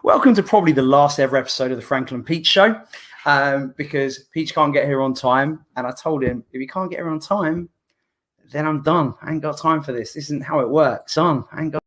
Welcome to probably the last ever episode of the Franklin Peach Show, because Peach can't get here on time. And I told him, if he can't get here on time, then I'm done. I ain't got time for this. This isn't how it works, son. I ain't got.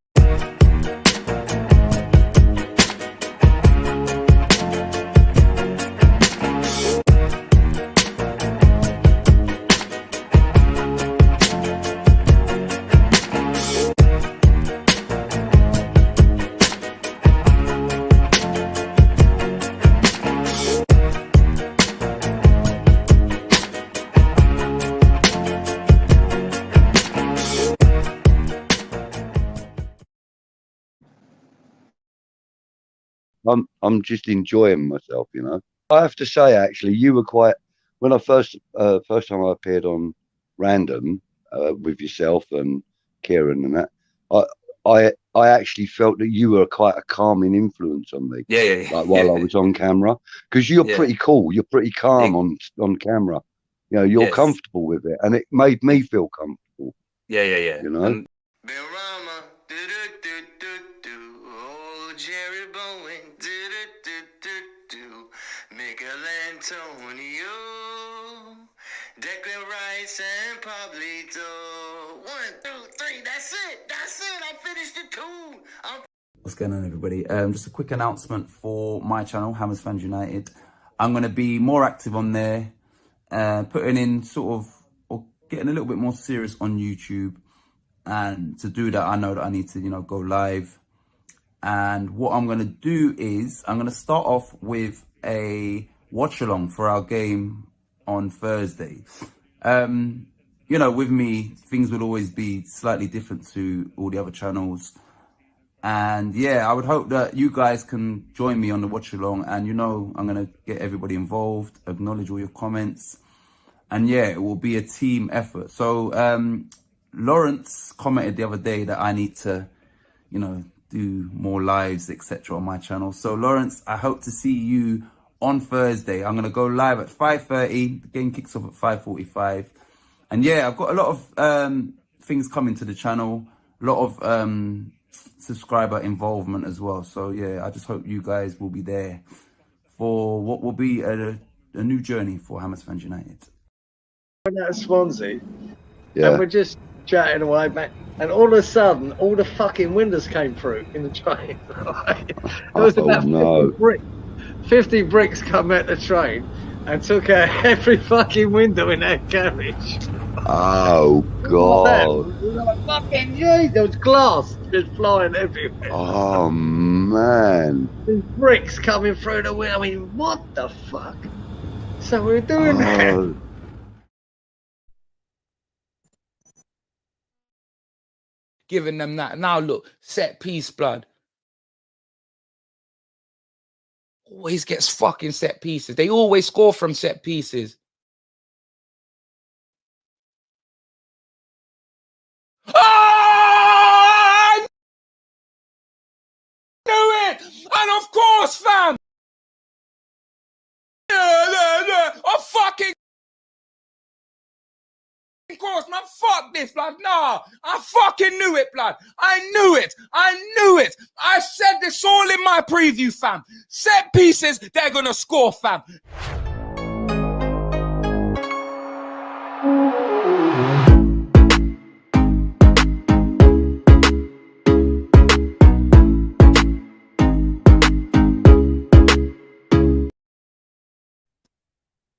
I'm just enjoying myself, you know. I have to say, actually, you were quite when I first time I appeared on Random with yourself and Kieran and that. I actually felt that you were quite a calming influence on me. Yeah. Like while I was on camera, because you're pretty cool. You're pretty calm on camera. You know, you're comfortable with it, and it made me feel comfortable. Yeah. You know. Jerry Bowen, Michelangelo, Declan Rice and Pablito. 1, 2, 3, that's it. I finished the tune. What's going on, everybody? Just a quick announcement for my channel, Hammers Fans United. I'm going to be more active on there, putting in or getting a little bit more serious on YouTube. And to do that, I know that I need to, go live. And what I'm going to do is I'm going to start off with a watch along for our game on Thursday. With me, things will always be slightly different to all the other channels. And yeah, I would hope that you guys can join me on the watch along. And, I'm going to get everybody involved, acknowledge all your comments. And yeah, it will be a team effort. So Lawrence commented the other day that I need to, do more lives, etc. on my channel. So Lawrence, I hope to see you on Thursday. I'm going to go live at 5:30. The game kicks off at 5:45. And yeah, I've got a lot of things coming to the channel. A lot of subscriber involvement as well. So yeah, I just hope you guys will be there for what will be a new journey for Hammers Fans United. Went out of Swansea, Yeah. and we're just chatting away, mate, and all of a sudden, all the fucking windows came through in the train. There was about 50 bricks come out the train and took out every fucking window in that carriage. Oh God! Fucking jeez, there was glass just flying everywhere. Oh man! These bricks coming through the window. I mean, what the fuck? So we were doing that. Giving them that. Now look, set piece, blood. Always gets fucking set pieces. They always score from set pieces. I knew it! And of course, fam! I fucking course, man, fuck this, blood. Nah, I fucking knew it, blood. I knew it. I said this all in my preview, fam. Set pieces, they're gonna score, fam.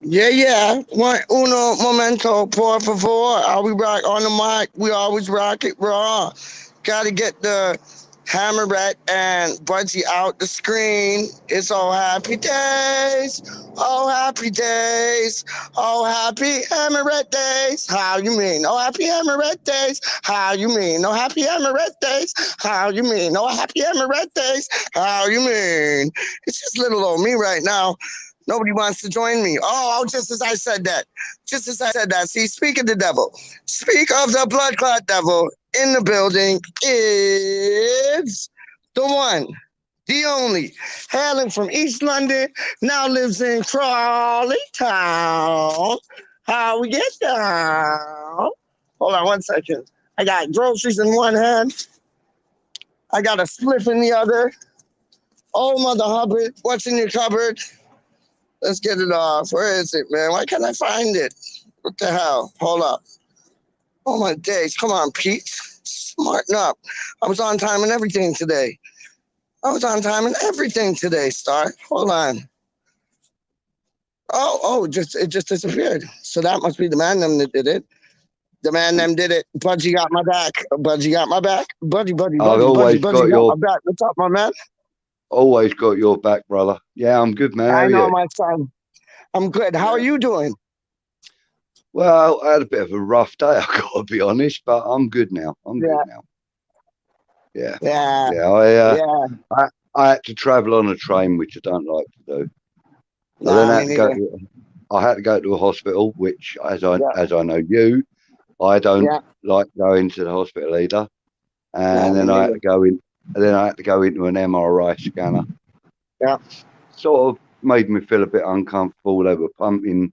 Yeah. Uno momento, por favor. Are we rock on the mic? We always rock it raw. Gotta get the hammerette and Budsy out the screen. It's all happy days. Oh, happy days. Oh, happy hammerette days. How you mean? Oh, happy hammerette days. How you mean? Oh, happy hammerette days. How you mean? Oh, happy hammerette days. How you mean? It's just little old me right now. Nobody wants to join me. Oh, just as I said that. See, speak of the devil. Speak of the blood clot devil in the building. It's the one, the only, hailing from East London, now lives in Crawley Town. How we get down? Hold on 1 second. I got groceries in one hand. I got a spliff in the other. Oh, Mother Hubbard, what's in your cupboard? Let's get it off. Where is it, man? Why can't I find it? What the hell? Hold up. Oh, my days. Come on, Pete. Smarten up. I was on time and everything today. Star. Hold on. Oh, it just disappeared. So that must be the man them that did it. The man them did it. Budgie got my back. Budgie got my back. Budgie got my back. What's up, my man? Always got your back, brother. Yeah, I'm good, man. I know, my son. I'm good. How are you doing? Well, I had a bit of a rough day, I've got to be honest, but I'm good now. Good now. Yeah. I had to travel on a train, which I don't like to do. I had to go to a hospital, which, as I know you, I don't like going to the hospital either. And then I had to go in. And then I had to go into an MRI scanner. Yeah. Sort of made me feel a bit uncomfortable. They were pumping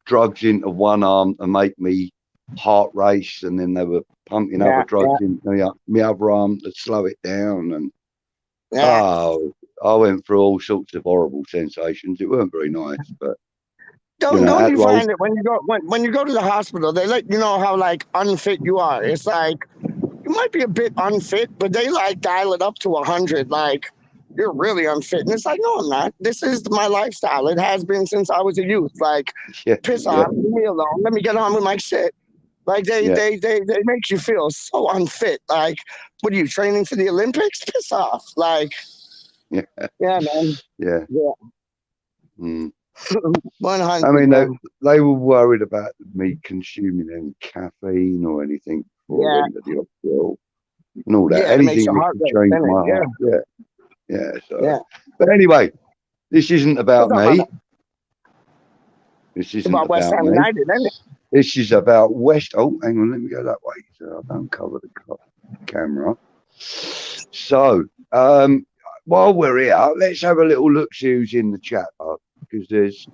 drugs into one arm to make me heart race, and then they were pumping other drugs into my other arm to slow it down. And I went through all sorts of horrible sensations. It weren't very nice, but don't you find it when you go to the hospital, they let you know how like unfit you are. It's like you might be a bit unfit, but they like dial it up to 100. Like you're really unfit, and it's like, no, I'm not. This is my lifestyle. It has been since I was a youth. Like, piss off, leave me alone. Let me get on with my shit. Like they make you feel so unfit. Like, what are you training for the Olympics? Piss off. Like, yeah, man. Yeah. 100. I mean, they were worried about me consuming any caffeine or anything before I went to the hospital and all that. Yeah, anything that could change my heart. But anyway, this isn't about me. This isn't about West Ham United, isn't it? This is about West. Oh, hang on, let me go that way so I don't cover the camera. So, while we're here, let's have a little look see who's in the chat, because there's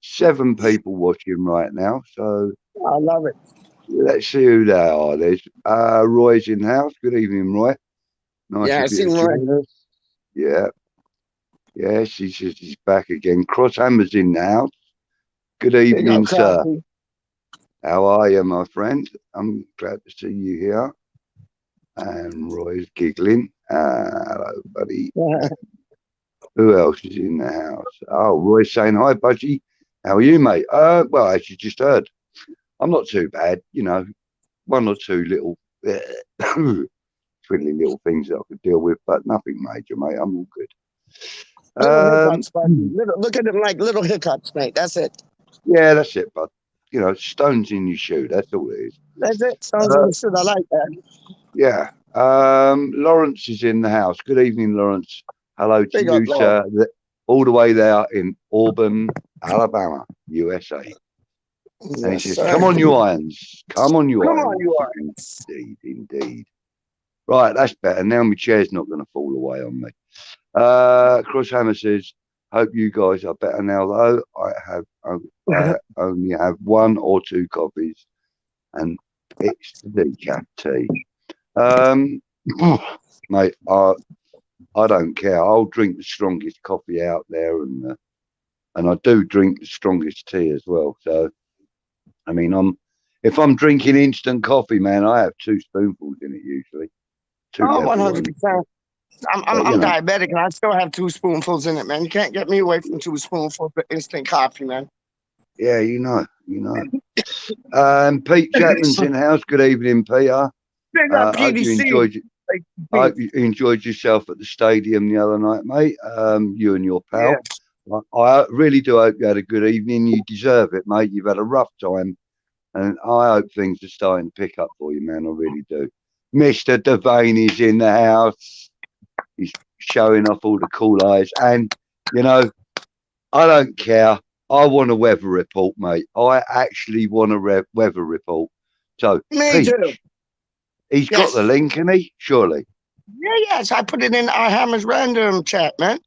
7 people watching right now. So I love it. Let's see who they are. There's Roy's in the house. Good evening, Roy. Nice. Yeah, I see Roy. Yeah. Yeah, she says she's back again. Crosshammer's in the house. Good evening, sir. How are you, my friend? I'm glad to see you here. And Roy's giggling. Hello, buddy. Who else is in the house? Oh, Roy's saying hi, Budgie. How are you, mate? Well, as you just heard, I'm not too bad. You know, 1 or 2 little twiddly little things that I could deal with, but nothing major, mate. I'm all good. Look at them like little hiccups, mate. That's it. Yeah, that's it, bud. You know, stones in your shoe. That's all it is. That's it. Stones in your shoe. I like that. Yeah. Lawrence is in the house. Good evening, Lawrence. Hello to you, sir. All the way there in Auburn, Alabama, USA. And he says, come on, you irons. Come on, you irons. Indeed. Right, that's better. Now my chair's not going to fall away on me. Crosshammer says, hope you guys are better now, though. I only have 1 or 2 coffees, and it's the decaf tea. Mate, I don't care. I'll drink the strongest coffee out there, and I do drink the strongest tea as well. So, I mean, if I'm drinking instant coffee, man, I have 2 spoonfuls in it usually. 100%. I'm diabetic, and I still have 2 spoonfuls in it, man. You can't get me away from 2 spoonfuls of instant coffee, man. Yeah, you know. Pete Chapman's in the house. Good evening, Peter. Hope you enjoyed yourself at the stadium the other night, mate. You and your pal. Yeah. I really do hope you had a good evening. You deserve it, mate. You've had a rough time, and I hope things are starting to pick up for you, man. I really do. Mr. Devane is in the house. He's showing off all the cool eyes, and you know, I don't care. I want a weather report, mate. I actually want a weather report. So, me too. He's got the link, hasn't he? Surely. Yeah, yes. I put it in our Hammers Random chat, man.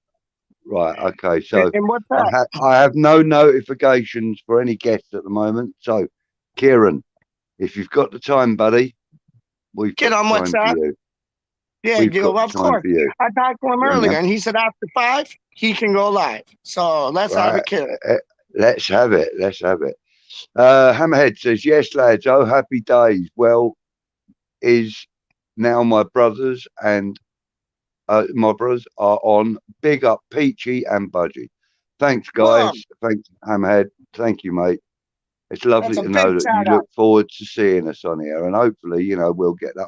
Right. Okay. So and what's that? I have no notifications for any guests at the moment. So, Kieran, if you've got the time, buddy, we've get on WhatsApp. Yeah, we've Gil, got of the time course. for you. I talked to him Yeah, earlier, man. and he said after 5 he can go live. So let's have Right. it, kid. Let's have it. Let's have it. Hammerhead says, yes, lads. Oh, happy days. Well, is now my brothers and my brothers are on. Big up Peachy and Budgie. Thanks, guys. Thanks, Hammerhead. Thank you, mate. It's lovely That's a to know big that you shout out. look forward to seeing us on here, and hopefully, you know, we'll get that.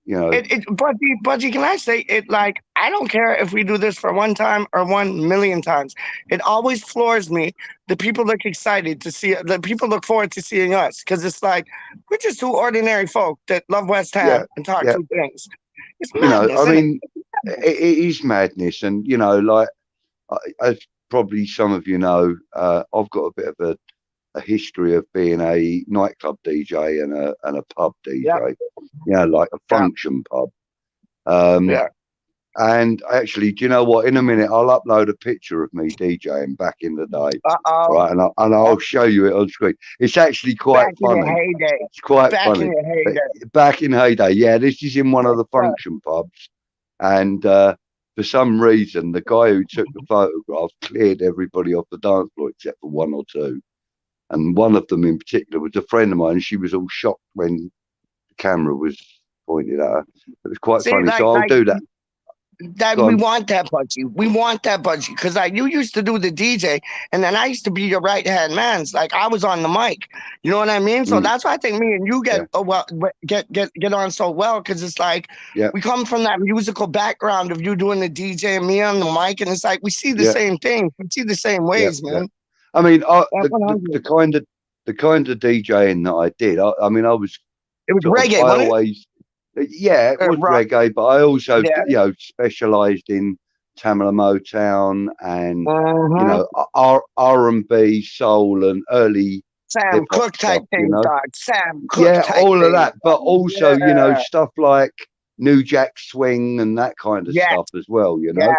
You know, Budgie, can I say it? Like, I don't care if we do this for 1 time or 1,000,000 times. It always floors me. The people look excited to see it. The people look forward to seeing us because it's like we're just 2 ordinary folk that love West Ham and talk 2 things. It's you know, madness. I mean, it is madness, and you know, like as probably some of you know, I've got a bit of a history of being a nightclub DJ and a pub DJ. Yep. You know, like a function pub. Yeah. And actually, do you know what? In a minute, I'll upload a picture of me DJing back in the day. Right, and I'll show you it on screen. It's actually quite funny. In the heyday. It's quite back funny. In the heyday. Back in heyday, yeah. This is in one of the function pubs, and for some reason, the guy who took the photograph cleared everybody off the dance floor except for 1 or 2, and one of them in particular was a friend of mine. And she was all shocked when the camera was pointed at her. It was quite funny. So I'll do that. We want that, Budgie. We want that, Budgie, because like you used to do the DJ, and then I used to be your right hand man. Like I was on the mic, you know what I mean? So that's why I think me and you get on so well, because it's like we come from that musical background of you doing the DJ and me on the mic, and it's like we see the same thing, we see the same ways, man. I mean, the kind of DJing that I did, I mean, it was reggae, wasn't it? Yeah, it was reggae, but I also, you know, specialised in Tamala Motown and you know R&B, soul, and early Sam Cooke type thing, you know? dog. Sam Cooke type all thing. of that, but also you know stuff like New Jack Swing and that kind of stuff as well. You know,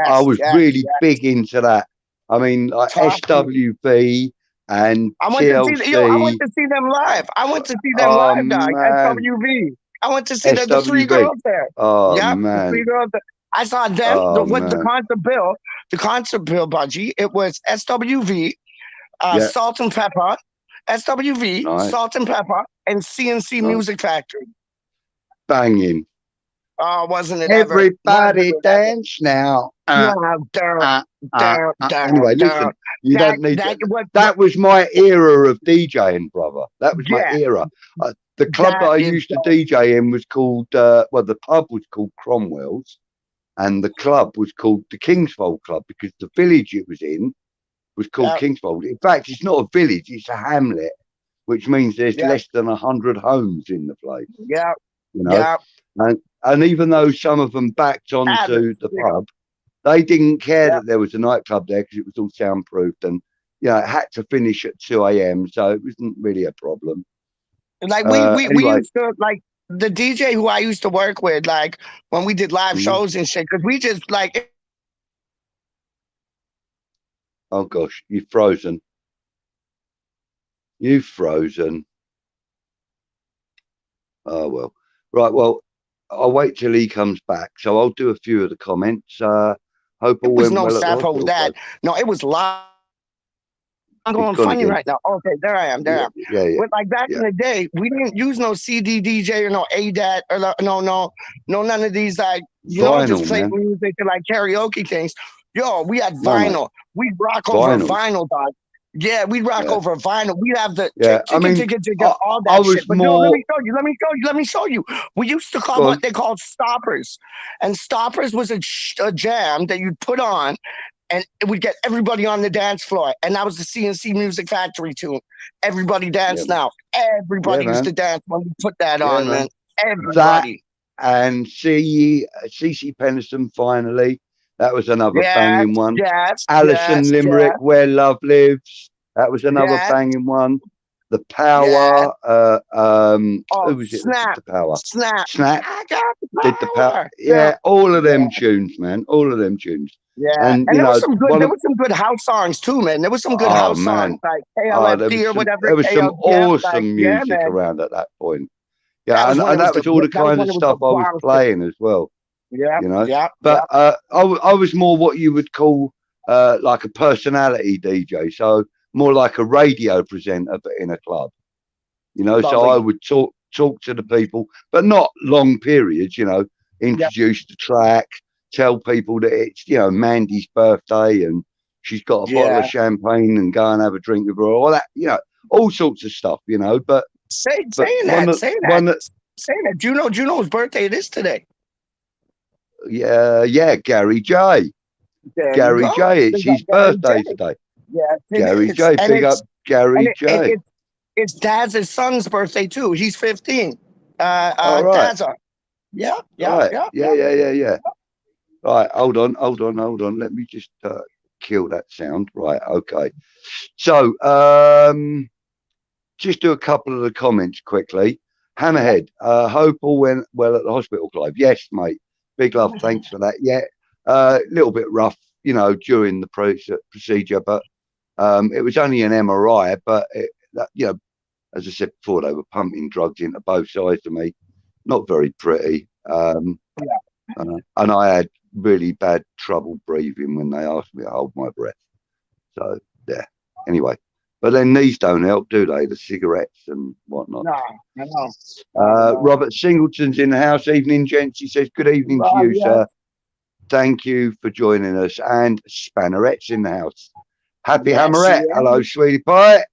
I was really big into that. I mean, like SWV and TLC. I went to see them live. Live, dog. SWV. I went to see the 3 girls there. Oh man, the 3 girls there. I saw them the concert bill, Budgie. It was SWV, Salt and Pepper, SWV, Salt and Pepper, and CNC Music Factory. Banging. Oh, wasn't it? Everybody dance now. Anyway, listen, you don't need that was my era of DJing, brother. That was my era. The club that I used to DJ in was called, the pub was called Cromwell's, and the club was called the Kingsfold Club because the village it was in was called Kingsfold. In fact, it's not a village, it's a hamlet, which means there's less than 100 homes in the place. Yeah. You know? And even though some of them backed onto the pub, they didn't care that there was a nightclub there because it was all soundproofed and, you know, it had to finish at 2 a.m. So it wasn't really a problem. Like we used to, like the DJ who I used to work with, like when we did live shows and shit, because we just like. Oh gosh, you've frozen. You've frozen. Oh well, right. Well, I'll wait till he comes back. So I'll do a few of the comments. Hope all went well. No staff over that. No, it was live. I'm going funny right now. Okay, there I am. There I am. Yeah. But like back in the day, we didn't use no CD DJ or no ADAT or no none of these like vinyl, just play music and like karaoke things. Yo, we had vinyl. We'd rock over vinyl, dog. Yeah, we'd rock over vinyl. We'd have the all that shit. But no, let me show you. We used to call what they called stoppers. And stoppers was a jam that you'd put on and it would get everybody on the dance floor. And that was the CNC Music Factory tune. Everybody dance now. Everybody used to dance when we put that on, man. Everybody. And CC Penniston finally. That was another banging one. Alison Limerick, Where Love Lives. That was another banging one. The Power. Who was it? Snap. The Power. Snap. I got the power. Did the Power. Yeah, all of them tunes, man. All of them tunes. Yeah, and there was some good house songs too, man. There was some good house songs like KLFD or whatever. There was some awesome music around at that point. Yeah, and when it that was all the that was kind when of it was stuff the I was wild shit. playing as well. Yeah, You know, yeah, but I was more what you would call like a personality DJ, so more like a radio presenter, but in a club. You know, so Lovely. I would talk to the people, but not long periods. You know, introduce the track, tell people that it's Mandy's birthday and she's got a bottle of champagne and go and have a drink with her, all that. You know, all sorts of stuff. You know, but saying one that Juno's birthday it is today. yeah, Gary J. There you Gary go. J. It's his birthday today. Yes, Gary is. J. And Big up Gary J. It's Daz's son's birthday too. He's 15. All right. Dazza. Yeah. Yeah. Right, hold on. Let me just kill that sound. Right, okay. So, just do a couple of the comments quickly. Hammerhead, hope all went well at the hospital, Clive. Yes, mate. Big love. Thanks for that. Yeah, a little bit rough, during the procedure, but it was only an MRI. But as I said before, they were pumping drugs into both sides of me. Not very pretty. And I had really bad trouble breathing when they asked me to hold my breath. So yeah. Anyway, but then these don't help, do they? The cigarettes and whatnot. No. Robert Singleton's in the house. Evening, gents. He says, good evening to you, sir. Thank you for joining us. And Spannerette's in the house. Happy Hammerette. Hello, sweetie pie.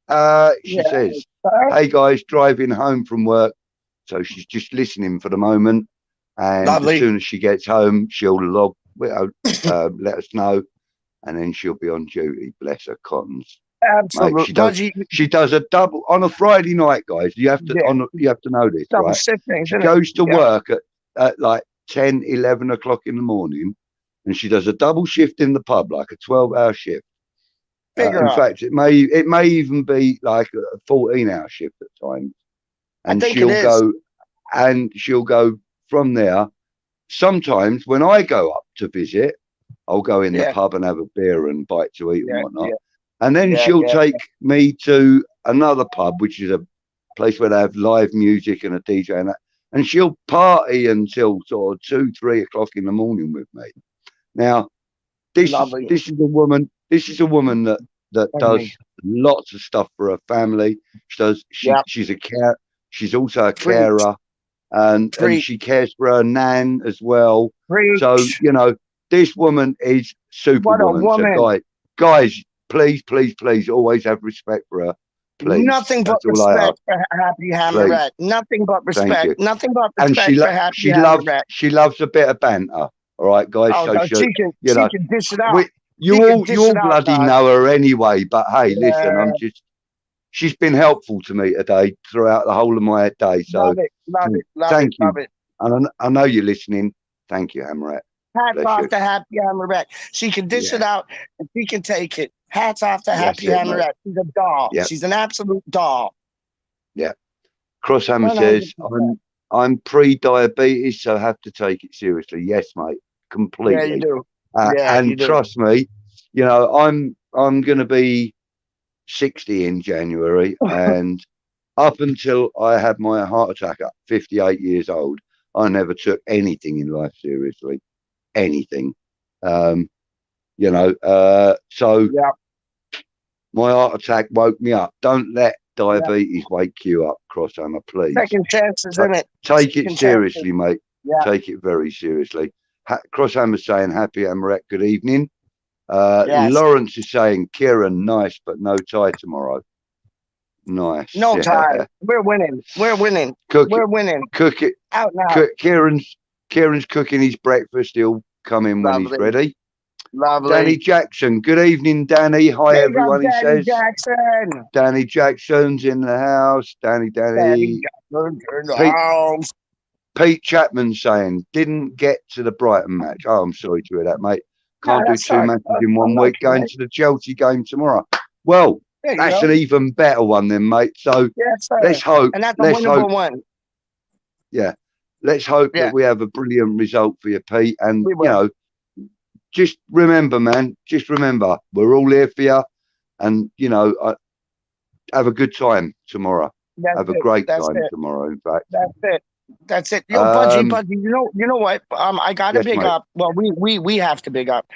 She says, hey guys, driving home from work. So she's just listening for the moment. And as soon as she gets home, she'll let us know. And then she'll be on duty. Bless her cottons. Absolutely. Mate, she does a double on a Friday night, guys. You have to know this, right? She goes to work at like 10, 11 o'clock in the morning, and she does a double shift in the pub, like a 12-hour shift. In fact, it may even be like a 14-hour shift at times. And she'll go from there. Sometimes when I go up to visit, I'll go in the pub and have a beer and bite to eat and whatnot. And then she'll take me to another pub, which is a place where they have live music and a DJ and that. And she'll party until sort of 2, 3 o'clock in the morning with me. Now, this is a woman that does lots of stuff for her family. She's also a carer, and she cares for her nan as well. So this woman is superwoman. So guys, please always have respect for her. Please. Nothing but respect for Happy Hammerette. Nothing but respect. Nothing but respect for Happy Hammerette. She loves a bit of banter. All right, guys. She can dish it out. You all bloody know her anyway. But hey, listen, she's been helpful to me today throughout the whole of my day. So thank you. And I know you're listening. Thank you, Hammerette. Hats off to Happy Hammerette. She can dish it out and she can take it. Hats off to Happy Hammerette. She's a doll. Yep. She's an absolute doll. Yeah. Crosshammer says, I'm pre-diabetes, so have to take it seriously. Yes, mate. Completely. Yeah, you do. And trust me, I'm going to be 60 in January, and up until I had my heart attack at 58 years old, I never took anything in life seriously. Anything. So my heart attack woke me up. Don't let diabetes wake you up, Crosshammer, please. Second chances, isn't it? Take it seriously, mate. Take it very seriously. Crosshammer saying, Happy Hammerette, good evening. Lawrence is saying, Kieran, nice, but no tie tomorrow. Nice. No tie. We're winning. We're winning. We're winning. Cook it. Out now. Kieran's cooking his breakfast. He'll come in when he's ready. Lovely. Danny Jackson. Good evening, Danny. Hi, everyone. He says. Jackson. Danny Jackson's in the house. Danny. Jackson's in the house. Pete Chapman saying, didn't get to the Brighton match. Oh, I'm sorry to hear that, mate. Can't do two matches in 1 week. Going to the Chelsea game tomorrow. Well, that's an even better one then, mate. So let's hope. And that's a winnable one. Yeah. Let's hope that we have a brilliant result for you, Pete. And, just remember, man, we're all here for you. And, have a good time tomorrow. Have a great That's time it. tomorrow. In fact, That's it. That's it. Yo, Budgie, um, you know what? I gotta yes, big mate. up. Well, we have to big up.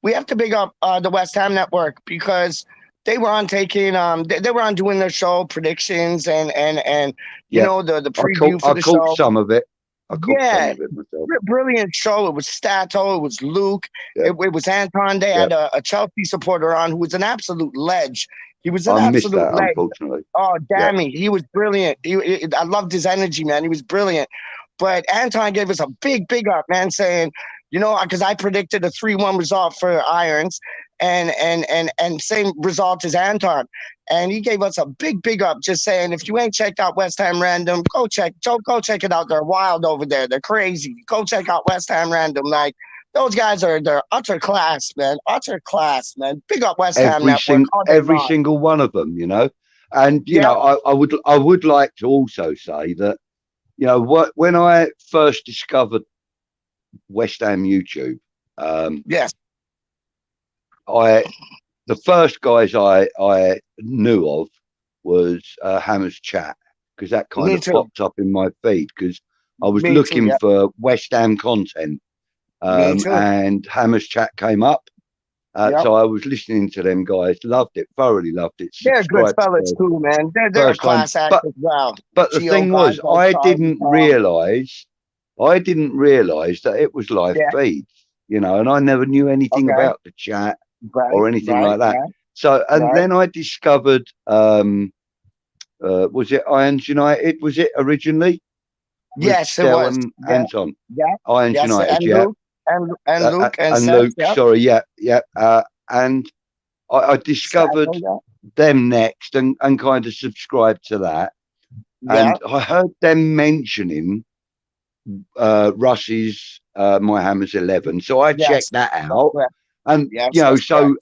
We have to big up the West Ham Network because they were on taking they were on doing their show predictions and you Yeah, know the preview for I the caught show. some of it. I caught some Yeah, of it myself. brilliant show. It was Stato, it was Luke, Yeah, it was Anton. They yeah. had a Chelsea supporter on who was an absolute ledge. He was an I missed absolute that, ledge. unfortunately. Oh, Yeah. damn he was brilliant. I loved his energy, man. He was brilliant. But Anton gave us a big up, man, saying, you know, because I predicted a 3-1 result for Irons and same result as Anton. And he gave us a big up, just saying, if you ain't checked out West Ham Random, go check it out. They're wild over there. They're crazy. Go check out West Ham Random. Like, those guys they're utter class, man. Utter class, man. Big up West Ham Network. Every single one of them, you know. And you know, I would like to also say that, you know, when I first discovered West Ham YouTube, yes, the first guys I knew of was Hammer's Chat, because that kind Me of too. popped up in my feed because I was Me too, looking yeah. for West Ham content, Me too. and Hammer's Chat came up. Yep. So I was listening to them guys, loved it, thoroughly loved it. They're good Subscribed fellas to too, man. They're a first time. class act as well. But the Geo thing guys was, like I Charlie didn't Paul. realise that it was live Yeah. feeds, you know, and I never knew anything Okay. about the chat Right, or anything right, like that. right. So, and right. then I discovered, was it Irons United? Was it originally? With Yes, it Del was. and Yeah. Anton. Yeah. Irons Yes, United, and yeah. Luke and Luke and Seth, Luke, yeah. sorry, yeah. And I discovered them next and kind of subscribed to that. Yeah. And I heard them mentioning Russ's My Hammer's 11. So I checked that out. And, you know, so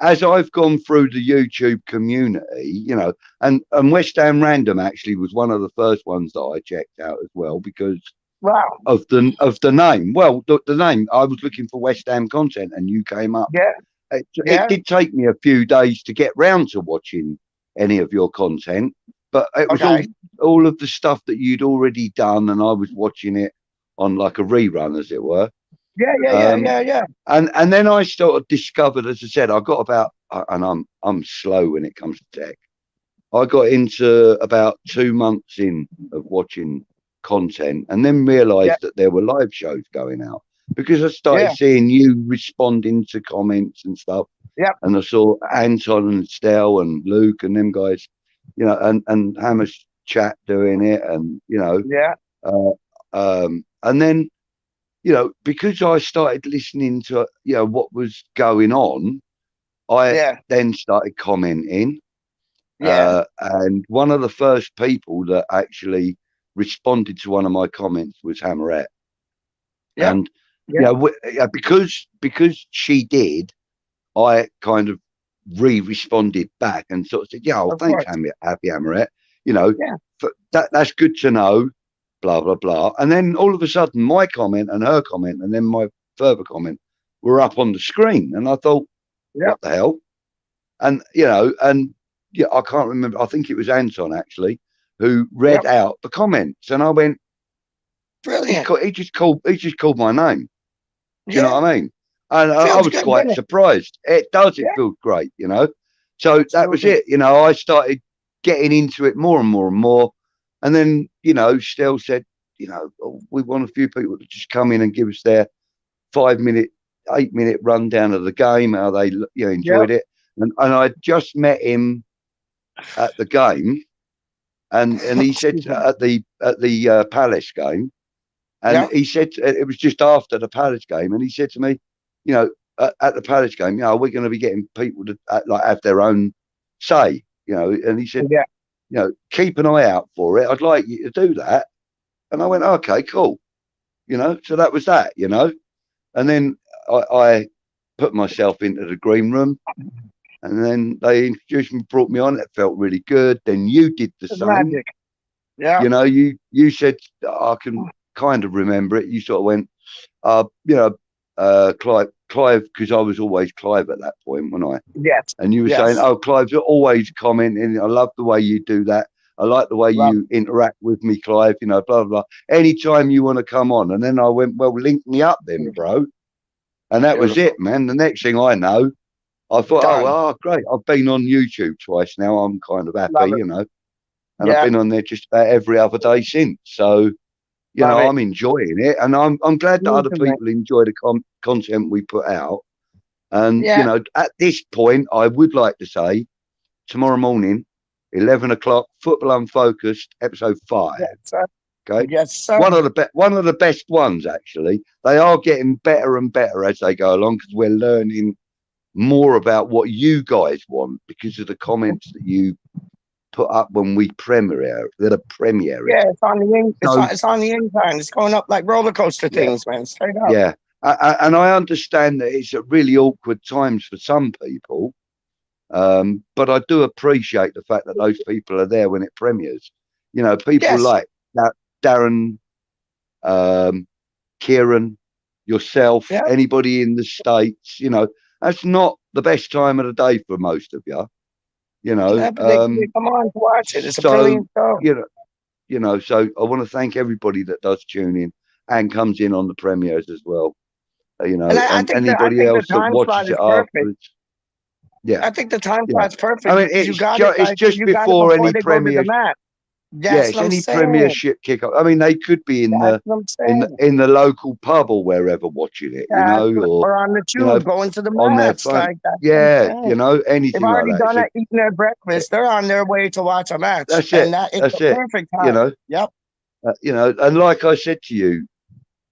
as I've gone through the YouTube community, you know, and West Ham Random actually was one of the first ones that I checked out as well because of the name. Well, the name, I was looking for West Ham content and you came up. Yeah. It did take me a few days to get round to watching any of your content, but it was all of the stuff that you'd already done, and I was watching it on like a rerun, as it were. Yeah. And then I sort of discovered, as I said, I got about, and I'm slow when it comes to tech. I got into about 2 months in of watching content, and then realised that there were live shows going out. Because I started seeing you responding to comments and stuff. Yeah. And I saw Anton and Stel and Luke and them guys, you know, and Hammer's Chat doing it, and you know. Yeah. And then, you know, because I started listening to, you know, what was going on, I then started commenting. Yeah. And one of the first people that actually responded to one of my comments was Hammerette. Yeah. And you know, because she did, I kind of responded back and sort of said, "Yeah, well, thanks, Happy Hammerette. You know, that's good to know." Blah blah blah. And then all of a sudden, my comment and her comment, and then my further comment were up on the screen, and I thought, "What the hell?" And you know, I can't remember. I think it was Anton actually who read out the comments, and I went, "Brilliant!" He just called my name. Do you know what I mean? And I was quite surprised. It does. It feels great, you know. So that was it. You know, I started getting into it more and more and more. And then, you know, Stel said, you know, we want a few people to just come in and give us their 5-minute, 8-minute rundown of the game, how they enjoyed it. And I just met him at the game, and he said at the Palace game. And he said, it was just after the Palace game, and he said to me, you know, at the Palace game, you know, we're going to be getting people to like have their own say, you know. And he said, you know, keep an eye out for it. I'd like you to do that. And I went, okay, cool. You know, so that was that, you know. And then I put myself into the green room, and then they introduced me, brought me on. It felt really good. Then you did the same. Magic. Yeah. You know, you said, I can kind of remember it. You sort of went, you know, Clive, because I was always Clive at that point, wasn't I? Yes. And you were saying, oh, Clive's always commenting. I love the way you do that. I like the way you interact with me, Clive, you know, blah, blah, blah. Anytime you want to come on. And then I went, well, link me up then, bro. And that was it, man. The next thing I know, I thought, oh, well, great. I've been on YouTube twice now. I'm kind of happy, you know. And I've been on there just about every other day since. So, you know, I'm enjoying it. And I'm glad that other people enjoy the content we put out. And, you know, at this point, I would like to say, tomorrow morning, 11 o'clock, Football Unfocused, episode 5. Yes, sir. Okay. Yes, sir. One of the best ones, actually. They are getting better and better as they go along because we're learning more about what you guys want because of the comments that you put up when we premiere. The premiere. Yeah, it's on the it's on the incline. It's going up like roller coaster things, man. Straight up. Yeah. And I understand that it's at really awkward times for some people. But I do appreciate the fact that those people are there when it premieres. You know, people like Darren, Kieran, yourself, anybody in the States, you know, that's not the best time of the day for most of you. You know, come on to watch it. It's a brilliant show. You know, so I want to thank everybody that does tune in and comes in on the premieres as well. You know, and anybody else that watches it afterwards. Yeah, I think the time slot's perfect. I mean, it's just before any premiere. Yes, any premiership kickoff. I mean, they could be in the local pub or wherever watching it, you know, or on the tube, you know, going to the on match. Their phone. Like that. You know, anything. They've already like that. done it, eating their breakfast. They're on their way to watch a match. That's it. It's the perfect time. You know. Yep. You know, and like I said to you,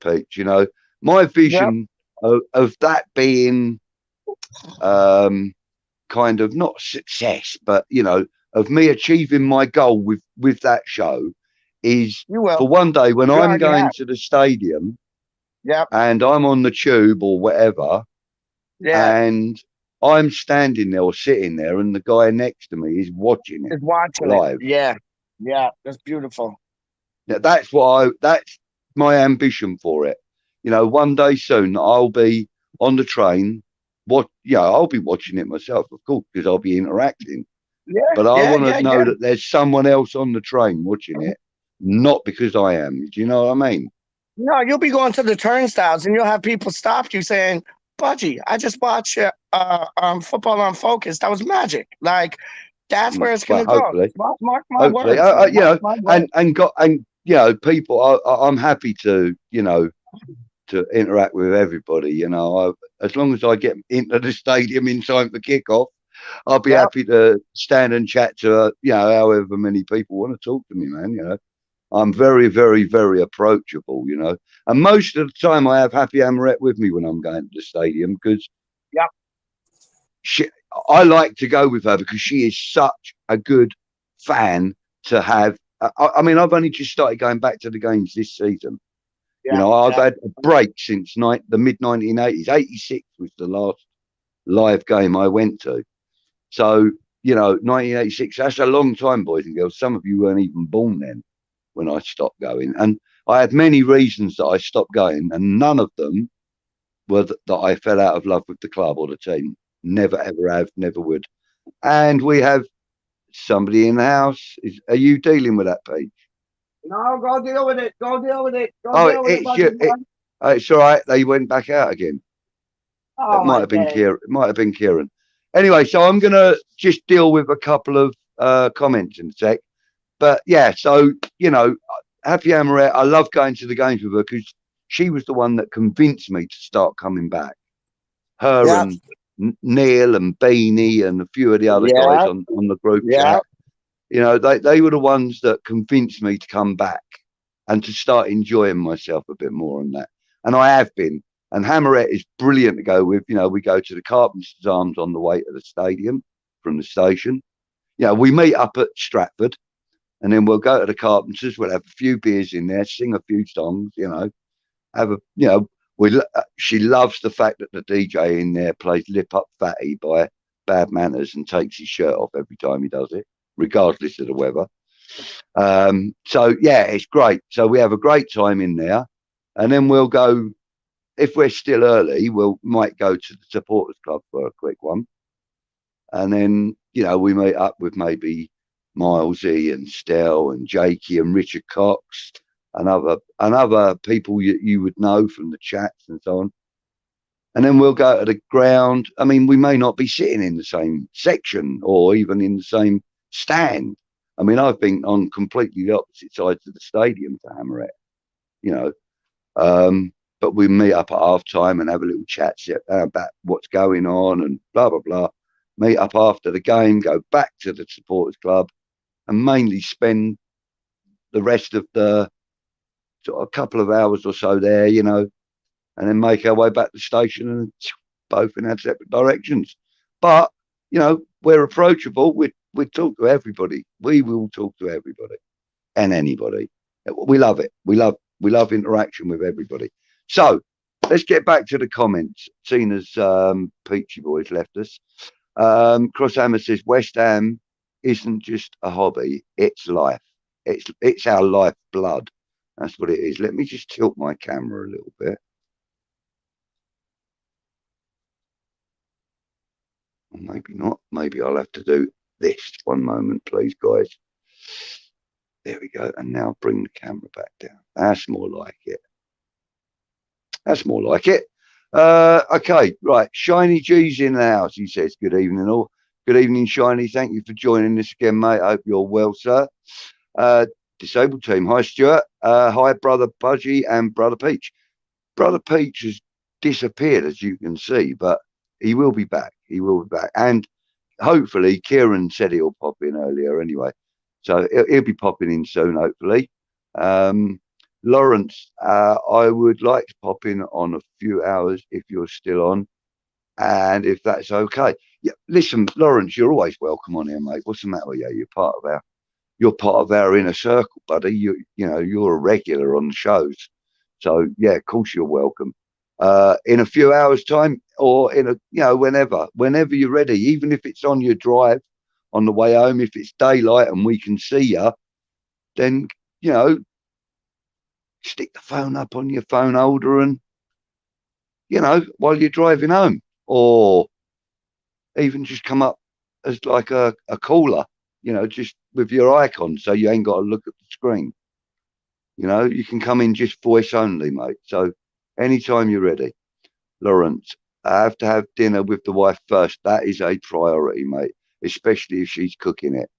Pete, you know, my vision of that being, kind of not success, but you know, of me achieving my goal with that show is for one day when I'm going to the stadium and I'm on the tube or whatever and I'm standing there or sitting there and the guy next to me is watching it live. That's beautiful. That's my ambition for it. You know, one day soon I'll be on the train. I'll be watching it myself, of course, because I'll be interacting. But I want to know that there's someone else on the train watching it, not because I am. Do you know what I mean? No, you'll be going to the turnstiles and you'll have people stop you saying, Budgie, I just watched Football Unfocused. That was magic. Like, that's where it's going to go. Mark my words. You know, and you know, people, I'm happy to, you know, to interact with everybody. You know, as long as I get into the stadium in time for kickoff, I'll be happy to stand and chat to, you know, however many people want to talk to me, man. You know, I'm very, very, very approachable, you know. And most of the time I have HaPPy Hammerette with me when I'm going to the stadium because I like to go with her because she is such a good fan to have. I mean, I've only just started going back to the games this season. You know, I've had a break since the mid-1980s. 86 was the last live game I went to. So, you know, 1986, that's a long time, boys and girls. Some of you weren't even born then when I stopped going. And I had many reasons that I stopped going, and none of them were that I fell out of love with the club or the team. Never, ever have, never would. And we have somebody in the house. Are you dealing with that, Paige? No, go deal with it. Go deal with it. It's all right. They went back out again. It might have been Kieran. It might have been Kieran. Anyway, so I'm going to just deal with a couple of comments in a sec. But yeah, so, you know, HaPPy Hammerette, I love going to the games with her because she was the one that convinced me to start coming back. Her and Neil and Beanie and a few of the other guys on the group chat. You know, they were the ones that convinced me to come back and to start enjoying myself a bit more on that. And I have been. And Hammerette is brilliant to go with. You know, we go to the Carpenter's Arms on the way to the stadium from the station. You know, we meet up at Stratford and then we'll go to the Carpenters. We'll have a few beers in there, sing a few songs, you know, she loves the fact that the DJ in there plays Lip Up Fatty by Bad Manners and takes his shirt off every time he does it, regardless of the weather. So yeah, it's great. So we have a great time in there and then we'll go. If we're still early, might go to the supporters club for a quick one. And then, you know, we meet up with maybe Milesy and Stell and Jakey and Richard Cox and other people you would know from the chats and so on. And then we'll go to the ground. I mean, we may not be sitting in the same section or even in the same stand. I mean, I've been on completely the opposite sides of the stadium to Hammerette, you know. But we meet up at half time and have a little chat about what's going on and blah, blah, blah. Meet up after the game, go back to the supporters club and mainly spend the rest of the sort of couple of hours or so there, you know, and then make our way back to the station and both in our separate directions. But, you know, we're approachable. We talk to everybody. We will talk to everybody and anybody. We love it. We love interaction with everybody. So let's get back to the comments. Seeing as Peachy Boys left us. Crosshammer says West Ham isn't just a hobby, it's life. It's our life blood. That's what it is. Let me just tilt my camera a little bit. Maybe not. Maybe I'll have to do this. One moment, please, guys. There we go. And now bring the camera back down. That's more like it. That's more like it. Okay, right. Shiny G's in the house, he says. Good evening, all. Good evening, Shiny. Thank you for joining us again, mate. I hope you're well, sir. Disabled team. Hi, Stuart. Hi, Brother Budgie and Brother Peach. Brother Peach has disappeared, as you can see, but he will be back. He will be back. And hopefully, Kieran said he'll pop in earlier anyway. So he'll be popping in soon, hopefully. Lawrence, I would like to pop in on a few hours if you're still on, and if that's okay. Yeah, listen, Lawrence, you're always welcome on here, mate. What's the matter with you? You're part of our inner circle, buddy. You know, you're a regular on the shows. So yeah, of course you're welcome. In a few hours' time, or in a, you know, whenever you're ready, even if it's on your drive on the way home, if it's daylight and we can see you, then, you know, stick the phone up on your phone holder and, you know, while you're driving home, or even just come up as like a caller, you know, just with your icon, so you ain't got to look at the screen. You know, you can come in just voice only, mate. So anytime you're ready. Lawrence, I have to have dinner with the wife first. That is a priority, mate, especially if she's cooking it.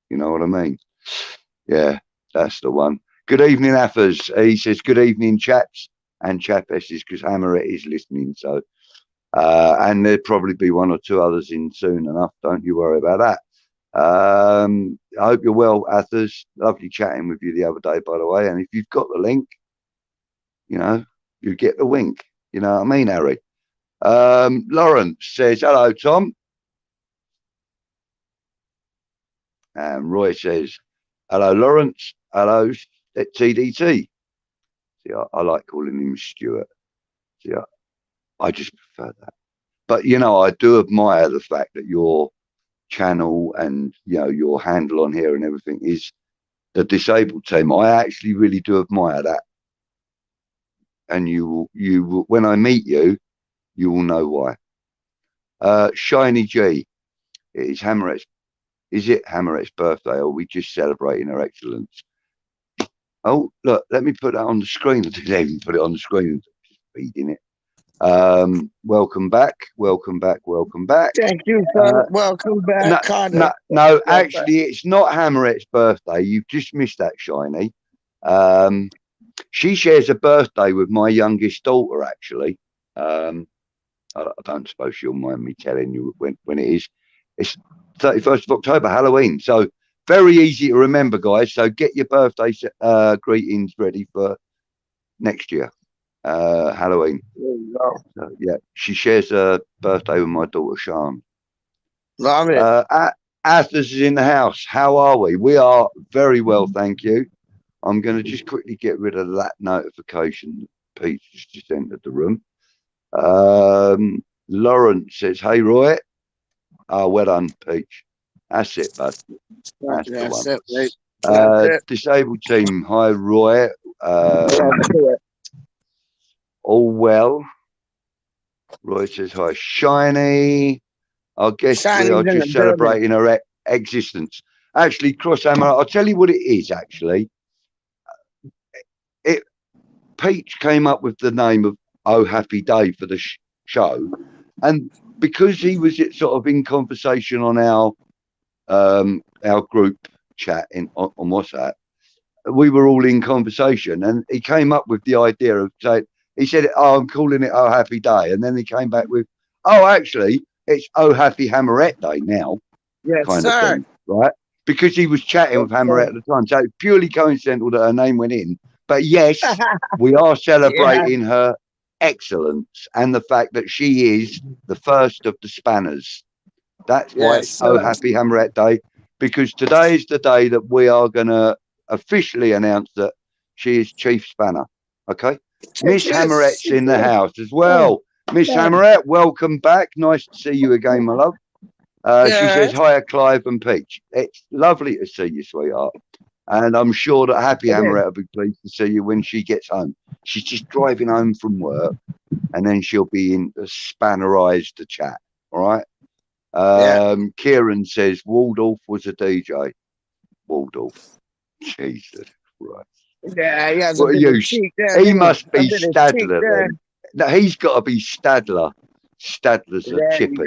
You know what I mean? Yeah, that's the one. Good evening, Affers. He says, good evening, chaps and chapesses, because Hammerette is listening. So, and there'll probably be one or two others in soon enough. Don't you worry about that. I hope you're well, Athers. Lovely chatting with you the other day, by the way. And if you've got the link, you know, you get the wink. You know what I mean, Harry? Lawrence says, hello, Tom. And Roy says, hello, Lawrence. Hello, TDT. See, I like calling him Stuart. See, I just prefer that. But, you know, I do admire the fact that your channel and, you know, your handle on here and everything is the disabled team. I actually really do admire that. And you will, when I meet you, you will know why. Shiny G, is it Hammerette's birthday, or are we just celebrating her excellence? Oh, look, let me put that on the screen. I didn't even put it on the screen, just feeding it. Welcome back. Thank you, sir. Welcome back, no, actually, it's not Hammerette's birthday. You've just missed that, Shiny. She shares a birthday with my youngest daughter, actually. I don't suppose she'll mind me telling you when it is. It's 31st of October, Halloween. So very easy to remember, guys. So get your birthday greetings ready for next year, Halloween. So, yeah, she shares her birthday with my daughter, Sean. Love it. Athos is in the house. How are we? We are very well, thank you. I'm going to just quickly get rid of that notification. Pete just entered the room. Lawrence says, hey, Roy. Oh, well done, Peach. That's it, bud. That's the one. It, disabled team. Hi, Roy. All well. Roy says, hi, Shiny. I guess we are just celebrating her existence. Actually, Crosshammer, I'll tell you what it is. Actually, Peach came up with the name of Oh Happy Day for the show, and because he was sort of in conversation on our group chat on WhatsApp, we were all in conversation, and he came up with the idea of saying, he said, "Oh, I'm calling it Oh Happy Day," and then he came back with, "Oh, actually, it's Oh Happy Hammerette Day now," Yes, kind sir. of thing, right? Because he was chatting with Hammerette at the time, so it's purely coincidental that her name went in. But yes, we are celebrating her excellence and the fact that she is the first of the spanners. That's why it's Oh Happy Hammerette Day, because today is the day that we are going to officially announce that she is Chief Spanner. Okay, Miss Hammerette's in the house as well. Miss Hammerette, welcome back. Nice to see you again, my love. She says, "Hiya, Clive and Peach. It's lovely to see you, sweetheart. And I'm sure that Happy Hammerette will be pleased to see you when she gets home. She's just driving home from work, and then she'll be in Spannerized to chat. All right." Kieran says Waldorf was a DJ. Waldorf, Jesus Christ. Yeah, what are you? He must be Stadler then. No, he's got to be Stadler. Stadler's a chippy.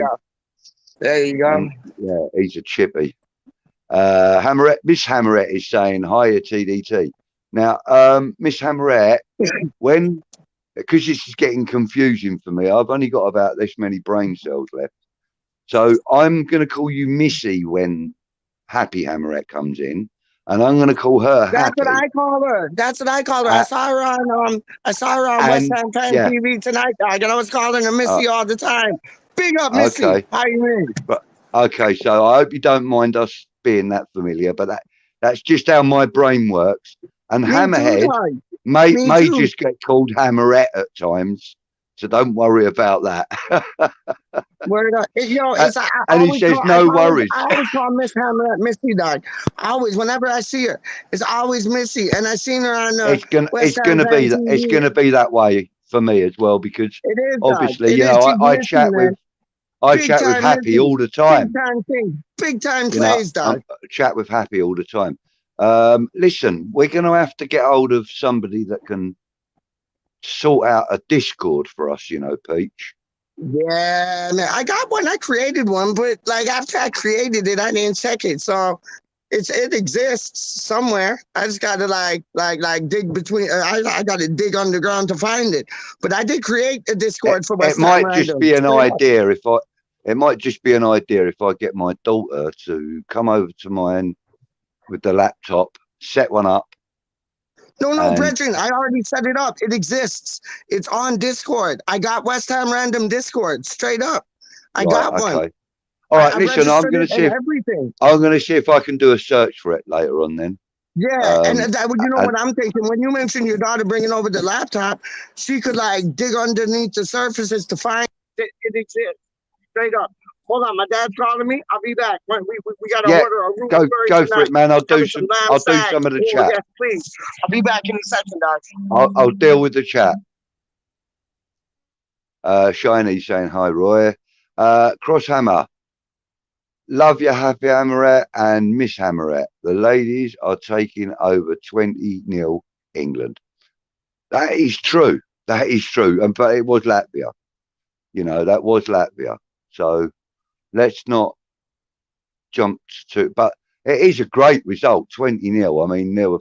There you go. Yeah, he's a chippy. Hammerette, Miss Hammerette is saying hiya TDT. Now, Miss Hammerette, because this is getting confusing for me, I've only got about this many brain cells left. So I'm going to call you Missy when Happy Hammerette comes in, and I'm going to call her Happy. That's what I call her. That's what I call her. I saw her on West Ham Time TV tonight, dog, and I was calling her Missy all the time. Big up, Missy. Okay. How you mean? Okay, so I hope you don't mind us being that familiar, but that's just how my brain works. And Hammerhead may just get called Hammerette at times, so don't worry about that. Word up. And he says, no worries. I always call Miss Hammerette Missy, dog. Always, whenever I see her, it's always Missy. And I seen her on it's gonna be that way for me as well, because obviously, I chat with Happy all the time. Big time plays, dog. I chat with Happy all the time. Listen, we're going to have to get hold of somebody that can sort out a Discord for us, Peach. Yeah, man. I got one. I created one, but like after I created it, I didn't check it. So it exists somewhere. I just got to like dig between. I got to dig underground to find it. But I did create a Discord for West Ham. It might just be an idea if I get my daughter to come over to mine with the laptop, set one up. No, brethren, I already set it up. It exists. It's on Discord. I got West Ham Random Discord, straight up. I got one. All right, listen, I'm going to see if I can do a search for it later on then. Yeah, and what I'm thinking, when you mentioned your daughter bringing over the laptop, she could like dig underneath the surfaces to find it exists. Straight up. Hold on, my dad's calling me. I'll be back. We got to order a room. Go for it, man. I'll do some of the chat. Yes, please. I'll be back in a second, guys. I'll deal with the chat. Shiny saying hi, Roy. Crosshammer. Love your Happy Hammerette and Miss Hammerette. The ladies are taking over 20-0 England. That is true. But it was Latvia. That was Latvia. So let's not jump to, but it is a great result, 20-0. I mean, there were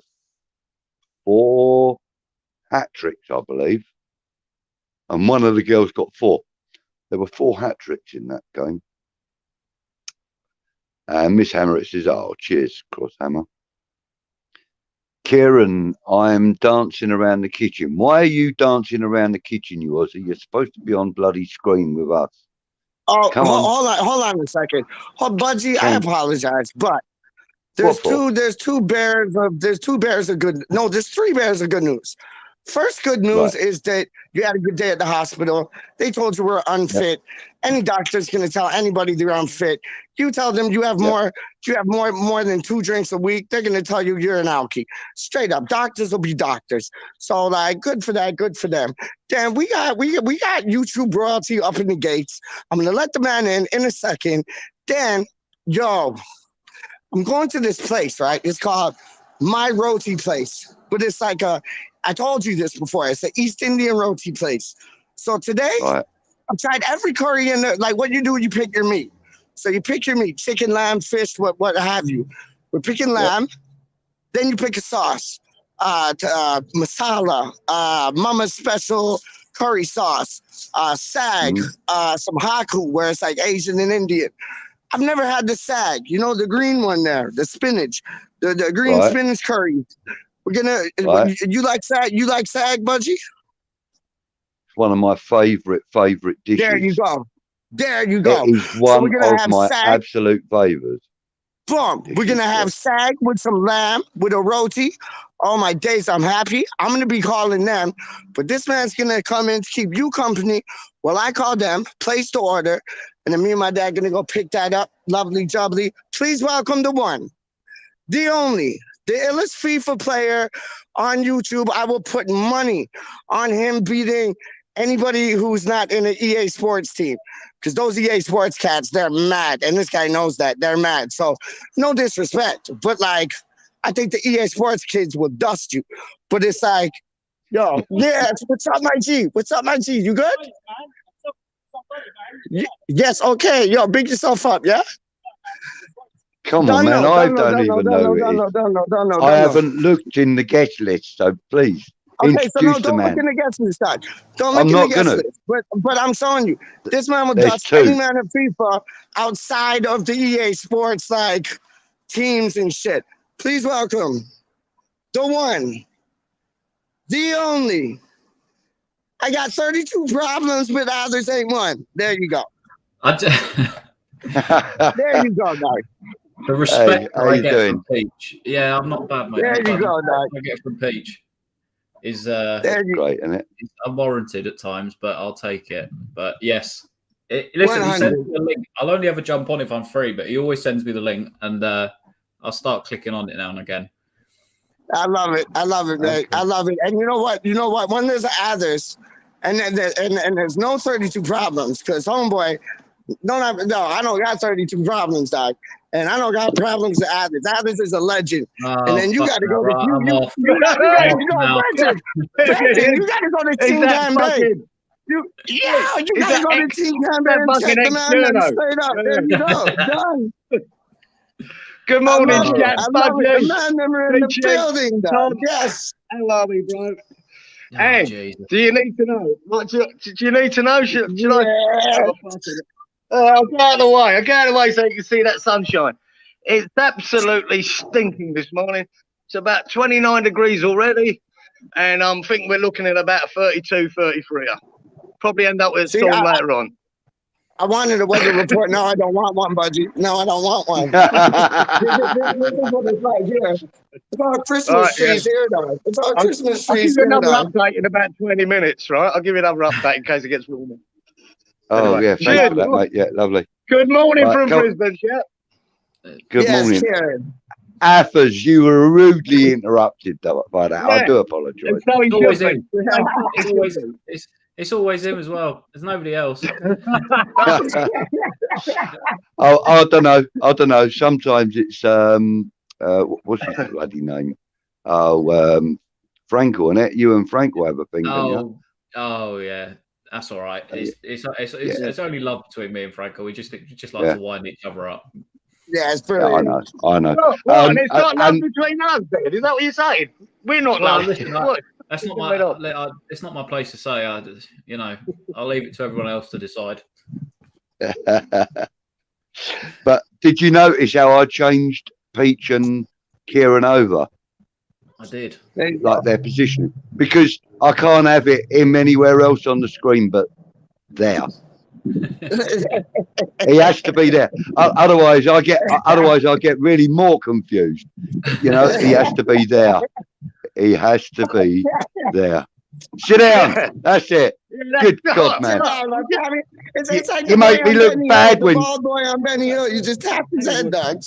4 hat-tricks, I believe, and one of the girls got 4. There were 4 hat-tricks in that game. And Miss Hammerette says, oh, cheers, Crosshammer. Kieran, I'm dancing around the kitchen. Why are you dancing around the kitchen, you Aussie? You're supposed to be on bloody screen with us. Oh, hold on a second. Budgie, I apologize, but there's 2 bears of good. No, there's 3 bears of good news. First good news is that you had a good day at the hospital. They told you we're unfit. Any doctor's going to tell anybody they're unfit. You tell them you have more than 2 drinks a week, they're going to tell you you're an alky. Straight up, doctors will be doctors. So like, good for that, good for them. Then we got YouTube royalty up in the gates. I'm going to let the man in a second. Then, I'm going to this place, right? It's called My Roti Place. But it's like I told you this before. It's an East Indian roti place. So today, Right. I've tried every curry in there. Like what you do, you pick your meat. So you pick your meat, chicken, lamb, fish, what have you. We're picking lamb. Then you pick a sauce, masala, Mama's Special curry sauce, sag, some haku, where it's like Asian and Indian. I've never had the sag. You know, the green one there, the spinach, the green spinach curry. We're gonna. You like sag? You like sag, Budgie? It's one of my favorite dishes. There you go. There you go. It is one of my absolute favorites. Boom. We're going to have sag with some lamb, with a roti. Oh, my days, I'm happy. I'm going to be calling them. But this man's going to come in to keep you company while I call them, place the order, and then me and my dad going to go pick that up. Lovely jubbly. Please welcome the one, the only, the illest FIFA player on YouTube. I will put money on him beating anybody who's not in an EA Sports team. Because those EA Sports cats, they're mad. And this guy knows that. They're mad. So, no disrespect. But, like, I think the EA Sports kids will dust you. But it's like, yo, yeah, what's up, my G? What's up, my G? You good? Yes, okay. Yo, big yourself up, yeah? Come on, man. I don't even know. I haven't looked in the guest list, so please. Okay, so no, don't look in the guest list, Dad. Don't look in the guest list. But I'm showing you, this man will dust any man in FIFA outside of the EA Sports like teams and shit. Please welcome the one, the only. I got 32 problems, but others ain't one. There you go. There you go, Dad. The respect I get from Peach. Yeah, I'm not bad, mate. There you go, Dad. I get from Peach is great, isn't it? Unwarranted at times, but I'll take it. But yes, listen, he sends me the link. I'll only ever jump on if I'm free, but he always sends me the link, and I'll start clicking on it now and again. I love it. I love it, man. I love it. And you know what? You know what? When there's others, and there's no 32 problems, because homeboy, I don't got 32 problems, dog. And I don't got problems with Athens. Athens is a legend. And then you got to go to you got to go to Team Gambay. You got to go to Team Gambay and check the man straight up. There you go. Done. Good morning, Jack. The man member in the building, dog. Yes. How are we, bro? Hey, do you need to know? What do you need to know? Should I? I'll get out of the way. I'll get out of the way so you can see that sunshine. It's absolutely stinking this morning. It's about 29 degrees already. And I'm thinking we're looking at about 32, 33. Probably end up with a storm later on. I wanted a weather report. No, I don't want one, Budgie. No, I don't want one. This is what it's like here. It's all Christmas trees here, though. It's all Christmas trees here, I'll give you another update in about 20 minutes, right? I'll give you another update in case it gets warmer. Oh, anyway, thanks for that, mate. Yeah, lovely. Good morning from Brisbane, yeah. Good morning. Athers, you were rudely interrupted by that. I do apologise. It's always him as well. There's nobody else. I don't know. Sometimes it's what's his bloody name? Frankel, isn't it? You and Frankel have a thing, don't you? Oh yeah. That's all right. It's only love between me and Franco. We just like to wind each other up. Yeah, it's brilliant. Yeah, I know. And it's not love between us, then. Is that what you're saying? We're not love. That's not my. It's not my place to say. I'll leave it to everyone else to decide. But did you notice how I changed Peach and Kieran over? I did. Like their position, because I can't have it in anywhere else on the screen but there. He has to be there. Otherwise I get really more confused. You know, he has to be there. He has to be there. Sit down. That's it. Good God, man. It's like you make me look bad when bald boy on Benny Hill. You just tap his head down.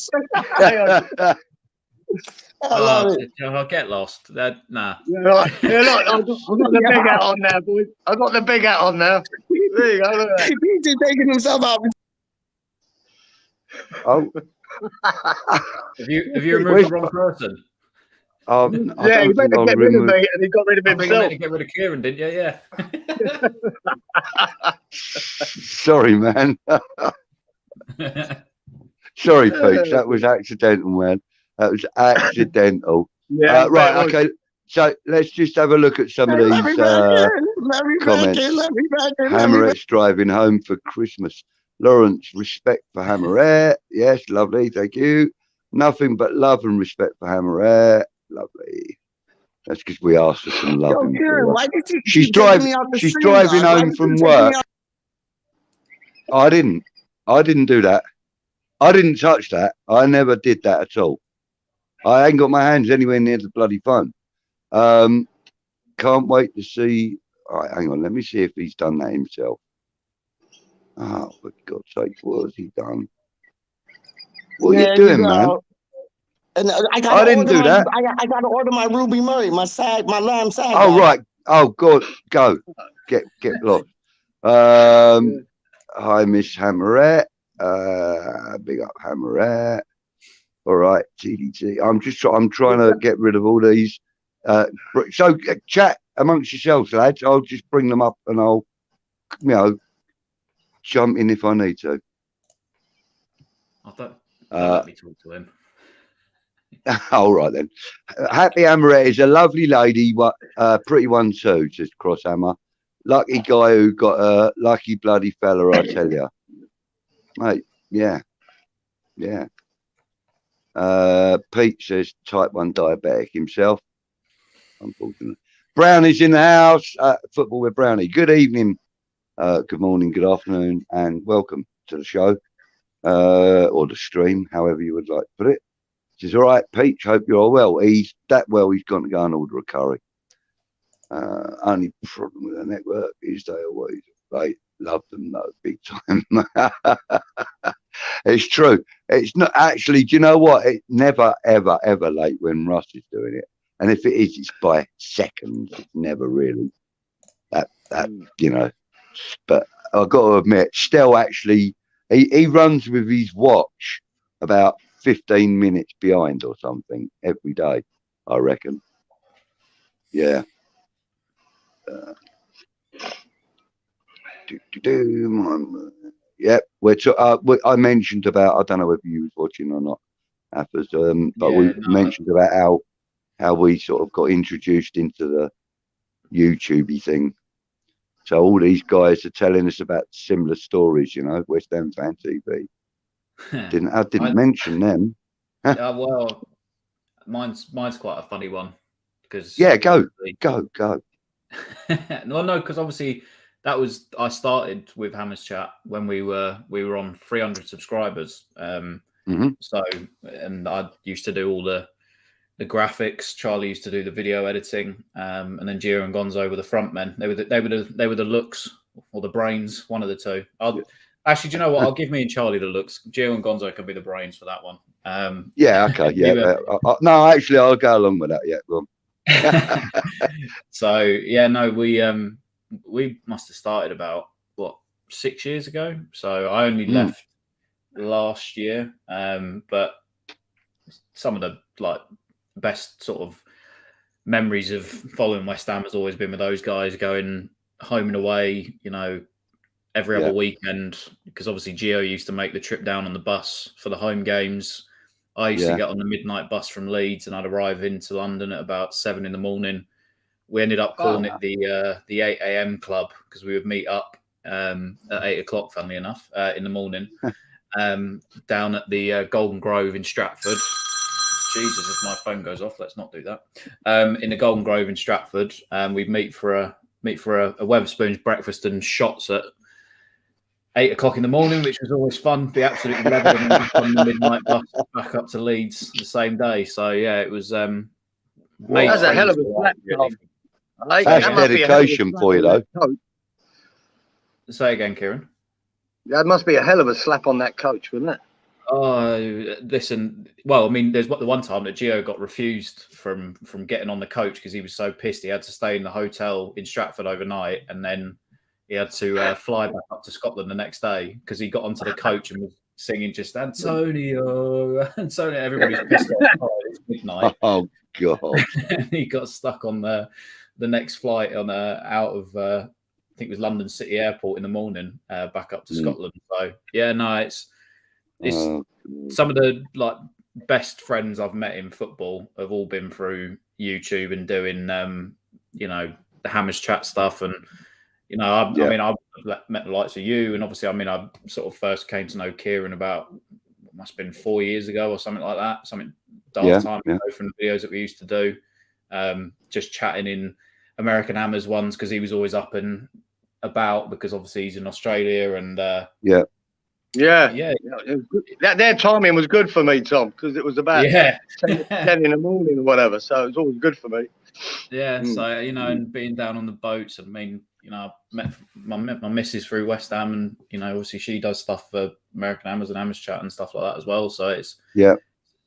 I'll get lost. Nah. I've got the big hat on now, boys. I've got the big hat on now. There you go. Look at that. He's just taking himself out. Oh. Have you removed the wrong person? I Yeah, he don't meant think to I'll get rid of remove. me, and he got rid of I think you meant himself. to get rid of Kieran, didn't you? Yeah. Sorry, man. Sorry, Pete. That was accidental, man. That was accidental. Yeah, Right. Okay. So let's just have a look at some of these comments. Hammerette's driving home for Christmas. Lawrence, respect for Hammerette. Yes, lovely. Thank you. Nothing but love and respect for Hammerette. Lovely. That's because we asked for some love. She's driving home from work. I didn't do that. I didn't touch that. I never did that at all. I ain't got my hands anywhere near the bloody phone. Can't wait to see. All right, hang on. Let me see if he's done that himself. Oh, for God's sake, what has he done? What are you doing, man? And I didn't do that. I got to order my Ruby Murray, my lamb side. Oh, right. Oh, God. Go. Get lost. Hi, Miss Hammerette. Big up Hammerette. All right, TDT. I'm trying to get rid of all these. So chat amongst yourselves, lads. I'll just bring them up and I'll, jump in if I need to. Don't let me talk to him. All right then. Happy Hammerette is a lovely lady, pretty one too, says Crosshammer. Lucky guy who got a lucky bloody fella, I tell you. Mate, yeah. Pete says type 1 diabetic himself, unfortunately. Brownie's in the house. Football with Brownie. Good evening, good morning, good afternoon, and welcome to the show, or the stream, however you would like to put it. Says, all right, Pete, hope you're all well. He's that well, he's going to go and order a curry. Only problem with the network is they always love them though, big time. It's true. It's not actually, do you know what? It's never, ever, ever late when Russ is doing it. And if it is, it's by seconds. It's never really that But I've got to admit, Stel actually, he runs with his watch about 15 minutes behind or something every day, I reckon. Yeah. Yep, I mentioned about, I don't know whether you was watching or not, but we mentioned about how we sort of got introduced into the YouTubey thing. So all these guys are telling us about similar stories, West Ham Fan TV. I didn't mention them. Well, mine's quite a funny one because go. No, because obviously I started with Hammers Chat when we were on 300 subscribers. So, and I used to do all the graphics. Charlie used to do the video editing, and then Gio and Gonzo were the front men. They were the looks or the brains, one of the two. Actually, do you know what? I'll give me and Charlie the looks. Gio and Gonzo can be the brains for that one. Okay, yeah. No, actually, I'll go along with that. Yeah, well. So yeah, no, we must have started about 6 years ago. So I only left last year, but some of the best sort of memories of following West Ham has always been with those guys, going home and away, every other weekend, because obviously Gio used to make the trip down on the bus for the home games. I used to get on the midnight bus from Leeds, and I'd arrive into London at about 7 a.m. We ended up calling it the 8 a.m. club because we would meet up at 8 o'clock, funnily enough, in the morning, down at the Golden Grove in Stratford. Jesus, if my phone goes off, let's not do that. In the Golden Grove in Stratford, we'd meet for a Wetherspoons breakfast and shots at 8 o'clock in the morning, which was always fun. Be absolutely level and then on the midnight bus back up to Leeds the same day. So yeah, it was. That's a hell of a slap. Really. That's dedication for you, though. Say again, Kieran. That must be a hell of a slap on that coach, wouldn't it? Oh, listen. Well, I mean, there's the one time that Gio got refused from getting on the coach because he was so pissed. He had to stay in the hotel in Stratford overnight, and then he had to fly back up to Scotland the next day because he got onto the coach and was singing just Antonio, Antonio. Everybody's pissed off. It's midnight. Oh God! And he got stuck on the next flight on out of I think it was London City Airport in the morning, back up to Scotland. So yeah, no, it's some of the like best friends I've met in football have all been through YouTube and doing you know, the Hammers Chat stuff. And you know, I mean, I've met the likes of you, and obviously, I mean, I sort of first came to know Kieran about what must have been 4 years ago or something like that, something dark time ago from the videos that we used to do, just chatting in American Hammers ones because he was always up and about because obviously he's in Australia and yeah. Their timing was good for me, Tom, because it was about 10 in the morning or whatever, so it was always good for me. Yeah, so you know, and being down on the boats, I mean, you know, I met my missus through West Ham, and you know, obviously she does stuff for American Hammers and Hammers Chat and stuff like that as well. So it's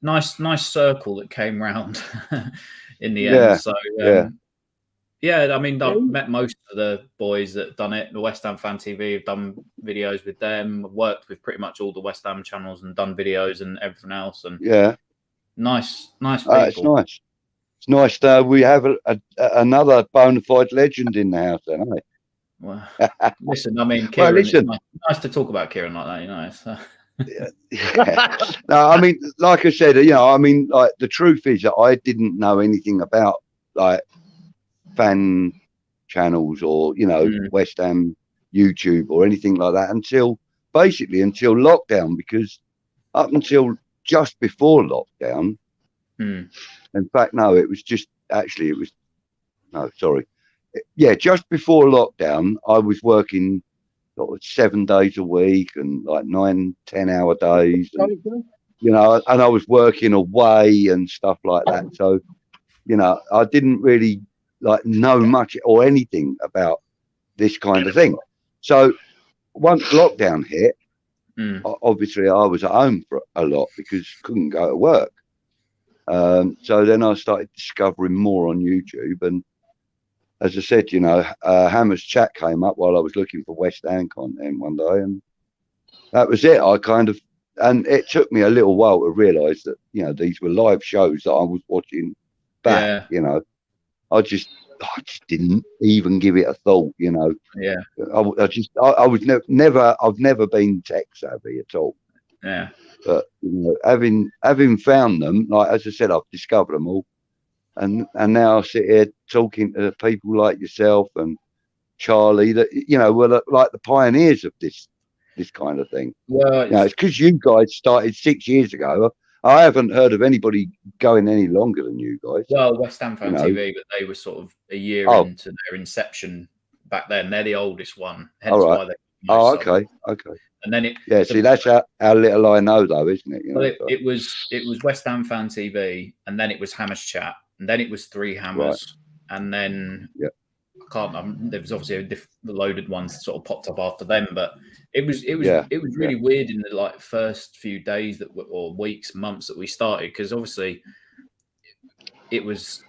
nice circle that came round in the end. So I mean, I've met most of the boys that have done it. The West Ham Fan TV have done videos with them. I've worked with pretty much all the West Ham channels and done videos and everything else. And nice people. It's nice. It's nice that we have another bona fide legend in the house, then, aren't we? Well, listen, I mean, Kieran, it's nice to talk about Kieran like that, you know. So. No, I mean, like I said, you know, I mean, like the truth is that I didn't know anything about like fan channels or, you know, West Ham YouTube or anything like that until lockdown, because up until just before lockdown, in fact, no, it was just just before lockdown, I was working 7 days a week and like 9-10 hour days, and, you know, and I was working away and stuff like that. So, you know, I didn't really like know much or anything about this kind of thing. So once lockdown hit, obviously I was at home for a lot because couldn't go to work. So then I started discovering more on YouTube, and as I said, you know, Hammers Chat came up while I was looking for West Ham content one day, and that was it. And it took me a little while to realise that, you know, these were live shows that I was watching back. You know, I just didn't even give it a thought. You know, I've never been tech savvy at all. Yeah. But you know, having found them, like as I said, I've discovered them all, and now I sit here talking to people like yourself and Charlie that, you know, were like the pioneers of this kind of thing. Well, you know, it's because you guys started 6 years ago. I haven't heard of anybody going any longer than you guys. Well, West Ham Fan TV, but they were sort of a year into their inception back then. They're the oldest one, hence why they. Okay. And then see, that's how little I know, though, isn't it? You know, it was West Ham Fan TV, and then it was Hammers Chat, and then it was Three Hammers, and then there was obviously a loaded ones sort of popped up after them, but it was really weird in the like first few days or weeks, months that we started, because obviously it was,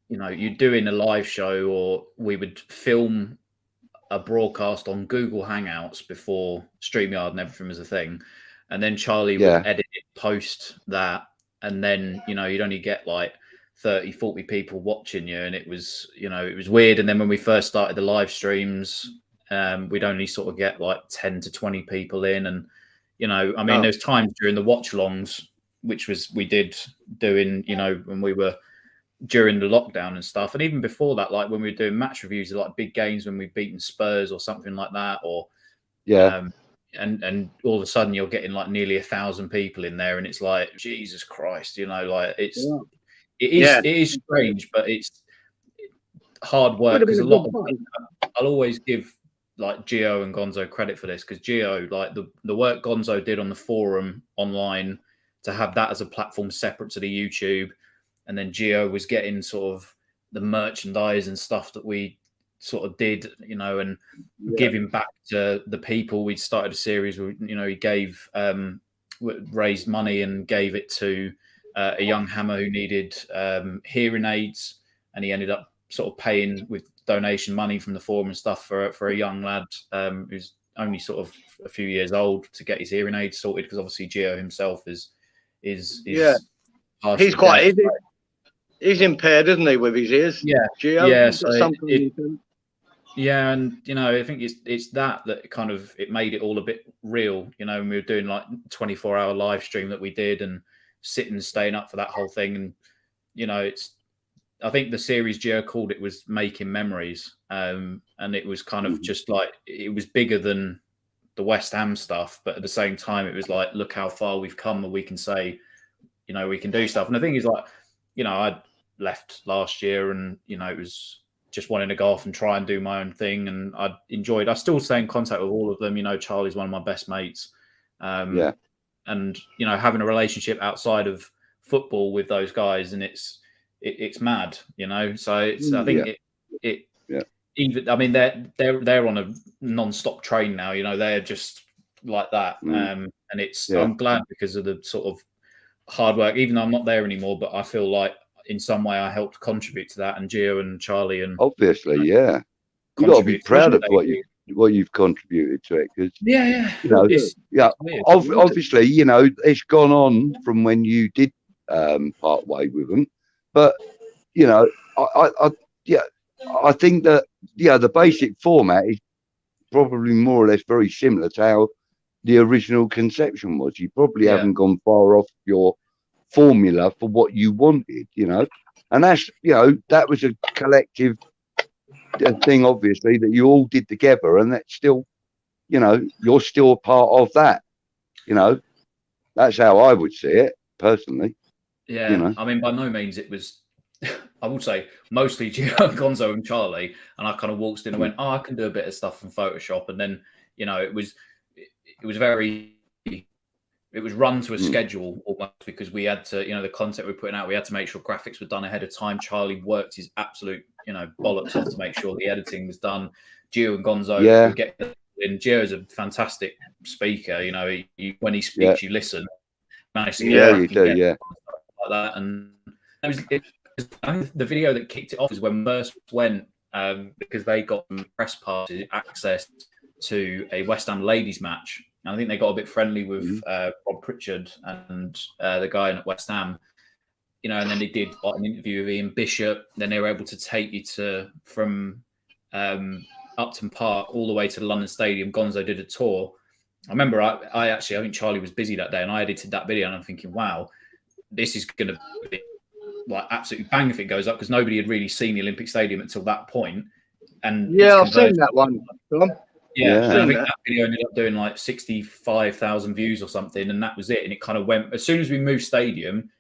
you know, you're doing a live show, or we would film a broadcast on Google Hangouts before StreamYard and everything was a thing, and then Charlie would edit it, post that, and then, you know, you'd only get like 30-40 people watching you, and it was, you know, it was weird. And then when we first started the live streams, we'd only sort of get like 10 to 20 people in, and, you know, I mean, there's times during the watch alongs, which was we did doing, you know, when we were during the lockdown and stuff, and even before that, like when we were doing match reviews of like big games when we've beaten Spurs or something like that, or and all of a sudden you're getting like nearly 1,000 people in there, and it's like, Jesus Christ, you know, like it is strange, but it's hard work, because I'll always give like Gio and Gonzo credit for this, because Gio, like the work Gonzo did on the forum online to have that as a platform separate to the YouTube. And then Gio was getting sort of the merchandise and stuff that we sort of did, you know, and giving back to the people. We'd started a series where, you know, he gave, raised money and gave it to a young hammer who needed hearing aids. And he ended up sort of paying with donation money from the forum and stuff for a young lad who's only sort of a few years old to get his hearing aid sorted, because obviously Gio himself is Yeah. partially He's quite deaf. he's impaired, isn't he, with his ears? Yeah, Gio, yeah. he's got So something. yeah, and you know, I think it's that kind of it made it all a bit real. You know, when we were doing like 24-hour live stream that we did, and sitting and staying up for that whole thing, and you know, I think the series Gio called it was Making Memories, and it was kind of just like, it was bigger than the West Ham stuff, but at the same time, it was like, look how far we've come, and we can say, you know, we can do stuff. And the thing is, like, you know, I left last year, and you know, it was just wanting to go off and try and do my own thing, and I still stay in contact with all of them. You know, Charlie's one of my best mates. And you know, having a relationship outside of football with those guys, and it's mad, you know. So it's, I think even, I mean, they're on a non-stop train now, you know, they're just like that. And it's, I'm glad, because of the sort of hard work, even though I'm not there anymore, but I feel like in some way I helped contribute to that, and Gio and Charlie, and obviously, you got to be proud of what you've contributed to it, because you know, obviously, you know, it's gone on from when you did part way with them, but you know, I think that the basic format is probably more or less very similar to how the original conception was. You probably haven't gone far off your formula for what you wanted, you know, and that's, you know, that was a collective thing, obviously, that you all did together, and that's still, you know, you're still a part of that, you know. That's how I would see it personally. Yeah, you know? I mean, by no means it was, I would say mostly Gio, Gonzo and Charlie, and I kind of waltzed in and went, oh, I can do a bit of stuff in Photoshop, and then, you know, it was very, it was run to a schedule almost, because we had to, you know, the content we're putting out, we had to make sure graphics were done ahead of time. Charlie worked his absolute, you know, bollocks off to make sure the editing was done. Gio and Gonzo would get in. Gio is a fantastic speaker, you know, when he speaks, you listen. Managed to you do, like that. And I think the video that kicked it off is when we first went, because they got press passes access to a West Ham ladies match. And I think they got a bit friendly with Rob Pritchard and the guy at West Ham, you know, and then they did like an interview with Ian Bishop. Then they were able to take you from Upton Park all the way to the London Stadium. Gonzo did a tour. I remember I think Charlie was busy that day, and I edited that video, and I'm thinking, wow, this is going to be like absolutely bang if it goes up, because nobody had really seen the Olympic Stadium until that point. And I've seen that one, Tom. Yeah, and I think that video ended up doing like 65,000 views or something, and that was it. And it kind of went, as soon as we moved stadium,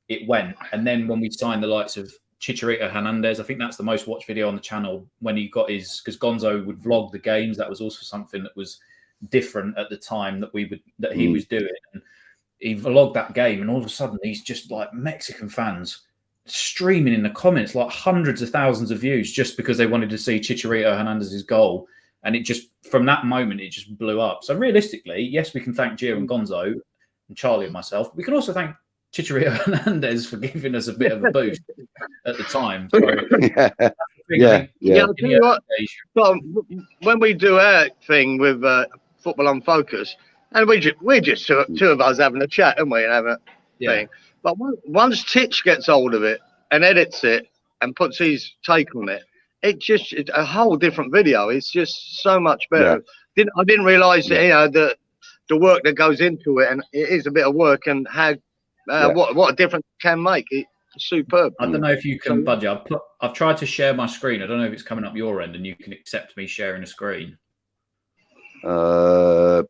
it went. And then when we signed the likes of Chicharito Hernandez, I think that's the most watched video on the channel, when he got his, because Gonzo would vlog the games. That was also something that was different at the time that he was doing. And he vlogged that game, and all of a sudden he's just like Mexican fans streaming in the comments, like hundreds of thousands of views, just because they wanted to see Chicharito Hernandez's goal. And it just, from that moment, it just blew up. So realistically, yes, we can thank Gio and Gonzo and Charlie and myself. We can also thank Chicharito Hernandez for giving us a bit of a boost at the time. So, I'll tell you what, Tom, when we do our thing with Football on Focus, and we're just two of us having a chat, aren't we, and having a thing. But once Titch gets hold of it and edits it and puts his take on it, it's a whole different video. It's just so much better. I didn't realise that, you know, the work that goes into it, and it is a bit of work, and how what a difference it can make. It's superb. I don't know if you can budget. I've tried to share my screen. I don't know if it's coming up your end, and you can accept me sharing a screen. I've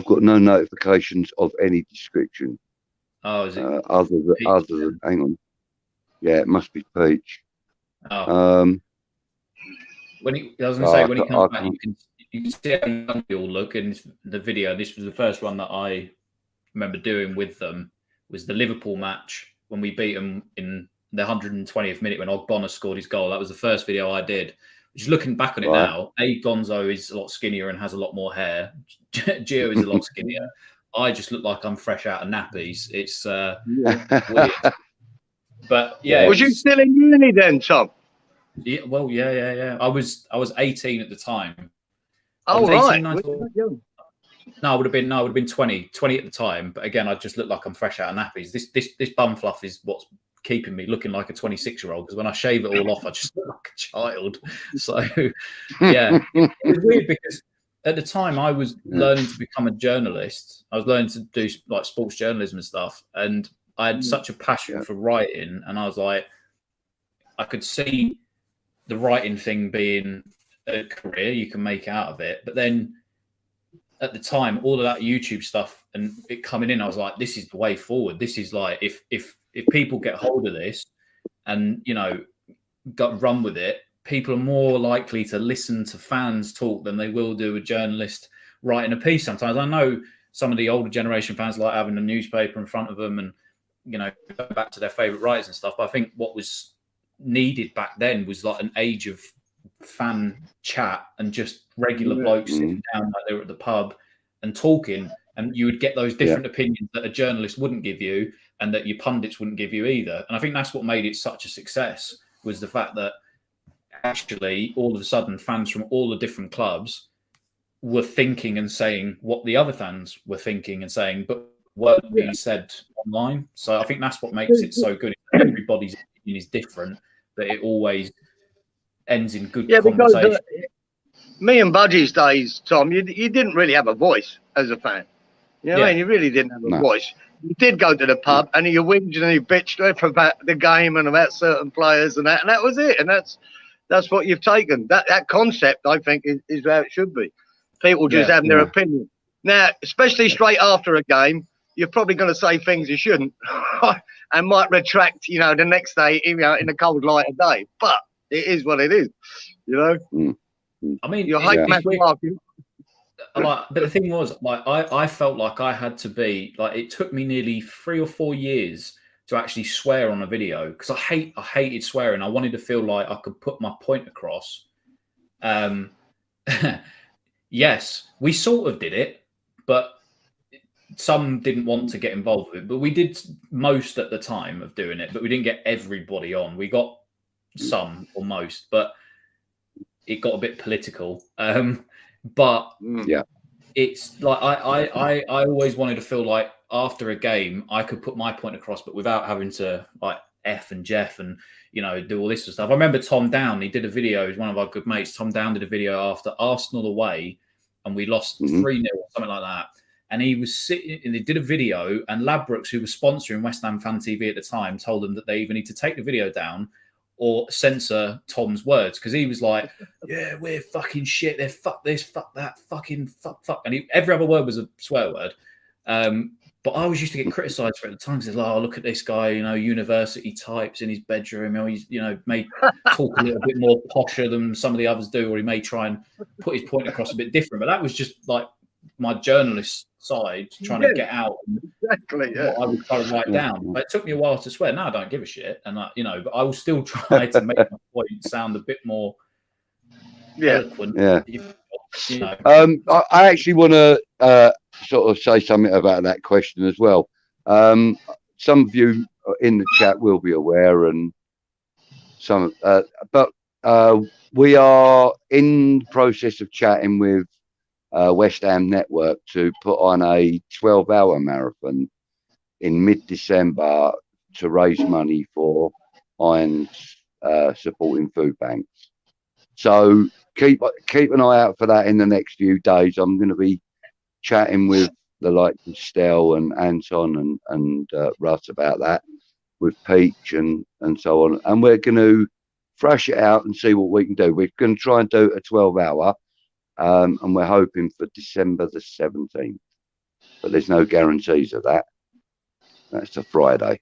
got no notifications of any description. Oh, is it? Other than, hang on. Yeah, it must be Peach. Oh. When he comes back, you can see how young they all look in the video. This was the first one that I remember doing with them. Was the Liverpool match when we beat them in the 120th minute when Ogbonna scored his goal. That was the first video I did. Just looking back on it now, Gonzo is a lot skinnier and has a lot more hair. Gio is a lot skinnier. I just look like I'm fresh out of nappies. It's weird. But yeah, was you still in uni then, Tom? Yeah, well, yeah. I was 18 at the time, I was 18, right. 19. No, I would have been 20 at the time. But again, I just look like I'm fresh out of nappies. This bum fluff is what's keeping me looking like a 26-year-old, because when I shave it all off, I just look like a child. So yeah, it was weird because at the time I was learning to become a journalist. I was learning to do like sports journalism and stuff, and I had such a passion for writing, and I was like, I could see the writing thing being a career you can make out of it. But then at the time, all of that YouTube stuff and it coming in, I was like, this is the way forward. This is like, if people get hold of this and, you know, run with it, people are more likely to listen to fans talk than they will do a journalist writing a piece. Sometimes I know some of the older generation fans like having a newspaper in front of them and, you know, go back to their favorite writers and stuff. But I think what was needed back then was like an age of fan chat and just regular blokes sitting down like they were at the pub and talking, and you would get those different opinions that a journalist wouldn't give you and that your pundits wouldn't give you either. And I think that's what made it such a success, was the fact that actually all of a sudden fans from all the different clubs were thinking and saying what the other fans were thinking and saying, but weren't being said online. So I think that's what makes it so good. Everybody's opinion is different, but it always ends in good conversation. Because me and Budgie's days, Tom, you didn't really have a voice as a fan. You know what I mean? You really didn't have a voice. You did go to the pub and you whinged and you bitched about the game and about certain players and that was it. And that's what you've taken. That concept, I think, is how it should be. People just having their opinion. Now, especially straight after a game, you're probably going to say things you shouldn't and might retract, you know, the next day, you know, in the cold light of day. But it is what it is, you know. I mean, you're but the thing was, like, I felt like I had to be like, it took me nearly 3 or 4 years to actually swear on a video, because I hated swearing. I wanted to feel like I could put my point across. Yes, we sort of did it, but some didn't want to get involved with it. But we did most at the time of doing it, but we didn't get everybody on. We got some or most, but it got a bit political. But it's like I always wanted to feel like after a game I could put my point across, but without having to like F and Jeff and, you know, do all this sort of stuff. I remember Tom Down, he did a video, he's one of our good mates. Tom Down did a video after Arsenal away and we lost 3-0 or something like that. And he was sitting and they did a video, and Ladbrokes, who was sponsoring West Ham Fan TV at the time, told them that they either need to take the video down or censor Tom's words, because he was like, yeah, we're fucking shit. They're fuck this, fuck that, fucking fuck. And every other word was a swear word. But I always used to get criticised for it at the time, because like, oh, look at this guy, you know, university types in his bedroom. You know, he's, you know, may talk a little bit more posher than some of the others do, or he may try and put his point across a bit different. But that was just like my journalist side trying to get out what I would try to write down. But it took me a while to swear. Now I don't give a shit, and you know, but I will still try to make my point sound a bit more eloquent. You know. I actually want to sort of say something about that question as well. Some of you in the chat will be aware, and some, but we are in the process of chatting with West Ham Network to put on a 12-hour marathon in mid-December to raise money for Iron's supporting food banks. So keep an eye out for that in the next few days. I'm going to be chatting with the likes of Stel and Anton and Russ about that, with Peach and so on. And we're going to thrash it out and see what we can do. We're going to try and do a 12-hour. And we're hoping for December the 17th, but there's no guarantees of that. That's a Friday.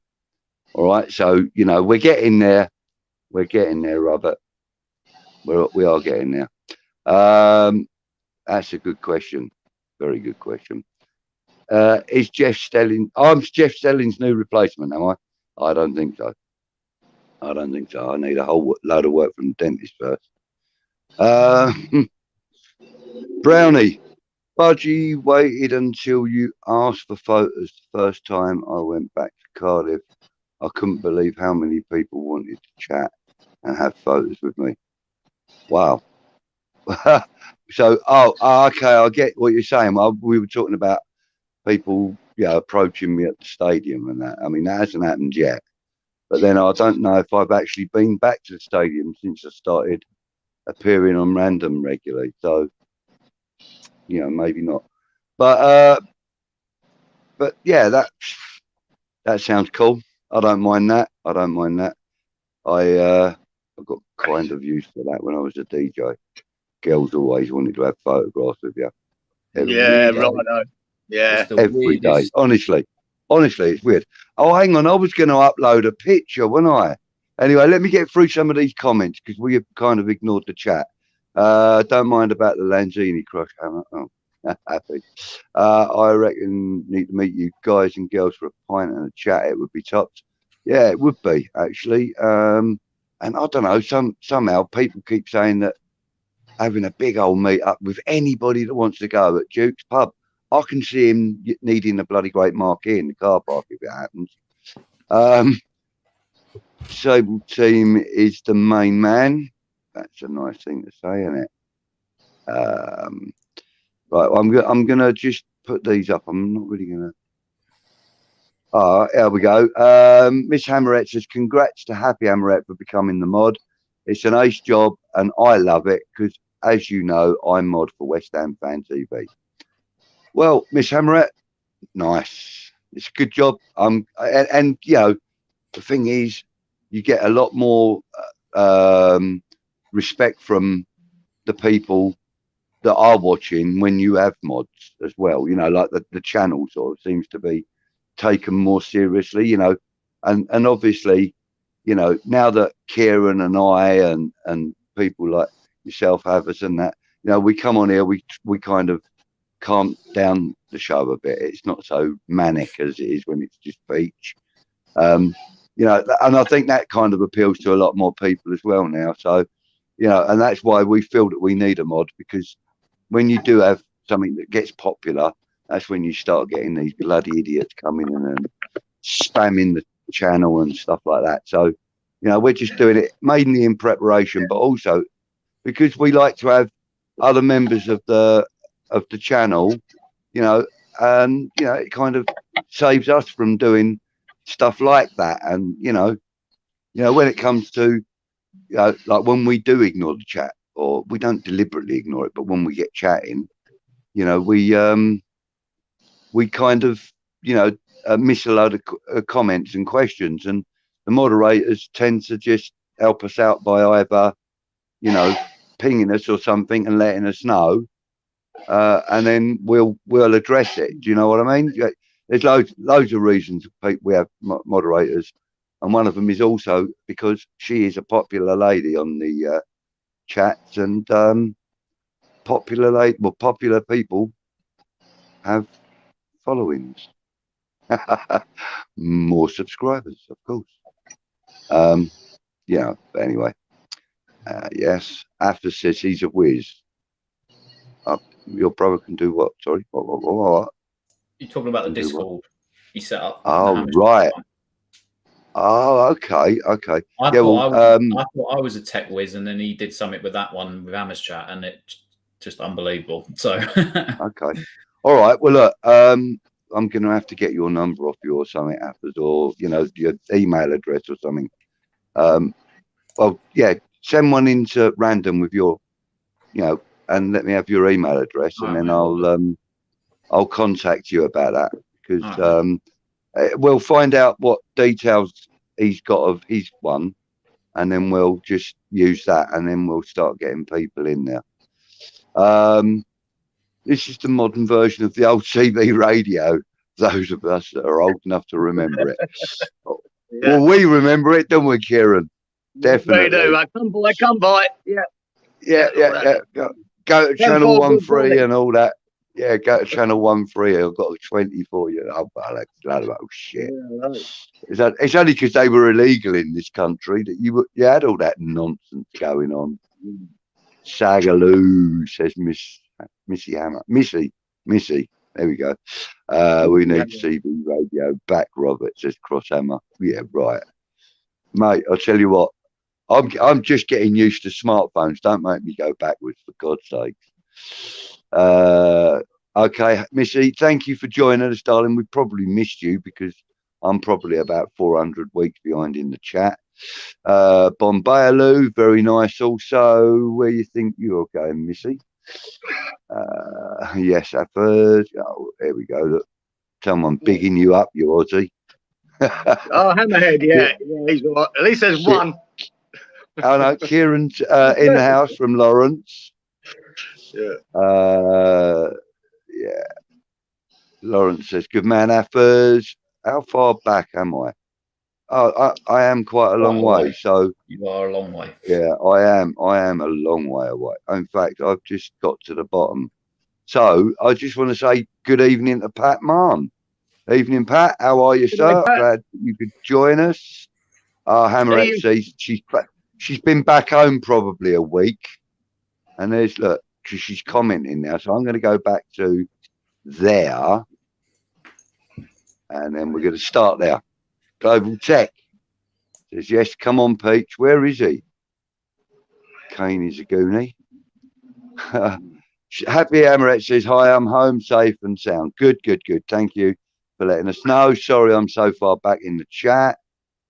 All right. So, you know, we're getting there. We're getting there, Robert. We are getting there. That's a good question. Very good question. Is Jeff Stelling? I'm Jeff Stelling's new replacement, am I? I don't think so. I don't think so. I need a whole load of work from the dentist first. Brownie, Budgie waited until you asked for photos the first time I went back to Cardiff. I couldn't believe how many people wanted to chat and have photos with me. Wow. okay, I get what you're saying. Well, we were talking about people, approaching me at the stadium and that. I mean, that hasn't happened yet. But then I don't know if I've actually been back to the stadium since I started appearing on Random regularly. So, maybe not. But yeah, that sounds cool. I don't mind that. I got kind of used to that when I was a DJ. Girls always wanted to have photographs with you. Yeah, right. Yeah, every day. Honestly, it's weird. Oh, hang on. I was going to upload a picture, wasn't I? Anyway, let me get through some of these comments because we have kind of ignored the chat. Don't mind about the Lanzini crush. Oh, happy. I reckon need to meet you guys and girls for a pint and a chat. It would be tops. Yeah, it would be actually. And I don't know. Somehow people keep saying that having a big old meet up with anybody that wants to go at Duke's pub. I can see him needing a bloody great marquee in the car park if it happens. Disabled team is the main man. That's a nice thing to say, isn't it? Right, I'm gonna just put these up. I'm not really gonna. Oh, here we go. Miss Hammerette says, "Congrats to Happy Hammerette for becoming the mod. It's an ace job, and I love it because, as you know, I mod for West Ham Fan TV." Well, Miss Hammerette, nice. It's a good job. And the thing is, you get a lot more respect from the people that are watching when you have mods as well. Like the channel sort of seems to be taken more seriously. And obviously, now that Kieran and I and people like yourself have us and that, we come on here, we kind of calm down the show a bit. It's not so manic as it is when it's just Peach. And I think that kind of appeals to a lot more people as well now. So, and that's why we feel that we need a mod, because when you do have something that gets popular, that's when you start getting these bloody idiots coming in and spamming the channel and stuff like that. So, we're just doing it mainly in preparation, but also because we like to have other members of the channel, and it kind of saves us from doing stuff like that. And when it comes to like when we do ignore the chat, or we don't deliberately ignore it, but when we get chatting, we kind of miss a load of comments and questions, and the moderators tend to just help us out by either pinging us or something and letting us know, and then we'll address it. Do you know what I mean? There's loads of reasons we have moderators, and one of them is also because she is a popular lady on the chats, and popular people have followings. More subscribers, of course. But anyway, yes, After says he's a whiz. Your brother can do what? Sorry, what? You're talking about the Discord he set up. Oh, right. Oh, okay. I thought I was a tech whiz, and then he did something with that one with Hammer's chat, and it just unbelievable. So okay, all right. Well, look, I'm going to have to get your number off you or something, Affers, or your email address or something. Well, yeah, send one into Random with your, and let me have your email address, and then I'll contact you about that, because we'll find out what details he's got of his one, and then we'll just use that, and then we'll start getting people in there. This is the modern version of the old CB radio. Those of us that are old enough to remember it. Yeah. Well, we remember it, don't we, Kieran? Definitely. We do. I come by. Yeah. Go to channel 13 and all that. Yeah, go to channel 13. I've got a 20 for you. Oh, shit. Yeah, it's only because they were illegal in this country that you had all that nonsense going on. Sagaloo, says Missy Hammer. Missy. There we go. We need CB radio back, Robert, says Crosshammer. Yeah, right. Mate, I'll tell you what. I'm just getting used to smartphones. Don't make me go backwards, for God's sake. Okay, Missy, thank you for joining us, darling. We probably missed you because I'm probably about 400 weeks behind in the chat. Bombayaloo, very nice also. Where you think you're going, Missy? Yes, at first. Oh, there we go. Look, someone bigging you up, you Aussie. Oh, Hammerhead, yeah, he's all right. At least there's one. Oh no, Kieran's in the house from Lawrence. Yeah. Yeah. Lawrence says, "Good man, Affers. How far back am I? Oh, I am quite a long way. So you are a long way. Yeah, I am. I am a long way away. In fact, I've just got to the bottom. So I just want to say good evening to Pat Marn. Evening, Pat. How are you, sir? Glad you could join us. Hammerette says she's been back home probably a week, and there's look because she's commenting now. So I'm going to go back to there, and then we're going to start there. Global Tech says yes. Come on, Peach. Where is he? Kane is a goonie. Happy Hammerette says, hi, I'm home safe and sound. Good. Thank you for letting us know. Sorry, I'm so far back in the chat.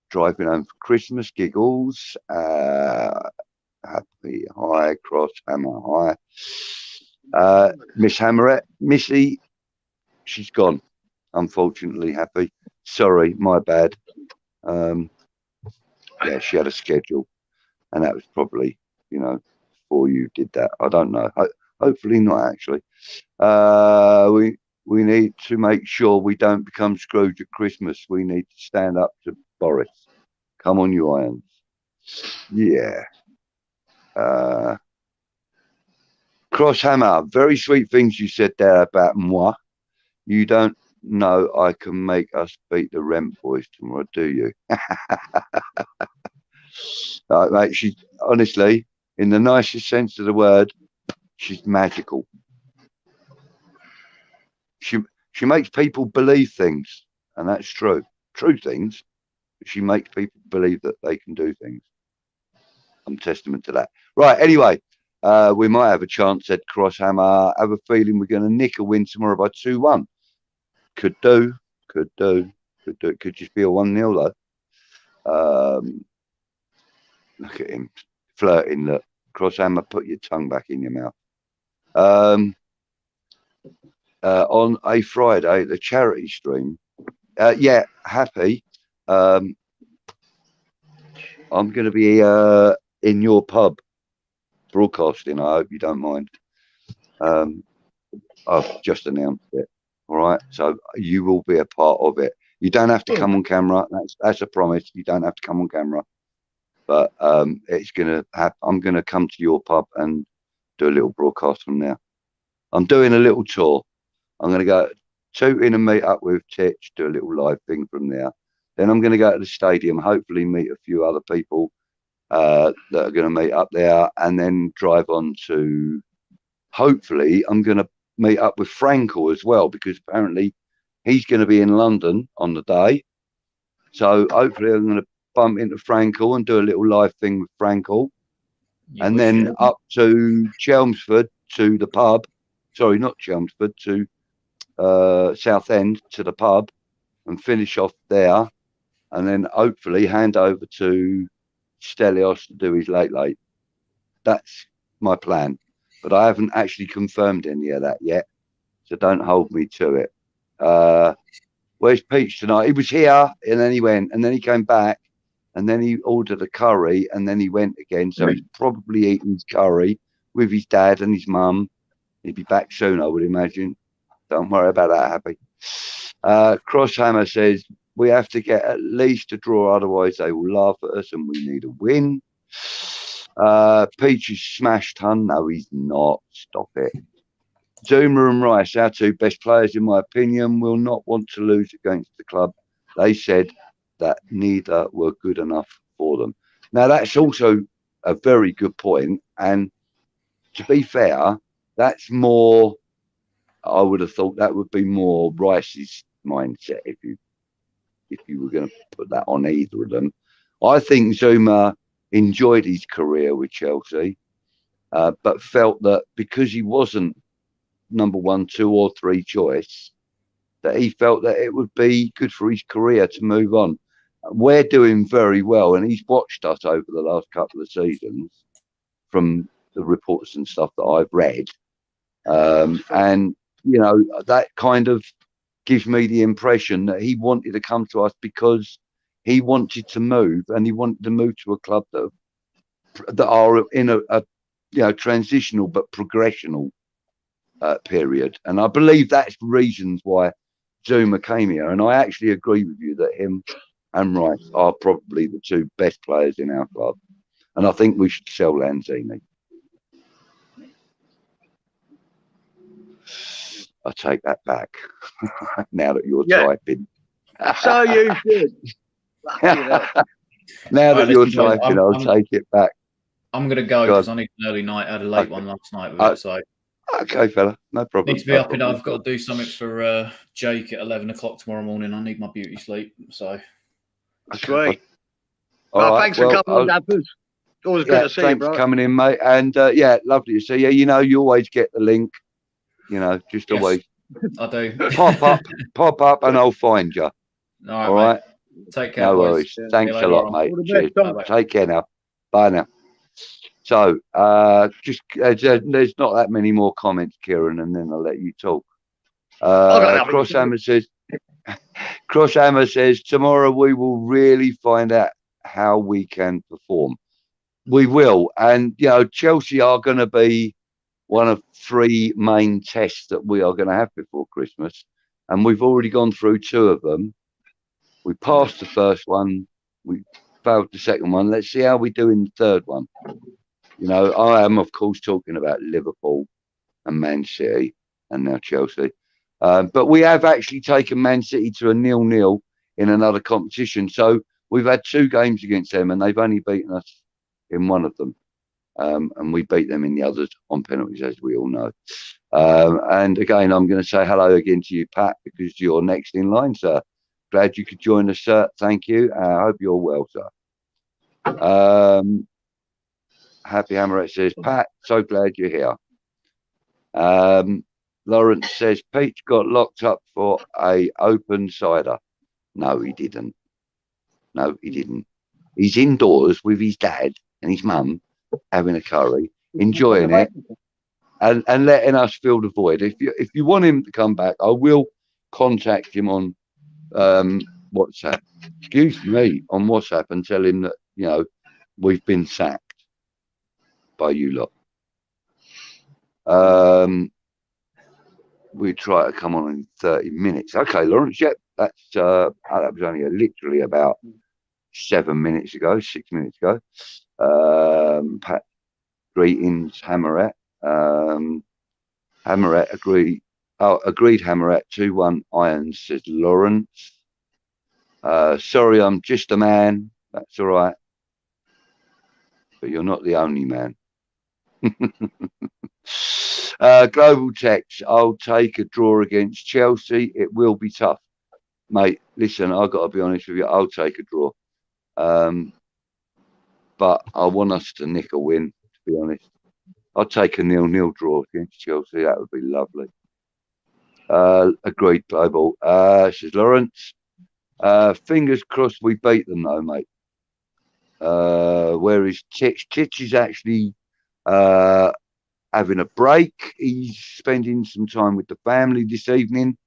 Driving home for Christmas, giggles. Happy, hi, cross, hammer, hi. Miss Hammerette, Missy, she's gone. Unfortunately, Happy. Sorry, my bad. Yeah, she had a schedule. And that was probably, before you did that. I don't know. Hopefully not, actually. We need to make sure we don't become Scrooge at Christmas. We need to stand up to Boris. Come on, you irons. Yeah. Crosshammer, very sweet things you said there about moi. You don't know I can make us beat the Rent boys tomorrow, do you? Mate, she's honestly, in the nicest sense of the word, she's magical. She makes people believe things, and that's true. True things, but she makes people believe that they can do things. I'm testament to that. Right, anyway, we might have a chance at Crosshammer. I have a feeling we're going to nick a win tomorrow by 2-1. Could do. It could just be a 1-0 though. Look at him flirting. Look, Crosshammer, put your tongue back in your mouth. On a Friday, the charity stream. Yeah, Happy. I'm going to be in your pub broadcasting. I hope you don't mind. I've just announced it. All right, so you will be a part of it. You don't have to come on camera. That's a promise. You don't have to come on camera. But it's gonna happen. I'm gonna come to your pub and do a little broadcast from there. I'm doing a little tour. I'm going to go Tooting and meet up with Titch, do a little live thing from there. Then I'm going to go to the stadium, hopefully meet a few other people that are going to meet up there, and then drive on to, hopefully, I'm going to meet up with Frankel as well, because apparently he's going to be in London on the day. So hopefully I'm going to bump into Frankel and do a little live thing with Frankel. And then up to Chelmsford to the pub. Sorry, not Chelmsford, to Southend to the pub and finish off there. And then hopefully hand over to Stelios to do his late. That's my plan. But I haven't actually confirmed any of that yet. So don't hold me to it. Where's Peach tonight? He was here and then he went and then he came back and then he ordered a curry and then he went again. So he's probably eating his curry with his dad and his mum. He'll be back soon, I would imagine. Don't worry about that, Happy. Crosshammer says, we have to get at least a draw, otherwise they will laugh at us and we need a win. Peach is smashed, hun. No, he's not. Stop it. Zuma and Rice, our two best players, in my opinion, will not want to lose against the club. They said that neither were good enough for them. Now, that's also a very good point. And to be fair, that's more, I would have thought that would be more Rice's mindset if you were going to put that on either of them. I think Zuma enjoyed his career with Chelsea. but felt that because he wasn't number 1, 2, or 3 choice, that he felt that it would be good for his career to move on. We're doing very well, and he's watched us over the last couple of seasons from the reports and stuff that I've read. And, you know, that kind of gives me the impression that he wanted to come to us because he wanted to move, and he wanted to move to a club that are in a you know, transitional but progressional period. And I believe that's reasons why Zuma came here. And I actually agree with you that him and Rice are probably the 2 best players in our club. And I think we should sell Lanzini. I take that back now that you're typing. So you should. Now that you're typing, I'll take it back. I'm going to go because I need an early night. I had a late one last night with it, so. Okay, fella, no problem. Need to be up and I've got to do something for Jake at 11 o'clock tomorrow morning. I need my beauty sleep, so. Sweet. Well, thanks for coming on, Dappers. Always good to see you, bro. Thanks for coming in, mate. And yeah, lovely to see you. You know, you always get the link. You know, just always. I do. Pop up, and I'll find you. All right. Take care. No worries. Thanks a lot, mate. Cheers. Take care now. Bye now. So, just there's not that many more comments, Kieran, and then I'll let you talk. Crosshammer says, tomorrow we will really find out how we can perform. We will, and you know, Chelsea are going to be one of 3 main tests that we are going to have before Christmas, and we've already gone through 2 of them. We passed the first one, we failed the second one. Let's see how we do in the third one. You know, I am, of course, talking about Liverpool and Man City and now Chelsea. But we have actually taken Man City to a 0-0 in another competition. So we've had 2 games against them, and they've only beaten us in one of them. And we beat them in the others on penalties, as we all know. And again, I'm going to say hello again to you, Pat, because you're next in line, sir. Glad you could join us, sir. Thank you. I hope you're well, sir. Happy Hammerette says, Pat, so glad you're here. Lawrence says, Peach got locked up for a open cider. No, he didn't. No, he didn't. He's indoors with his dad and his mum having a curry, enjoying it, and letting us fill the void. If you want him to come back, I will contact him on WhatsApp. Excuse me, on WhatsApp, and tell him that, you know, we've been sacked by you lot. We try to come on in 30 minutes. Okay, Lawrence, yeah, that was only literally about 7 minutes ago, 6 minutes ago. Pat, greetings, Hammerette. Hammerette agreed. Oh, agreed, Hammerette. 2-1 Irons, says Lawrence. Sorry, I'm just a man. That's all right. But you're not the only man. Global Text, I'll take a draw against Chelsea. It will be tough, mate. Listen, I've got to be honest with you. I'll take a draw, but I want us to nick a win, to be honest. I'll take a 0-0 draw against Chelsea. That would be lovely. Agreed, Global. Says Lawrence. Fingers crossed we beat them though, mate. Where is Titch? Titch is actually having a break. He's spending some time with the family this evening.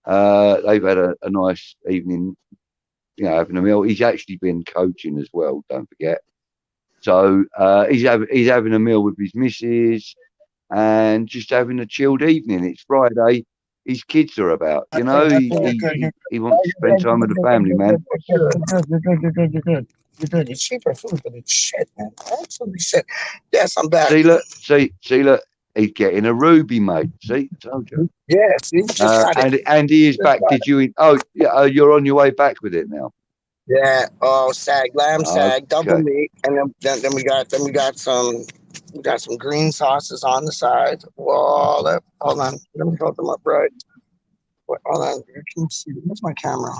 They've had a nice evening, you know, having a meal. He's actually been coaching as well, don't forget. So he's having a meal with his missus and just having a chilled evening. It's Friday. His kids are about, you know. He wants to spend time with the family, man. You're good. It's cheaper food, but it's shit, man. Absolutely shit. Yes, I'm back. See, look. He's getting a ruby, mate. See, told you. Yeah, see, and he is back. Did you? Oh, yeah. You're on your way back with it now. Yeah. Oh, lamb sag, double meat, and then we got some green sauces on the side. Whoa, hold on. Let me hold them up right. Hold on. You can see. Where's my camera?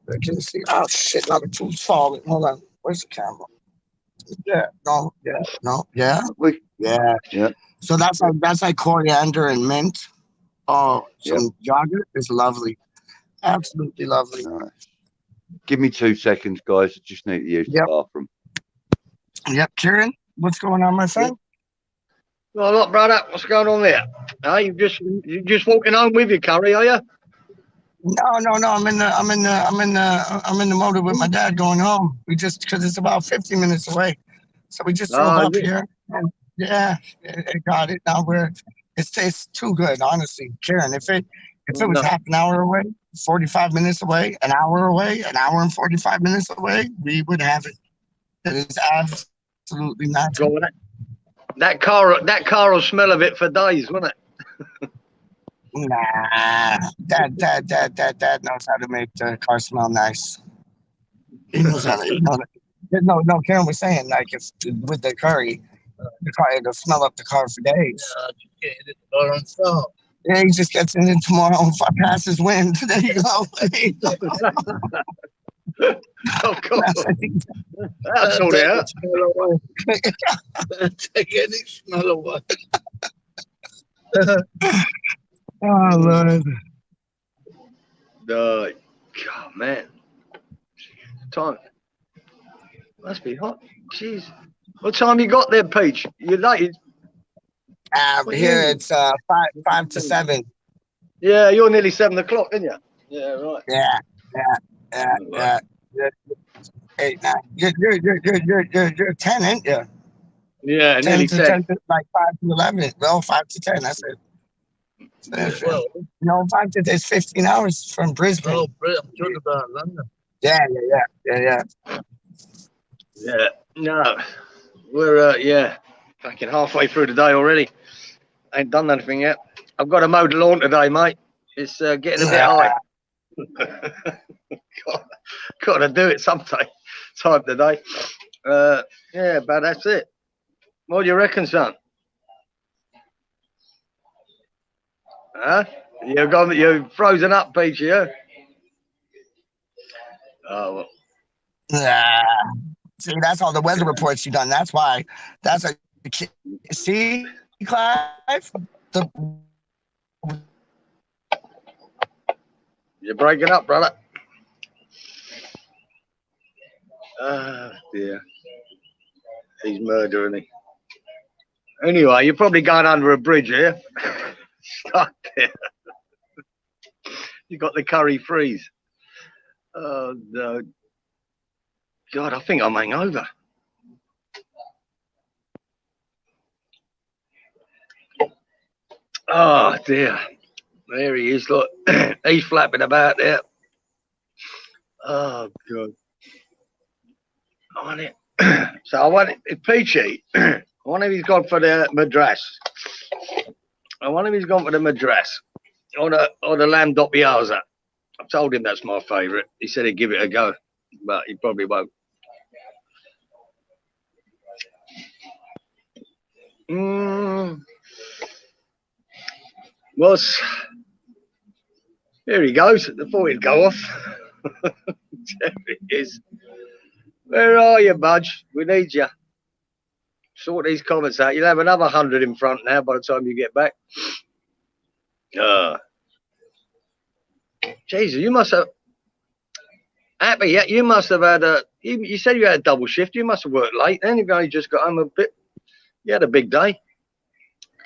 I can see. Oh shit! Now the food's falling. Hold on. Where's the camera? Yeah. So that's like coriander and mint. Oh, some yogurt is lovely. Absolutely lovely. Nice. Give me 2 seconds, guys. I just need to use the bathroom. Yep, Kieran, what's going on, my friend? Well, look, brother, what's going on there? You just walking home with your curry, are you? No. I'm in the motor with my dad going home. We just because it's about 50 minutes away, so we just drove up here. And it got it. Now it tastes too good, honestly, Kieran. If it was half an hour away, 45 minutes away, an hour away, an hour and 45 minutes away, we would have it. It is absolutely magic. That car will smell of it for days, won't it? Nah, Dad knows how to make the car smell nice. He knows how to. No. Karen was saying like if with the curry, the car it'll smell up the car for days. Yeah, he just gets in it tomorrow and passes wind. There you go. Of course. That's all there. Take any smell away. Oh, Lord. God, man. Time. Must be hot. Jeez. What time you got there, Peach? You late? Here it's 5 to 7. Yeah, you're nearly 7 o'clock, aren't you? Yeah, right. Yeah. 8, 9. You're 10, ain't you? Yeah, 10 nearly to 10. 10 to, like 5 to 11. Well, 5 to 10. That's it. No, 5 to 10 is 15 hours from Brisbane. Oh, I'm talking about London. Yeah. Yeah. No. We're fucking halfway through the day already. Ain't done anything yet. I've got to mow the lawn today, mate. It's getting a bit high. Got to do it sometime today. But that's it. What do you reckon, son? Huh? You're frozen up, Peach, yeah? Oh, well. Yeah. See, that's all the weather reports you done. That's why. That's a see, Clive. You're breaking up, brother. Ah, dear. He's murdering me. Anyway, you're probably going under a bridge here. Stuck there. You got the curry freeze. Oh, no. God, I think I'm hangover. Oh, dear. There he is. Look, he's flapping about there. Oh, God. On it. So I want it, Peachy. I wonder if he's gone for the madras. Or the lamb dot piazza. I told him that's my favourite. He said he'd give it a go, but he probably won't. Here he goes. Before he'd go off. There he is. Where are you, Budge? We need you. Sort these comments out. You'll have another 100 in front now by the time you get back. Jesus, you must have... HaPPy, yeah, you must have had a... You said you had a double shift. You must have worked late. Then you've only just got home a bit. You had a big day.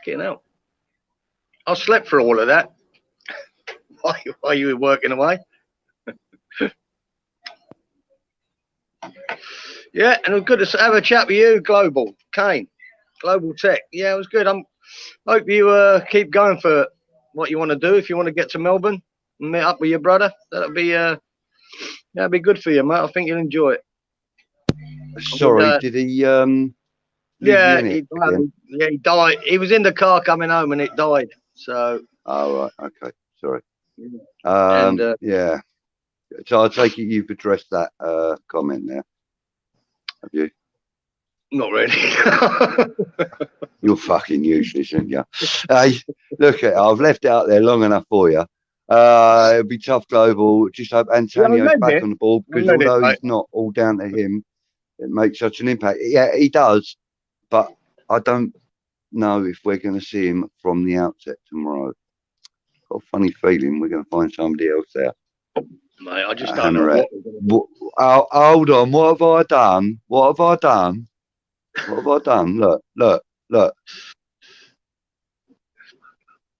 Getting out. I slept for all of that. While you were working away. Yeah, and it was good to have a chat with you, Global Kane, Global Tech. Yeah, it was good. Hope you keep going for what you want to do. If you want to get to Melbourne and meet up with your brother, that'd be good for you, mate. I think you'll enjoy it. Sorry, did he? Yeah, he died. He was in the car coming home and it died. So. Oh right, okay, sorry. Yeah. So I take it you've addressed that comment now. Have you? Not really. You're fucking useless, aren't you? Hey, look, I've left it out there long enough for you. It'll be tough, Global. Just hope Antonio's back on the ball, because although it's not all down to him, it makes such an impact. Yeah, he does, but I don't know if we're going to see him from the outset tomorrow. Got a funny feeling we're going to find somebody else there. Mate, I just don't know what. Hold on, what have I done? What have I done? What have I done? Look.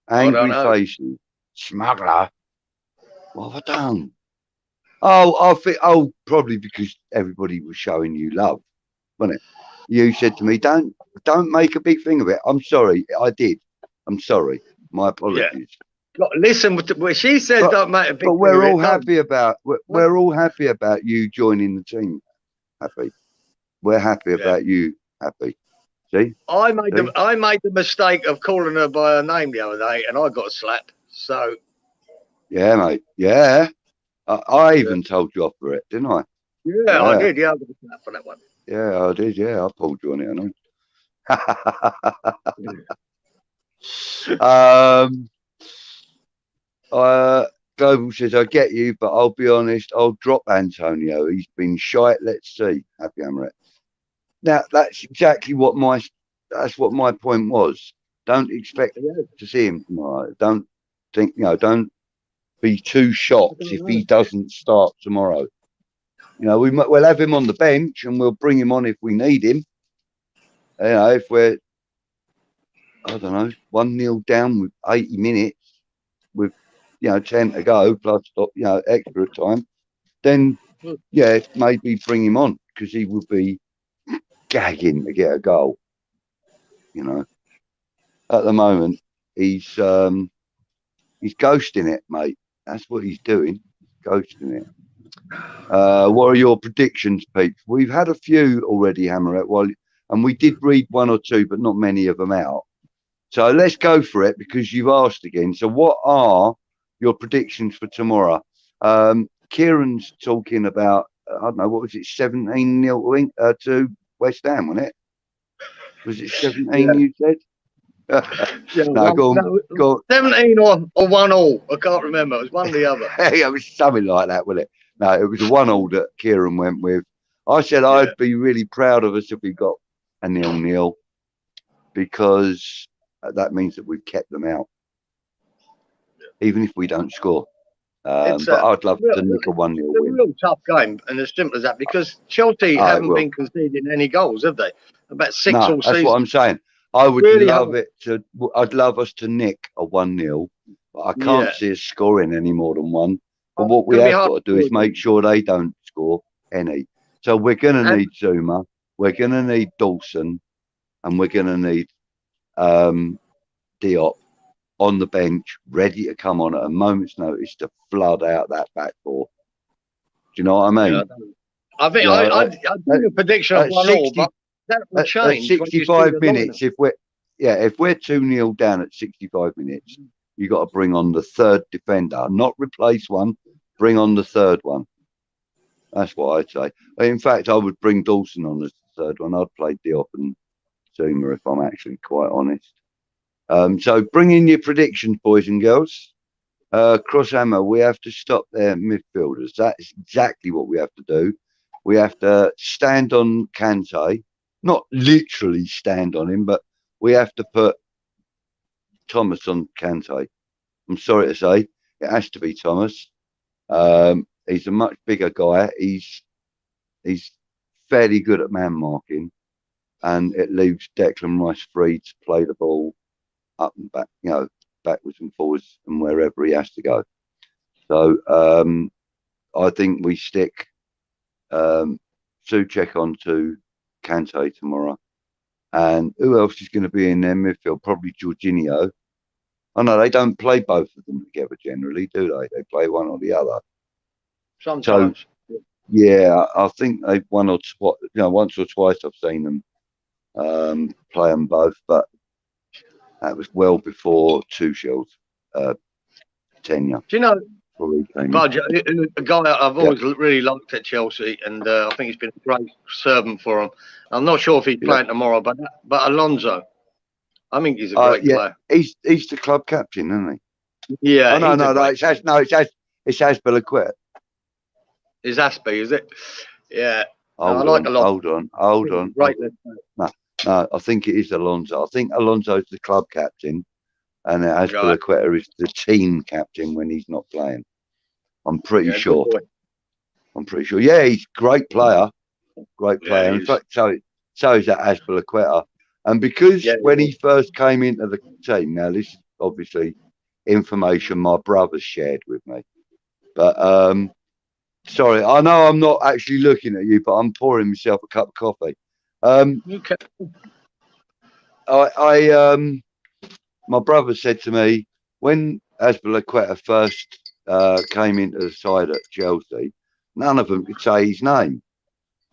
Angry faces. Smuggler. What have I done? Oh, probably because everybody was showing you love, wasn't it? You said to me, don't make a big thing of it. I'm sorry, I did. I'm sorry. My apologies. Yeah. Listen, what she says don't make a big thing. But we're all happy about we're all happy about you joining the team. HaPPy. We're happy about you, HaPPy. See? I made the mistake of calling her by her name the other day, and I got slapped. So. Yeah, mate. Yeah. I even told you off for it, didn't I? Yeah, I did. Yeah, I got slapped for that one. Yeah, I did. Yeah, I pulled you on it, I know. Global says, I get you, but I'll be honest, I'll drop Antonio. He's been shite. Let's see. Happy Hammerette. Now, that's exactly what my point was. Don't expect to see him tomorrow. Don't think, don't be too shocked if he doesn't start tomorrow. We'll have him on the bench and we'll bring him on if we need him. If we're, I don't know, 1-0 down with 80 minutes with, 10 to go plus, extra time, then, maybe bring him on because he would be gagging to get a goal. At the moment, he's ghosting it, mate. That's what he's doing, ghosting it. What are your predictions, Pete? We've had a few already, Hammerette, and we did read one or two, but not many of them out. So let's go for it because you've asked again. So what are your predictions for tomorrow? Kieran's talking about, I don't know, what was it, 17-0 to West Ham, wasn't it? Was it 17 you said? No, go on. 17 or 1-1. I can't remember. It was one or the other. It was something like that, wasn't it? No, it was a 1-1 that Kieran went with. I said I'd be really proud of us if we got a 0-0 because that means that we've kept them out, even if we don't score. But I'd love to nick a 1-0 win. It's a real tough game, and as simple as that, because Chelsea haven't been conceding any goals, have they? About 6 all season. That's what I'm saying. I would really love it to. I'd love us to nick a 1-0, but I can't see us scoring any more than one. But what we have got to do is make sure they don't score any. So we're going to need Zuma, we're going to need Dawson, and we're going to need Diop on the bench, ready to come on at a moment's notice to flood out that back four. Do you know what I mean? I think I do a prediction of 1-1, but that will change. At 65 minutes, if we're 2-0 down at 65 minutes, you got to bring on the third defender, not replace one, bring on the third one. That's what I'd say. In fact, I would bring Dawson on as the third one. I'd play Diop and Zuma if I'm actually quite honest. So bring in your predictions, boys and girls. Crosshammer, we have to stop their midfielders. That's exactly what we have to do. We have to stand on Kante, not literally stand on him, but we have to put Thomas on Kante. I'm sorry to say, it has to be Thomas. He's a much bigger guy. He's fairly good at man marking, and it leaves Declan Rice free to play the ball up and back, backwards and forwards and wherever he has to go. So I think we stick Souček onto Kante tomorrow. And who else is going to be in their midfield? Probably Jorginho. Oh no, they don't play both of them together generally, do they? They play one or the other. Sometimes. So, yeah, I think they've once or twice I've seen them play them both, but that was well before Tuchel's tenure. Do you know, Budge, a guy I've always really liked at Chelsea, and I think he's been a great servant for him. I'm not sure if he's playing tomorrow, but Alonso, I think he's a great player. He's the club captain, isn't he? Yeah. Oh, no, it's Azpilicueta. It's HaPPy, is it? Yeah. Hold I like on, Alonso. hold on. Right. No, I think it is Alonso. I think Alonso's the club captain, and Azpilicueta is the team captain when he's not playing. I'm pretty sure. I'm pretty sure. Yeah, he's a great player. Great player. In fact, so is that Azpilicueta. And because when he first came into the team, now this is obviously information my brother's shared with me. But sorry, I know I'm not actually looking at you, but I'm pouring myself a cup of coffee. Okay. My brother said to me when Azpilicueta first came into the side at Chelsea, none of them could say his name.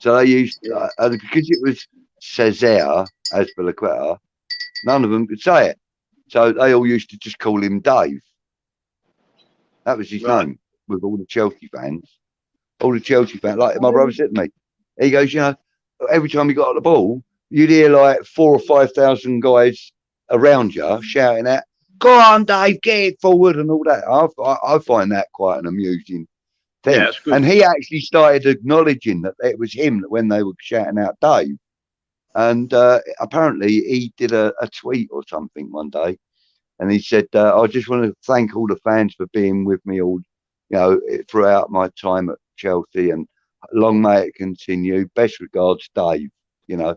So they used because it was Cesar Azpilicueta, none of them could say it. So they all used to just call him Dave. That was his name with all the Chelsea fans. All the Chelsea fans, like my brother said to me, he goes, you know, every time he got the ball, you'd hear like 4,000 or 5,000 guys around you shouting out, "Go on, Dave, get it forward," and all that. I find that quite an amusing thing. Yeah, and he actually started acknowledging that it was him when they were shouting out Dave. And apparently he did a tweet or something one day, and he said, "I just want to thank all the fans for being with me all, you know, throughout my time at Chelsea, and long may it continue. Best regards, Dave." You know,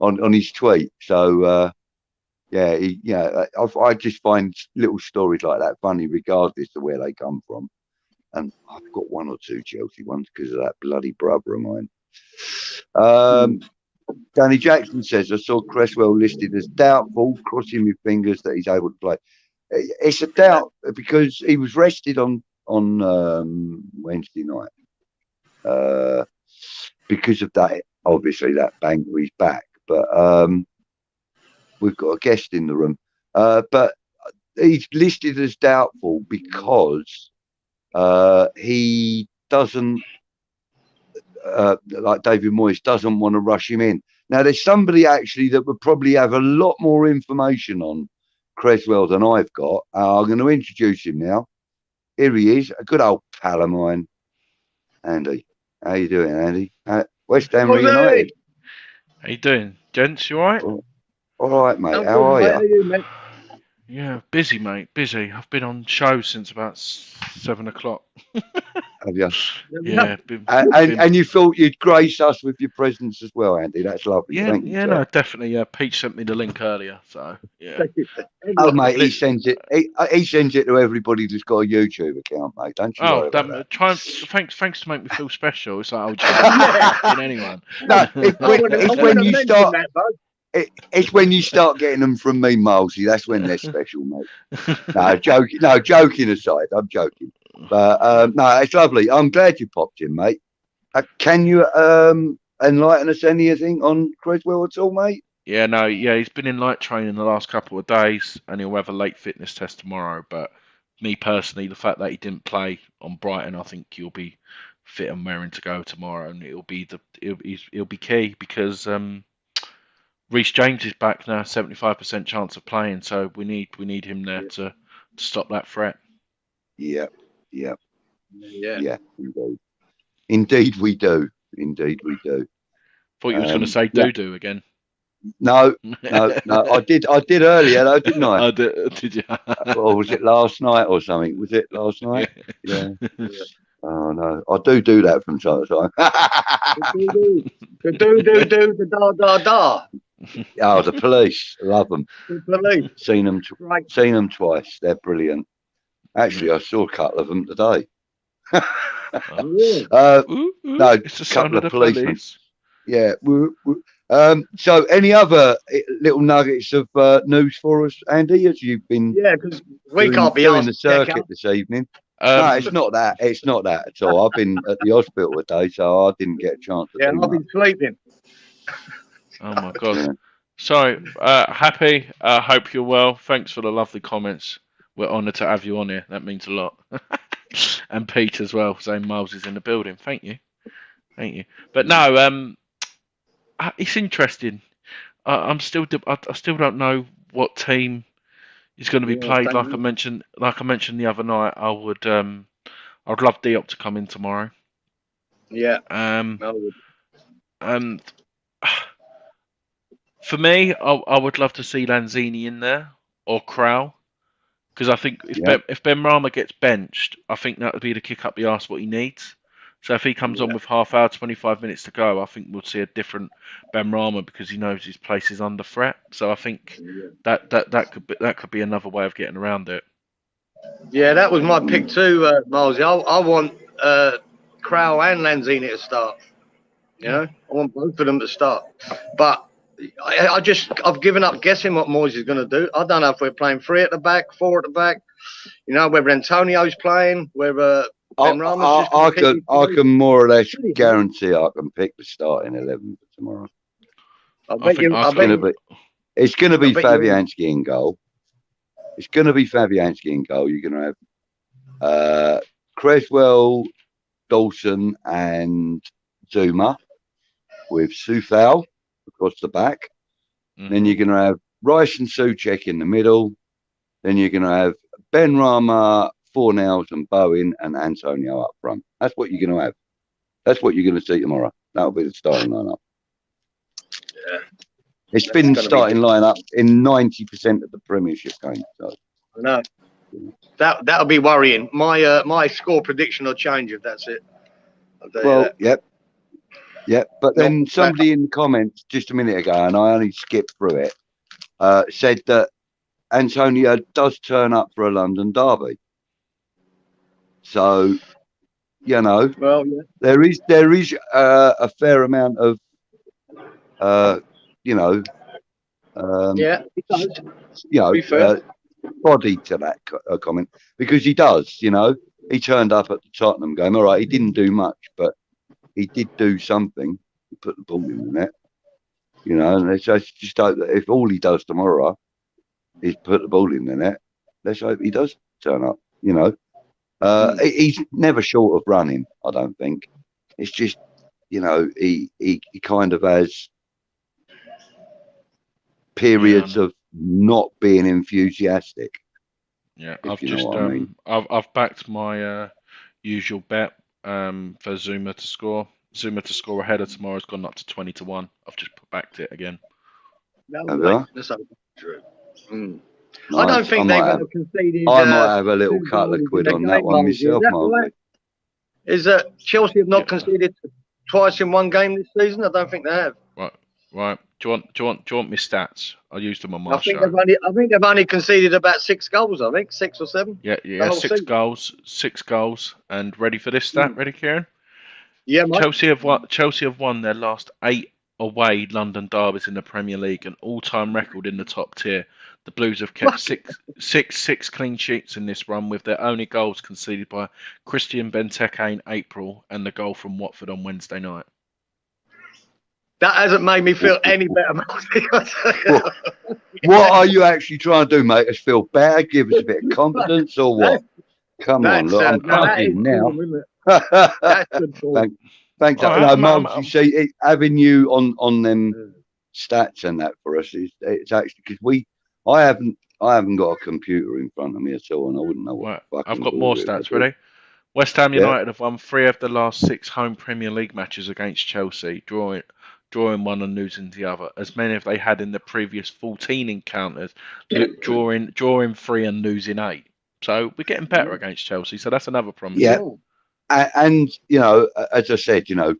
on his tweet. So I just find little stories like that funny, regardless of where they come from. And I've got one or two Chelsea ones because of that bloody brother of mine. Danny Jackson says, I saw Cresswell listed as doubtful, crossing my fingers that he's able to play. It's a doubt because he was rested on Wednesday night because of that, obviously, that bang to his back. But we've got a guest in the room. But he's listed as doubtful because he doesn't, like David Moyes, doesn't want to rush him in. Now, there's somebody actually that would probably have a lot more information on Cresswell than I've got. I'm going to introduce him now. Here he is, a good old pal of mine, Andy. How you doing, Andy? West Ham United. How you doing, gents? You all right? All right, mate. How are you? Yeah, busy, mate. Busy. I've been on shows since about 7 o'clock. Have you? Yeah. And you thought you'd grace us with your presence as well, Andy. That's lovely. Yeah, Thank you, sir. no, definitely. Peach sent me the link earlier, so yeah. Oh, mate, he sends it. He sends it to everybody that's got a YouTube account, mate. Don't you worry about that. Thanks to make me feel special. It's like, oh, anyone. No, it's when you start getting them from me, Milesy. That's when they're special, mate. No, joking aside, I'm joking. But no, it's lovely. I'm glad you popped in, mate. Can you enlighten us anything on Cresswell at all, mate? Yeah, he's been in light training the last couple of days, and he'll have a late fitness test tomorrow. But me personally, the fact that he didn't play on Brighton, I think he'll be fit and raring to go tomorrow, and it'll be key because Reece James is back now, 75% chance of playing, so we need him there to stop that threat. Yeah. Indeed we do. Thought you was going to say do again. No. I did earlier, though, didn't I? Did you? Or was it last night or something? Was it last night? Yeah. Oh no, I do that from time to time. The da. Oh, the police, love them. The police. Seen them twice. They're brilliant. Actually, I saw a couple of them today. No, it's a couple of policemen. police. Yeah. So, any other little nuggets of news for us, Andy? As you've been, because we can't be doing the circuit this evening. No, it's not that. It's not that at all. I've been at the hospital today, so I didn't get a chance to. I've been sleeping. Oh my god. Yeah. Sorry, HaPPy. Hope you're well. Thanks for the lovely comments. We're honoured to have you on here. That means a lot. And Pete as well, saying Miles is in the building. Thank you. But no, it's interesting. I still don't know what team is going to be played. Like I mentioned the other night, I'd love Diop to come in tomorrow. Yeah. And for me, I would love to see Lanzini in there or Krau, because I think if Ben Rama gets benched, I think that would be the kick up the arse what he needs. So if he comes on with half hour, 25 minutes to go, I think we'll see a different Ben Rama because he knows his place is under threat. So I think that could be another way of getting around it. Yeah, that was my pick too, Milesy. I want Krau and Lanzini to start. You know, I want both of them to start. But I've given up guessing what Moyes is going to do. I don't know if we're playing 3 at the back, 4 at the back. You know, whether Antonio's playing, whether Ben Rama's I can more or less guarantee I can pick the starting 11 for tomorrow. It's going to be Fabianski in goal. It's going to be Fabianski in goal. You're going to have Creswell, Dawson, and Zuma with Soufal across the back. Then you're going to have Rice and Souček in the middle. Then you're going to have Ben Rama, Fornals and Bowen and Antonio up front. That's what you're going to have. That's what you're going to see tomorrow. That'll be the starting lineup. Yeah. It's been the starting lineup in 90% of the Premiership games. So. I know. That'll be worrying. My score prediction will change if that's it. Well, yep. But then somebody in the comments just a minute ago, and I only skipped through it, said that Antonio does turn up for a London derby. So, you know, there is a fair amount of, body to that comment, because he does, you know, he turned up at the Tottenham game. All right, he didn't do much, but he did do something. He put the ball in the net, you know, and let's just hope that if all he does tomorrow is put the ball in the net, let's hope he does turn up, you know. He's never short of running, I don't think. It's just, you know, he kind of has periods of not being enthusiastic. Yeah, I've backed my usual bet for Zuma to score. Zuma to score ahead of tomorrow has gone up to 20-1. I've just backed it again. That's true. I don't think they've ever conceded. I might have a little couple of quid on that one myself, Mark. Is that Chelsea have not conceded twice in one game this season? I don't think they have. Right. Do you want my stats? I used them on my show. I think they've only conceded about 6 goals. I think 6 or 7. Yeah, 6 goals. 6 goals. And ready for this stat? Ready, Kieran? Yeah, mate. Chelsea have won their last 8 away London derbies in the Premier League, an all-time record in the top tier. The Blues have kept six clean sheets in this run, with their only goals conceded by Christian Benteke in April and the goal from Watford on Wednesday night. That hasn't made me feel any better. What are you actually trying to do, mate? Us feel better? Give us a bit of confidence or what? Come on, look, I'm fucking now. Thanks. Mark, you see, having you on them stats and that for us it's actually because I haven't got a computer in front of me at all, and I wouldn't know what. I've got more stats ready. West Ham United have won 3 of the last 6 home Premier League matches against Chelsea, drawing one and losing the other, as many as they had in the previous 14 encounters, drawing 3 and losing 8. So we're getting better against Chelsea. So that's another promise. Yeah, and you know, as I said, you know,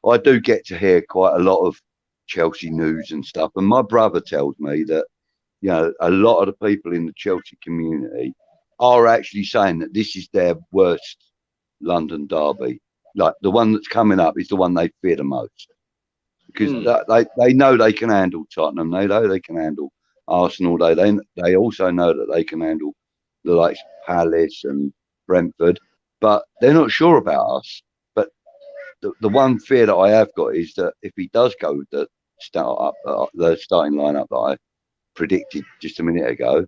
I do get to hear quite a lot of Chelsea news and stuff, and my brother tells me that, you know, a lot of the people in the Chelsea community are actually saying that this is their worst London derby. Like the one that's coming up is the one they fear the most, because they know they can handle Tottenham, they know they can handle Arsenal, they also know that they can handle the likes of Palace and Brentford, but they're not sure about us. But the one fear that I have got is that if he does go with the starting lineup that I predicted just a minute ago,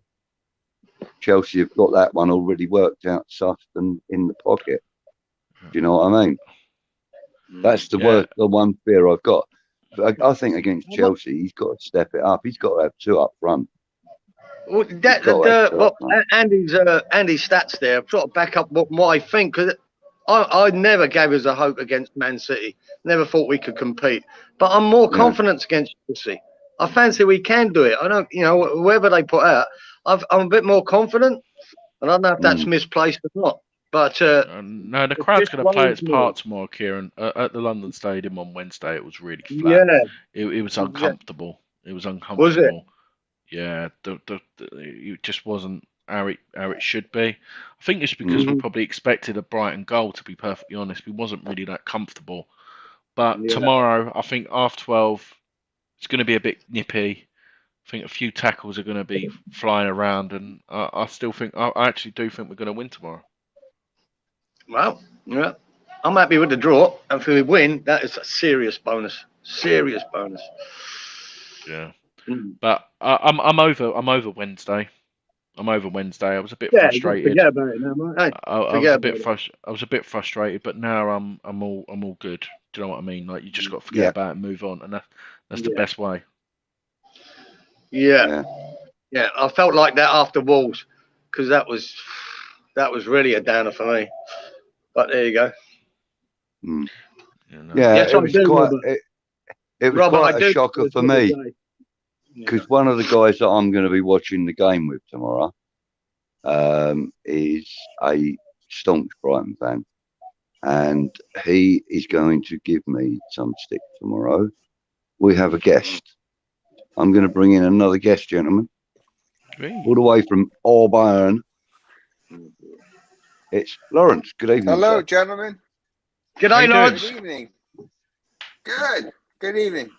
Chelsea have got that one already worked out, sussed and in the pocket. Do you know what I mean? That's the one fear I've got. But I think against Chelsea, he's got to step it up. He's got to have 2 up front. Well, Andy's stats there sort of back up what I think, because I never gave us a hope against Man City. Never thought we could compete. But I'm more confident against Chelsea. I fancy we can do it. I don't, whoever they put out, I'm a bit more confident. And I don't know if that's misplaced or not. But no, the crowd's going to play its part tomorrow, Kieran. At the London Stadium on Wednesday, it was really flat. Yeah, it was uncomfortable. It was uncomfortable. Was it? Yeah, it just wasn't how it should be. I think it's because we probably expected a Brighton goal. To be perfectly honest, we wasn't really that comfortable. But tomorrow, I think after 12, it's going to be a bit nippy. I think a few tackles are going to be flying around, and I actually do think we're going to win tomorrow. Well, yeah, I'm happy with the draw, and if we win, that is a serious bonus. Serious bonus. Yeah, but I'm over Wednesday. I'm over Wednesday. I was a bit frustrated. Forget about it now, mate. I was a bit frustrated, but now I'm all good. Do you know what I mean? Like, you just got to forget about it and move on, and that's the best way. Yeah. I felt like that after Wolves, because that was really a downer for me. But there you go. It was quite a shocker for me, because one of the guys that I'm going to be watching the game with tomorrow is a staunch Brighton fan, and he is going to give me some stick tomorrow. We have a guest. I'm going to bring in another guest, gentlemen, all the way from Auburn. It's Lawrence. Good evening. Hello, sir. gentlemen. Good day, Lawrence. Good evening. Good. Good evening.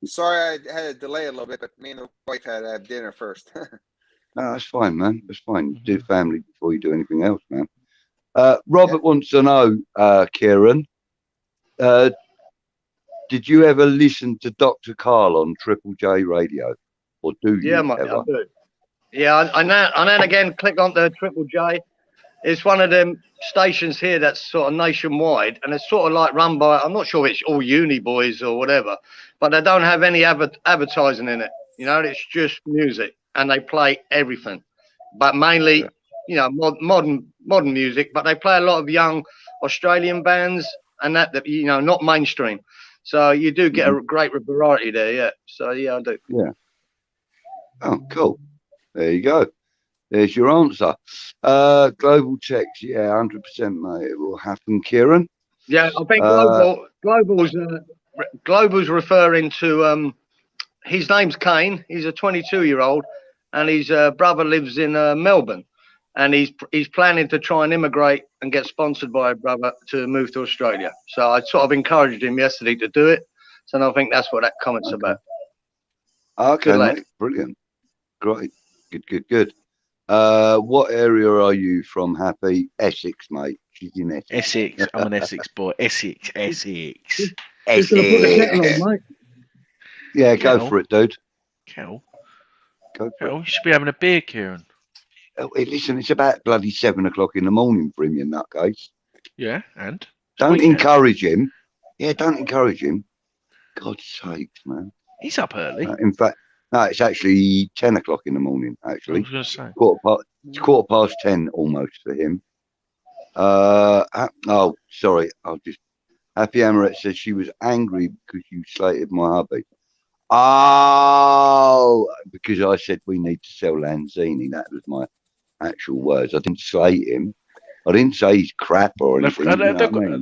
Sorry I had to delay a little bit, but me and the wife had to have dinner first. No, that's fine, man. That's fine. You do family before you do anything else, man. Robert wants to know, Kieran, did you ever listen to Dr. Carl on Triple J radio? Or do you mate, ever? I do. Yeah, I now and again click on the Triple J. It's one of them stations here that's sort of nationwide, and it's sort of like run by, I'm not sure it's all uni boys or whatever, but they don't have any advertising in it. It's just music, and they play everything, but mainly, modern music. But they play a lot of young Australian bands and that not mainstream. So you do get a great variety there, yeah. So yeah, I do. Yeah. Oh, cool. There you go. There's your answer. Global checks, 100%, mate. It will happen, Kieran. Yeah, I think Global's referring to his name's Kane. He's a 22-year-old, and his brother lives in Melbourne, and he's planning to try and immigrate and get sponsored by a brother to move to Australia. So I sort of encouraged him yesterday to do it. So I think that's what that comment's about. Okay, mate. Brilliant. Great. Good. What area are you from, HaPPy? Essex, mate. She's in Essex. Essex. I'm an Essex boy. Essex. Yeah, go for it, dude. Kel. Go for it. You should be having a beer, Kieran. Oh, hey, listen, it's about bloody 7 o'clock in the morning for him, you nutcase. Yeah, and? Don't encourage him. Yeah, don't encourage him. God's sakes, man. He's up early. In fact, no, it's actually 10 o'clock in the morning, actually. I was going to say. It's 10:15 almost for him. Oh, sorry. HaPPy Hammerette says she was angry because you slated my hubby. Oh, because I said we need to sell Lanzini. That was my actual words. I didn't slate him. I didn't say he's crap or anything. At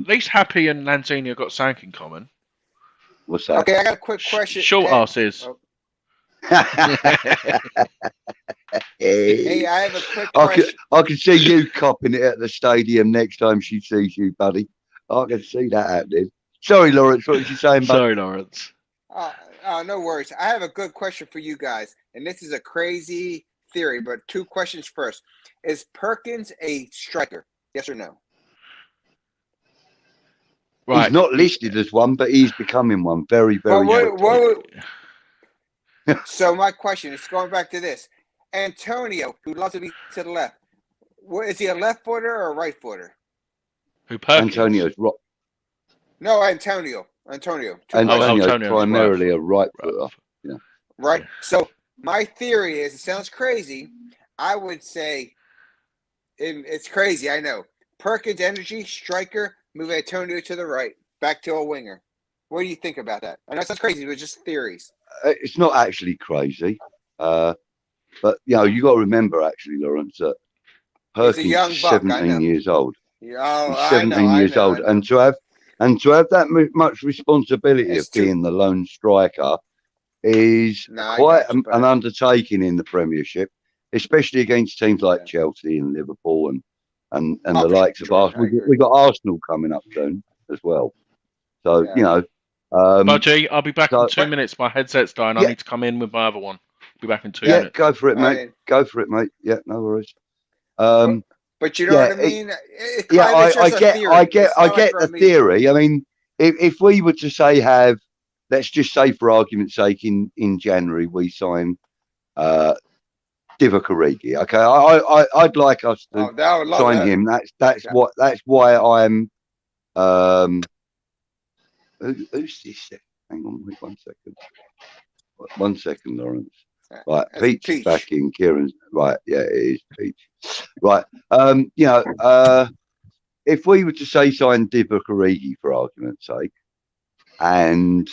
least HaPPy and Lanzini have got something in common. What's that? Okay, I got a quick question. Short asses. Hey, I have a quick question. I can see you copping it at the stadium next time she sees you, buddy. I can see that happening. Sorry, Lawrence. What was you saying, buddy? Sorry, Lawrence. No worries. I have a good question for you guys, and this is a crazy theory, but 2 questions first. Is Perkins a striker? Yes or no? Right. He's not listed as one, but he's becoming one very, very quickly. So my question is going back to this. Antonio, who loves to be to the left, is he a left footer or a right footer? Who, Perkins? Antonio's right. No, Antonio. Antonio's primarily a right footer. Yeah. Right. So my theory is, it sounds crazy. I would say, and it's crazy, I know, Perkins energy striker, move Antonio to the right, back to a winger. What do you think about that? I know it sounds crazy, but just theories. It's not actually crazy, but you know, you got to remember actually, Lawrence, that Perkins is 17 years old. Oh, He's 17 years old, and to have that much responsibility of being the lone striker is quite an undertaking in the Premiership, especially against teams like Chelsea and Liverpool and the likes of Arsenal. We got Arsenal coming up soon as well. So you know, Budgie, I'll be back in 2 minutes. My headset's dying. I need to come in with my other one. Be back in 2 minutes. Yeah, go for it, mate. Go for it, mate. Yeah, no worries. But you know what I mean? I get the theory. I mean, if we were to say let's just say for argument's sake, in January we sign Divock Origi. Okay, I'd like us to sign him. That's why I'm. Who's this? Hang on, wait 1 second. 1 second, Lawrence. Right, Peach back in. Kieran's right. Yeah, it is Peach. Right. You know, if we were to say sign Divock Origi for argument's sake, and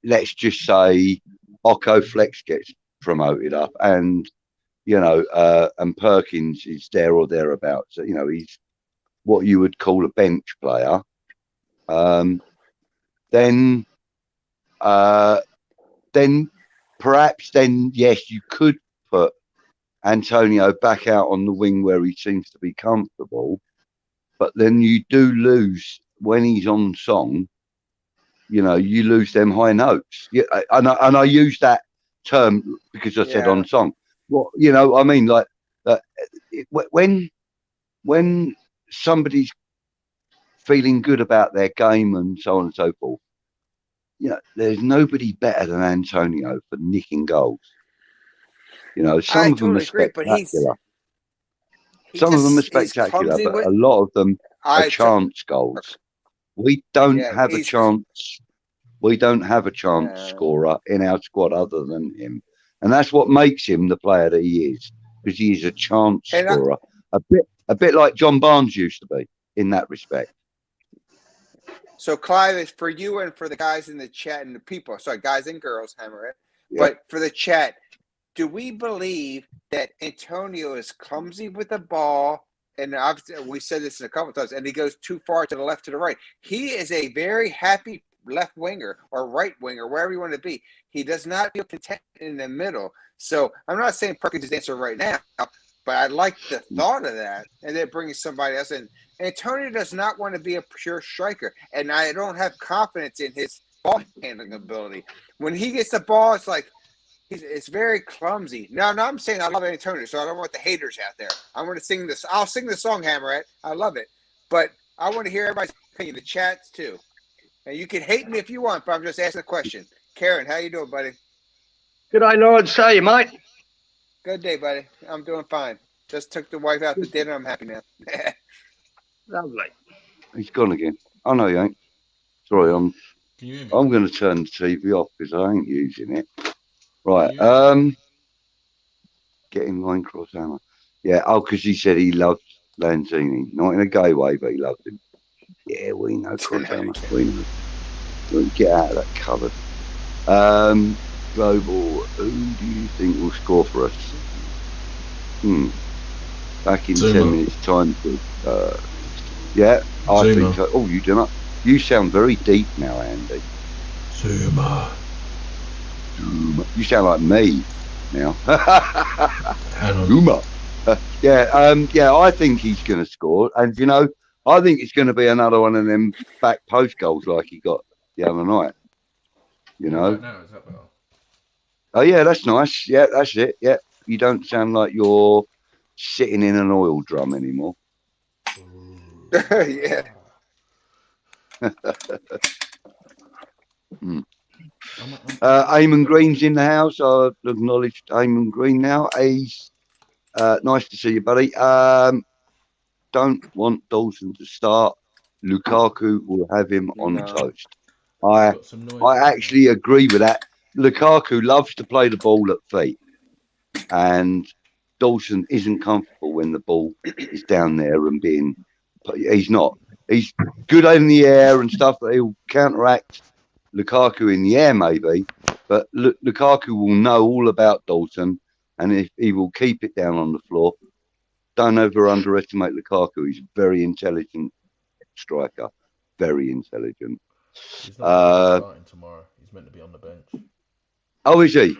let's just say Occo Flex gets promoted up, and you know, and Perkins is there or thereabouts. You know, he's what you would call a bench player. Then perhaps yes, you could put Antonio back out on the wing where he seems to be comfortable, but then you do lose when he's on song. You know, you lose them high notes. Yeah, and I use that term because I said on song. Well, you know, I mean, like when somebody's feeling good about their game and so on and so forth, you know, there's nobody better than Antonio for nicking goals. You know, some of them are spectacular. Some of them are spectacular, but a lot of them are chance goals. We don't have a chance. We don't have a chance scorer in our squad other than him, and that's what makes him the player that he is, because he is a chance scorer. A bit like John Barnes used to be in that respect. So, Clive, is for you and for the guys in the chat and the people. Sorry, guys and girls, hammer it. But for the chat, do we believe that Antonio is clumsy with the ball? And obviously, we said this a couple of times, and he goes too far to the left, to the right. He is a very happy left winger or right winger, wherever you want to be. He does not feel content in the middle. So I'm not saying Perkins is the answer right now, but I like the thought of that, and then bringing somebody else in. Antonio does not want to be a pure striker, and I don't have confidence in his ball handling ability. When he gets the ball, it's like it's very clumsy. No, I'm saying I love Antonio, so I don't want the haters out there. I want to sing this. I'll sing the song, Hammerette. I love it, but I want to hear everybody's opinion, the chats too. And you can hate me if you want, but I'm just asking a question. Karen, how you doing, buddy? Good day, Lawrence. How are you, mate? Good day, buddy. I'm doing fine. Just took the wife out to dinner. I'm happy now. Lovely. He's gone again. Oh no, he ain't. Sorry, I'm going to turn the TV off because I ain't using it. Right. Getting line cross hammer. Yeah. Oh, because he said he loves Lanzini, not in a gay way, but he loved him. Yeah, we know cross hammer. We know. We'll get out of that cupboard. Global. Who do you think will score for us? Back in 10 minutes time. Yeah, I think so. Oh, you do not. You sound very deep now, Andy. Zuma. You sound like me now. Zuma. Yeah, I think he's going to score, and you know, I think it's going to be another one of them back post goals like he got the other night. You know. Oh yeah, that's nice. Yeah, that's it. Yeah, you don't sound like you're sitting in an oil drum anymore. Yeah. Eamon Green's in the house. I've acknowledged Eamon Green now. He's nice to see you, buddy. Don't want Dawson to start. Lukaku will have him on toast. I actually agree with that. Lukaku loves to play the ball at feet, and Dawson isn't comfortable when the ball is down there and being. He's not. He's good in the air and stuff. He'll counteract Lukaku in the air, maybe, but Lukaku will know all about Dalton, and if he will keep it down on the floor. Don't underestimate Lukaku. He's a very intelligent striker. Very intelligent. He's not starting tomorrow. He's meant to be on the bench. Oh, is he?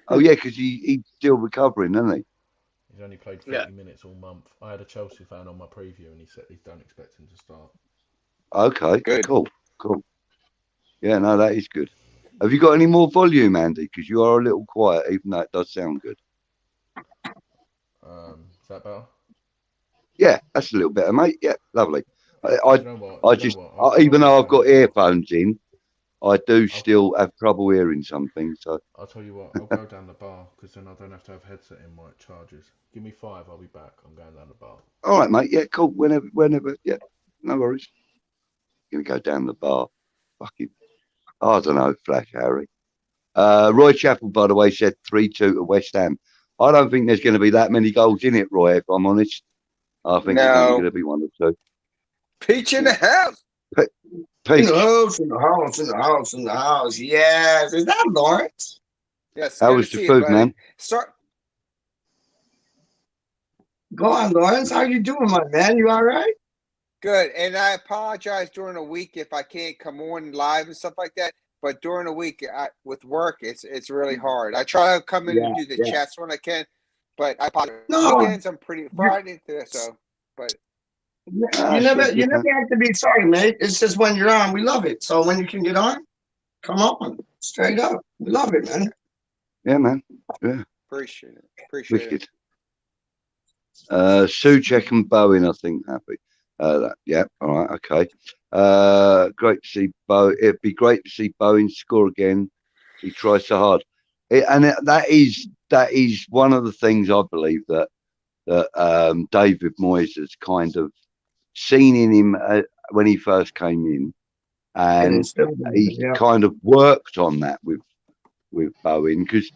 Oh, yeah, because he's still recovering, isn't he? He's only played 30 minutes all month. I had a Chelsea fan on my preview, and he said he don't expect him to start. Okay, good. Cool. Yeah, no, that is good. Have you got any more volume, Andy? Because you are a little quiet, even though it does sound good. Is that better? Yeah, that's a little better, mate. Yeah, lovely. Even though I've got earphones in, I do still have trouble hearing something. So I'll tell you what, I'll go down the bar because then I don't have to have headset in my charges. Give me 5, I'll be back. I'm going down the bar. All right, mate. Yeah, cool. Whenever. Yeah, no worries. Gonna go down the bar. Fucking, I don't know, Flash Harry. Roy Chappell, by the way, said 3-2 to West Ham. I don't think there's going to be that many goals in it, Roy. If I'm honest, I think it's only going to be 1 or 2. Peach in the house. Peach. In the house. Yes. Is that Lawrence? Yes. How was the food, man? Go on, Lawrence. How you doing, my man? You all right? Good. And I apologize during the week if I can't come on live and stuff like that. But during the week with work, it's really hard. I try to come in and do the chats when I can, but I apologize. Weekends I'm pretty Friday there, so but. You never have to be sorry, mate. It's just when you're on, we love it. So when you can get on, come on, straight up. We love it, man. Yeah, man. Yeah. Appreciate it. Suchek and Bowen, I think, happy. Yeah, all right, okay. Great to see Bowen. It'd be great to see Bowen score again. He tries so hard, that is one of the things I believe that David Moyes has kind of seen in him when he first came in, and he kind of worked on that with Bowen, because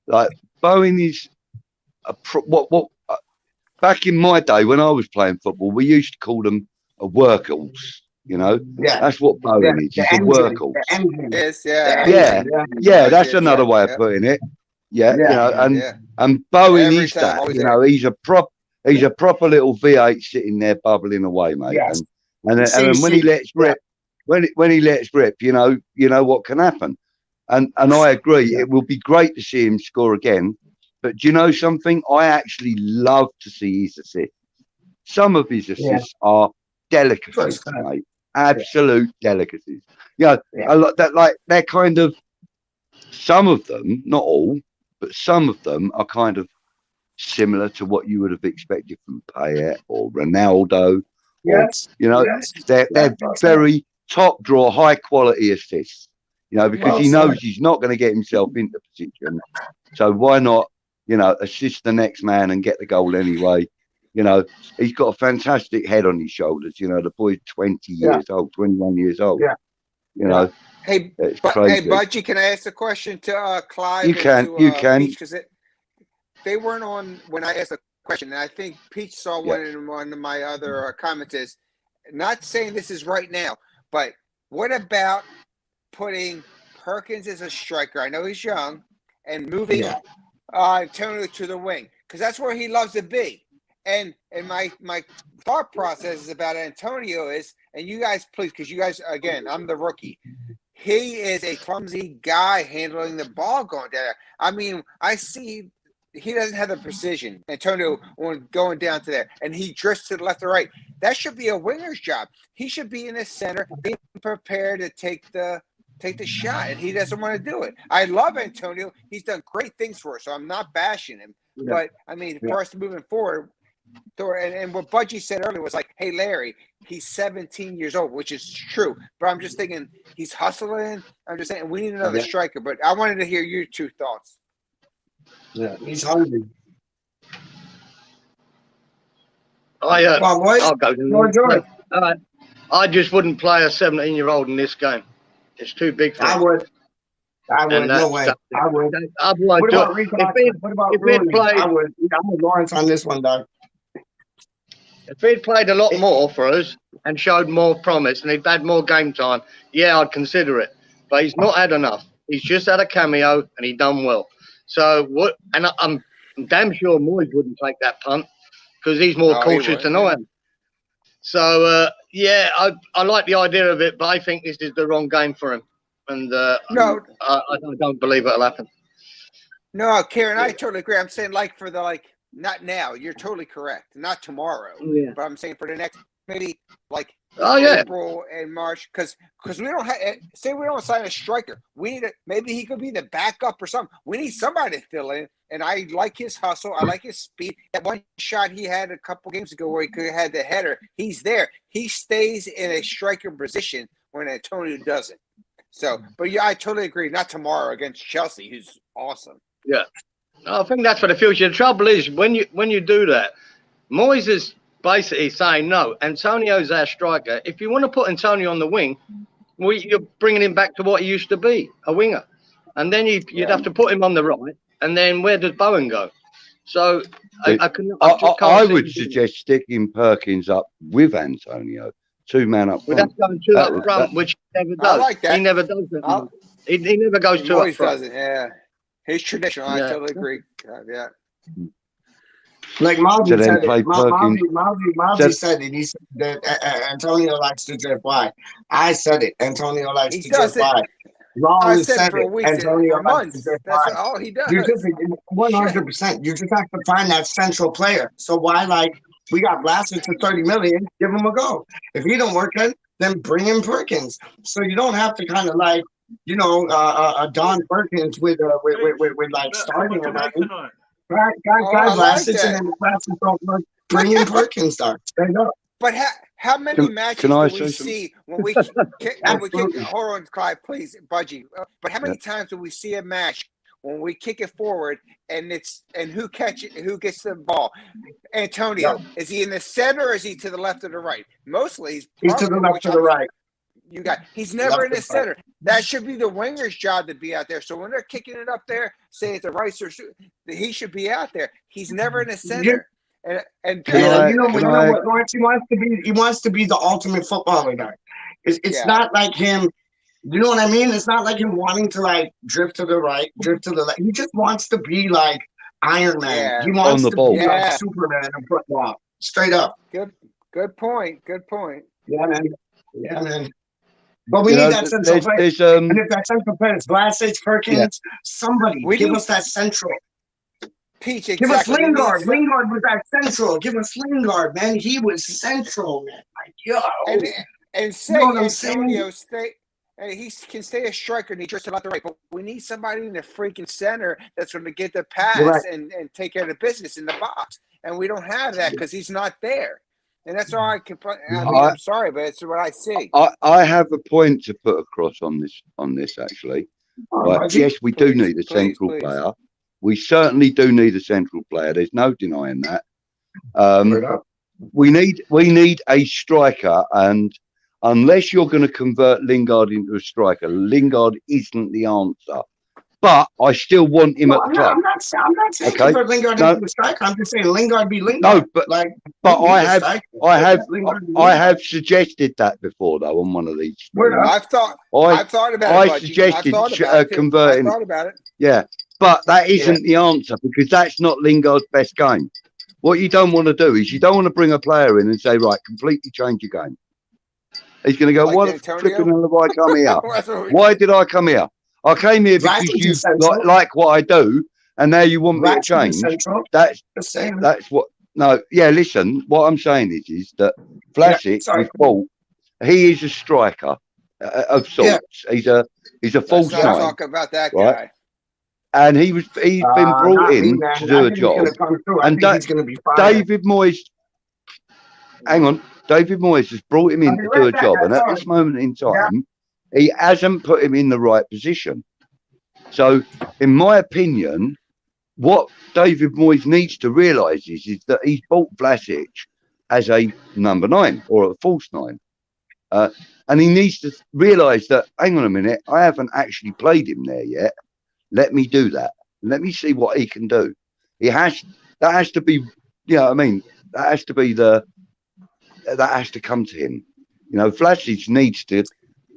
like Bowen is back in my day when I was playing football, we used to call them a workhorse. You know, that's what Bowen is. He's a workhorse. Yeah, that's another way of putting it. And Bowen is that. You know, he's a proper little V8 sitting there bubbling away, mate. Yes. And when he lets rip, when he lets rip, you know what can happen. And I agree, it will be great to see him score again. But do you know something? I actually love to see his assists. Some of his assists are delicacies, mate. Absolute delicacies. I like that. Like they're kind of, some of them, not all, but some of them are kind of similar to what you would have expected from Payet or Ronaldo. They're very top draw, high quality assists. Because he knows he's not going to get himself into position. So why not, assist the next man and get the goal anyway? He's got a fantastic head on his shoulders. The boy's 20 years old, 21 years old. Hey, Budgie, can I ask a question to Clive? You can. Because they weren't on when I asked a question, and I think Peach saw one in one of my other comments. Is not saying this is right now, but what about putting Perkins as a striker? I know he's young, and moving Antonio to the wing, because that's where he loves to be. And my thought process about Antonio is, and you guys please, because you guys, again, I'm the rookie. He is a clumsy guy handling the ball going down there. I mean, I see he doesn't have the precision, Antonio, on going down to there, and he drifts to the left or right. That should be a winger's job. He should be in the center, being prepared to take the shot, and he doesn't want to do it. I love Antonio. He's done great things for us, so I'm not bashing him. But, I mean, for us moving forward, and what Budgie said earlier was like, hey, Larry, he's 17 years old, which is true. But I'm just thinking he's hustling. I'm just saying we need another striker. But I wanted to hear your two thoughts. Yeah, he's hungry. I'll go. I just wouldn't play a 17-year-old in this game. It's too big for him. I would. I would. No way. I would. Otherwise, What about Rico? What about Rooney? I would. I'm with Lawrence on this one, Doug. If he'd played a lot more for us and showed more promise and he'd had more game time, yeah, I'd consider it. But he's not had enough. He's just had a cameo and he done well. So what? And I'm damn sure Moyes wouldn't take that punt because he's more cautious than I am. So yeah, I like the idea of it, but I think this is the wrong game for him. And No, I don't believe it'll happen. no, Karen, I totally agree. I'm saying like for the not now. You're totally correct. Not tomorrow. Yeah. But I'm saying for the next maybe like yeah. April and March, because we don't have say we don't sign a striker. We need maybe he could be the backup or something. We need somebody to fill in. And I like his hustle. I like his speed. That one shot he had a couple games ago where he could have had the header. He's there. He stays in a striker position when Antonio doesn't. So, but yeah, I totally agree. Not tomorrow against Chelsea, who's awesome. Yeah, I think that's for the future. The trouble is when you do that, Moyes is basically saying no. Antonio's our striker. If you want to put Antonio on the wing, well, you're bringing him back to what he used to be, a winger. And then you'd have to put him on the right. And then where does Bowen go? So I would suggest sticking Perkins up with Antonio, 2-man up front. Without going 2 up front, which he never does. I like that. He never does that. He never goes 2 up front. Doesn't, yeah. His traditional, I totally agree. Yeah. Like Maldi So then said, play Perkins. Maldi said it. He said that Antonio likes to drift wide. I said it. Antonio likes to drift wide. I said it for weeks, Antonio for months. That's all he does. You just 100%. You just have to find that central player. So why, we got blasted for 30 million? Give him a go. If he don't work it, then bring in Perkins. So you don't have to kind of Don Perkins with starting or nothing. Guys, blasted and then the blasted don't work. Bring in Perkins, Doc. Stand up. But how many matches do we see when we kick? Hold on, Clive, please, Budgie. But how many times do we see a match when we kick it forward and who gets the ball? Antonio, is he in the center or is he to the left or the right? Mostly he's to the left or the right. He's never in the center. That should be the winger's job to be out there. So when they're kicking it up there, say it's a right or he should be out there. He's never in the center. And what Lawrence, he wants to be the ultimate footballer guy. It's not like him. You know what I mean? It's not like him wanting to drift to the right, drift to the left. He just wants to be like Iron Man. Yeah. He wants to be like Superman in football. Straight up. Good point. Yeah, man. But we need that central player. And if that central player is Vlasic, Perkins, somebody give us that central. Peach, Give us Lingard. Lingard was that central. Give us Lingard, man. He was central, man. And say Antonio he can stay a striker and he drifts left to right. But we need somebody in the freaking center that's going to get the pass and take care of the business in the box. And we don't have that because he's not there. And that's all I can. I'm sorry, but it's what I see. I have a point to put across on this actually. Yes, we do need a central player. We certainly do need a central player. There's no denying that. We need a striker, and unless you're going to convert Lingard into a striker, Lingard isn't the answer. But I still want him at the club. I'm not saying convert Lingard into a striker. I'm just saying Lingard be Lingard. No, but I have suggested that before though on one of these. I've thought about it. I suggested converting. I thought about it. Yeah. But that isn't the answer because that's not Lingard's best game. What you don't want to do is you don't want to bring a player in and say, right, completely change your game. He's going to go, why the flipping hell have I come here? Why did I come here? I came here because you like what I do, and now you want me to change. That's what. No, yeah. Listen, what I'm saying is that Vlasic is fault. He is a striker of sorts. Yeah. He's a false nine. Talk about that guy. And he's been brought in to do a job. And David Moyes, David Moyes has brought him in to do a job. And at this moment in time, he hasn't put him in the right position. So, in my opinion, what David Moyes needs to realise is that he's bought Vlasic as a number 9 or a false 9. And he needs to realise that, hang on a minute, I haven't actually played him there yet. Let me do that. Let me see what he can do. That has to be, you know what I mean? That has to come to him. You know, Vlasic needs to,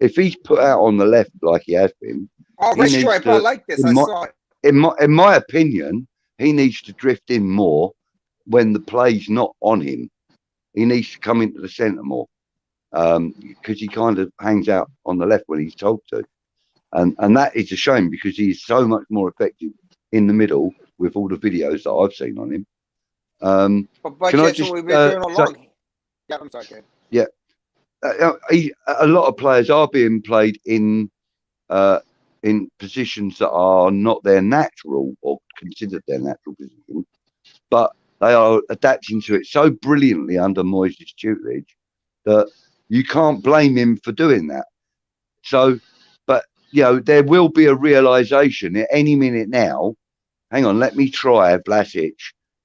if he's put out on the left like he has been, Oh, he needs Stripe, to, I like this. I saw it. in my opinion, he needs to drift in more when the play's not on him. He needs to come into the centre more. Because he kind of hangs out on the left when he's told to, and that is a shame because he's so much more effective in the middle with all the videos that I've seen on him. But Can I that's just what we've been doing all along. Yeah, I'm sorry. Yeah, a lot of players are being played in positions that are not their natural or considered their natural position, but they are adapting to it so brilliantly under Moyes' tutelage that you can't blame him for doing that. So, but, you know, there will be a realisation at any minute now, hang on, let me try Vlasic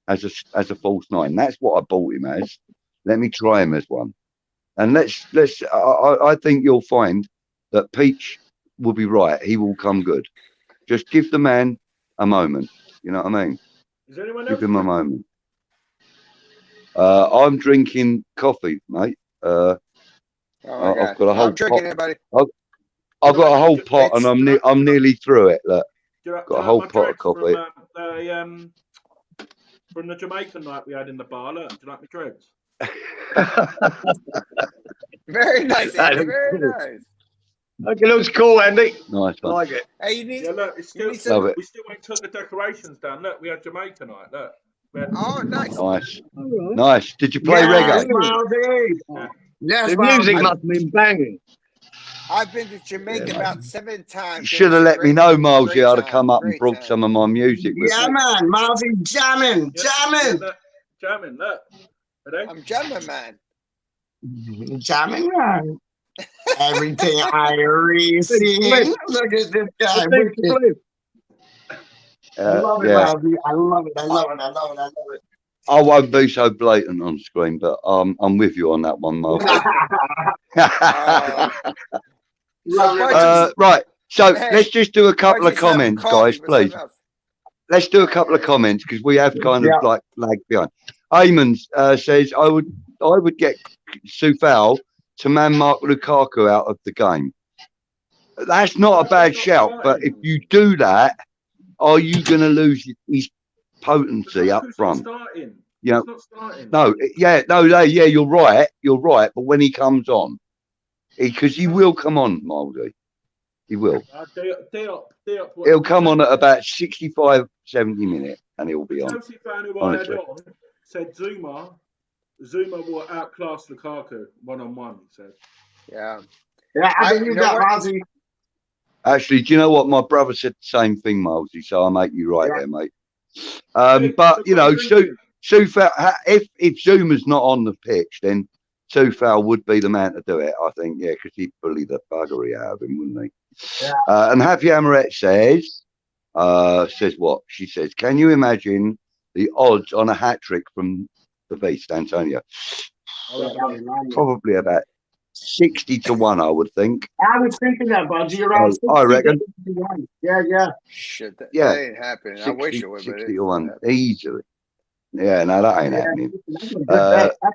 as a false nine. That's what I bought him as. Let me try him as one. And I think you'll find that Peach will be right. He will come good. Just give the man a moment. You know what I mean? Is anyone Give else him a moment. I'm drinking coffee, mate. Oh my I've got a whole I'm drinking pot. it, buddy. I've got a whole pot, and I'm nearly through it. Look, got a whole pot of coffee. From the Jamaican night we had in the bar. Look, do you like my dreads? Very nice, Andy. Very nice. Okay, looks cool, Andy. Nice one. I like it. Hey, you need. Yeah, look, it's still, Love it. we still went took the decorations down. Look, we had Jamaican night. Look. Oh, nice. Nice. Nice. Did you play reggae? Yes, the music must have been banging. I've been to Jamaica about 7 times. You should have let me know, Moulsy. I'd have come up and brought some of my music with yeah, me. Man, Moulsy, jamming. Jamming, look. I'm jamming, man. Jamming, man. Everything I receive. Look at this guy. I love it, Moulsy. I love it. I won't be so blatant on screen, but I'm with you on that one, Moulsy. Right. So let's just do a couple of comments, guys, please. Let's do a couple of comments because we have kind of like lagged behind. Eamon says I would get Soufal to man Mark Lukaku out of the game. That's not a bad shout, but if you do that, are you going to lose his potency up front? Yeah. No. Yeah. You're right. But when he comes on, because he will come on, Mouldy. He will. He'll come on at about 65, 70 minutes, and he'll be on. Chelsea fan who I had on said Zuma will outclass Lukaku one-on-one. He said. Yeah. Yeah, I believe that, Moulsy. Actually, do you know what? My brother said the same thing, Moulsy, so I'll make you right there, mate. But, you know, Soufal, if Zuma's not on the pitch, then Soufal would be the man to do it, I think, yeah, because he'd bully the buggery out of him, wouldn't he? Yeah. And hammerette says what? She says, can you imagine the odds on a hat-trick from the Beast, Antonio? Probably about 60 to 1, I would think. I was thinking that, Budgie. Around 60 I reckon. To 1. Yeah. Shit, that ain't happening. 60, I wish it would. 60 to 1, easily. Yeah, no, that ain't happening.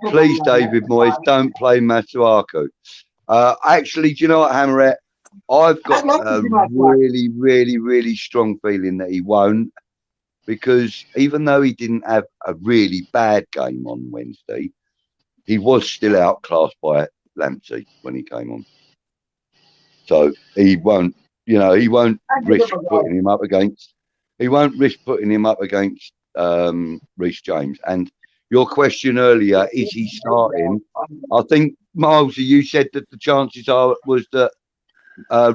Please, David Moyes, don't play Masuaku. Actually, do you know what, Hammerette? I've got a really, really, really strong feeling that he won't, because even though he didn't have a really bad game on Wednesday, he was still outclassed by Lamptey when he came on. So he won't, he won't risk putting him up against. He won't risk putting him up against Reece James. And your question earlier, is he starting? I think, Milesy, you said that the chances was that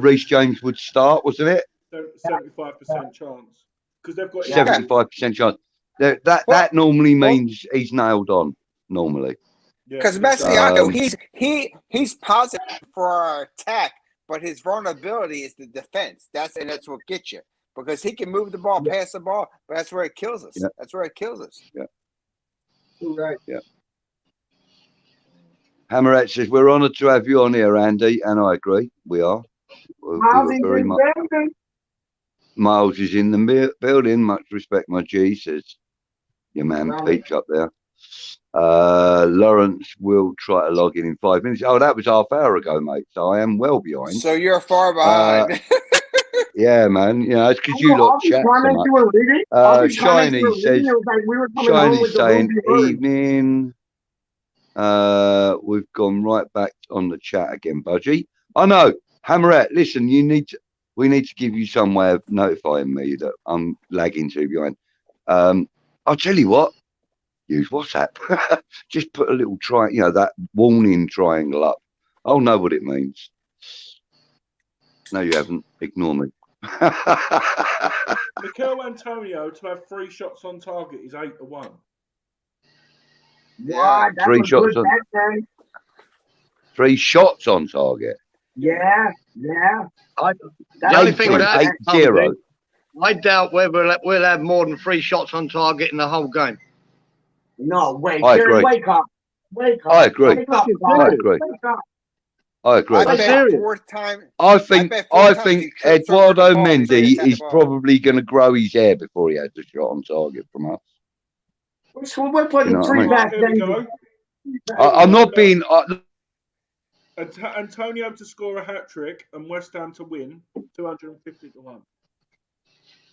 Reece James would start, wasn't it? 75% chance, because they've got 75% chance. That normally means he's nailed on. Normally, because Masiago, he's positive for our attack, but his vulnerability is the defense. That's what gets you, because he can move the ball, pass the ball, but that's where it kills us. Yeah. That's where it kills us. Yeah. Right. Yeah. Hammerette says, we're honoured to have you on here, Andy, and I agree. We are. We're very much. Miles is in the building. Much respect, my G, says your man Peach up there. Lawrence will try to log in 5 minutes. Oh, that was half hour ago, mate. So I am well behind. So you're far behind. Yeah, man. You know, it's because you lot chat so much. Shiny says, Shiny's saying, evening. We've gone right back on the chat again, Budgie. I know. Hammerette, listen, we need to give you some way of notifying me that I'm lagging too behind. I'll tell you what, use WhatsApp. Just put a little that warning triangle up. I'll know what it means. No, you haven't. Ignore me. Mikel Antonio to have 3 shots on target is 8-1. Yeah, that 3 was shots good on. that day. 3 shots on target. Yeah. The only thing with that, 8-0. I doubt whether we'll have more than 3 shots on target in the whole game. No, wait. I agree. Wake up. Wake up. I agree. Wake up, I agree. Wake up. I agree. I bet 4th time. I think Eduardo Mendy is probably going to grow his hair before he has a shot on target from us. So we're putting You know 3 what I back. Here we go. I'm not being. Antonio to score a hat trick and West Ham to win 250-1.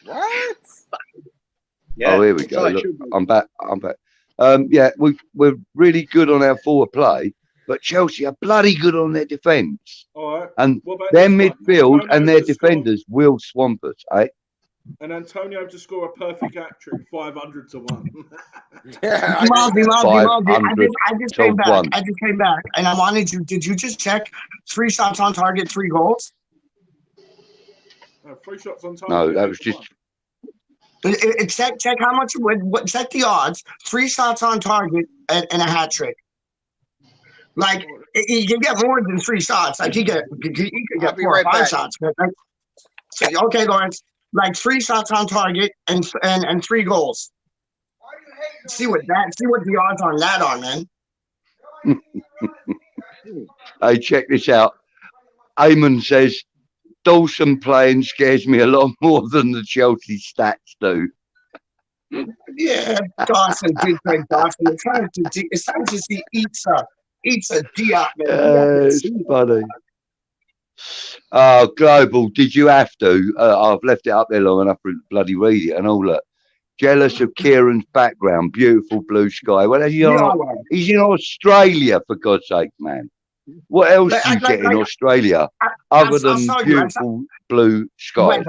What? Yeah, oh, here we go. Look, I'm back. Yeah, we're really good on our forward play, but Chelsea are bloody good on their defence. All right. And What about their this one? midfield Antonio and their to score- defenders will swamp us, eh? And Antonio to score a perfect hat trick 500-1. Yeah, Maldi, I just came back. 500-1. I just came back, and I wanted you. Did you just check 3 shots on target, 3 goals? 3 shots on target. No, that was just. Check how much. Check the odds. 3 shots on target and a hat trick. Like you can get more than 3 shots. Like you can get 4 or 5 shots. But so, okay, Lawrence. Like 3 shots on target and 3 goals. See what the odds on that are, man. Hey, check this out. Eamon says Dawson playing scares me a lot more than the Chelsea stats do. Yeah, Dawson, big play Dawson. It's time to see eats a Diop, man. It's funny. Oh, Global, did you have to? I've left it up there long enough for bloody read it and all that. Jealous of Kieran's background, beautiful blue sky. Well, he's in Australia, for God's sake, man. What else do you get in Australia other than beautiful blue skies?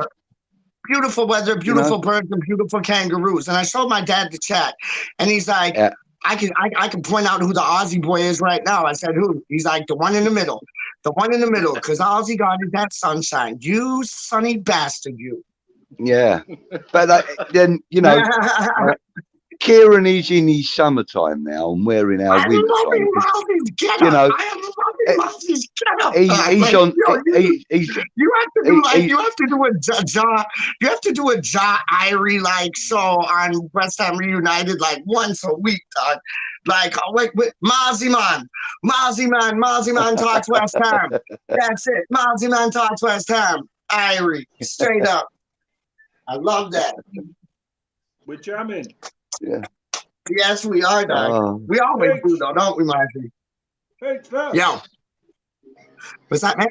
Beautiful weather, beautiful birds, and beautiful kangaroos. And I showed my dad the chat, and he's like, I can point out who the Aussie boy is right now. I said, who? He's like, the one in the middle. The one in the middle, because Aussie God is that sunshine. You sunny bastard, you. Yeah. But then, Kieran is in his summertime now and wearing our winter time. You know, he's on. You have to do a Ja Irie like show on West Ham Reunited like once a week, dog. Like wait, Mozzie Man talks West Ham. That's it. Mozzie Man talks West Ham. Irie, straight up. I love that. We're jamming. Yeah. Yes, we are, dog. We always do, though, don't we, Marcy? Hey, Yo. What's that, man?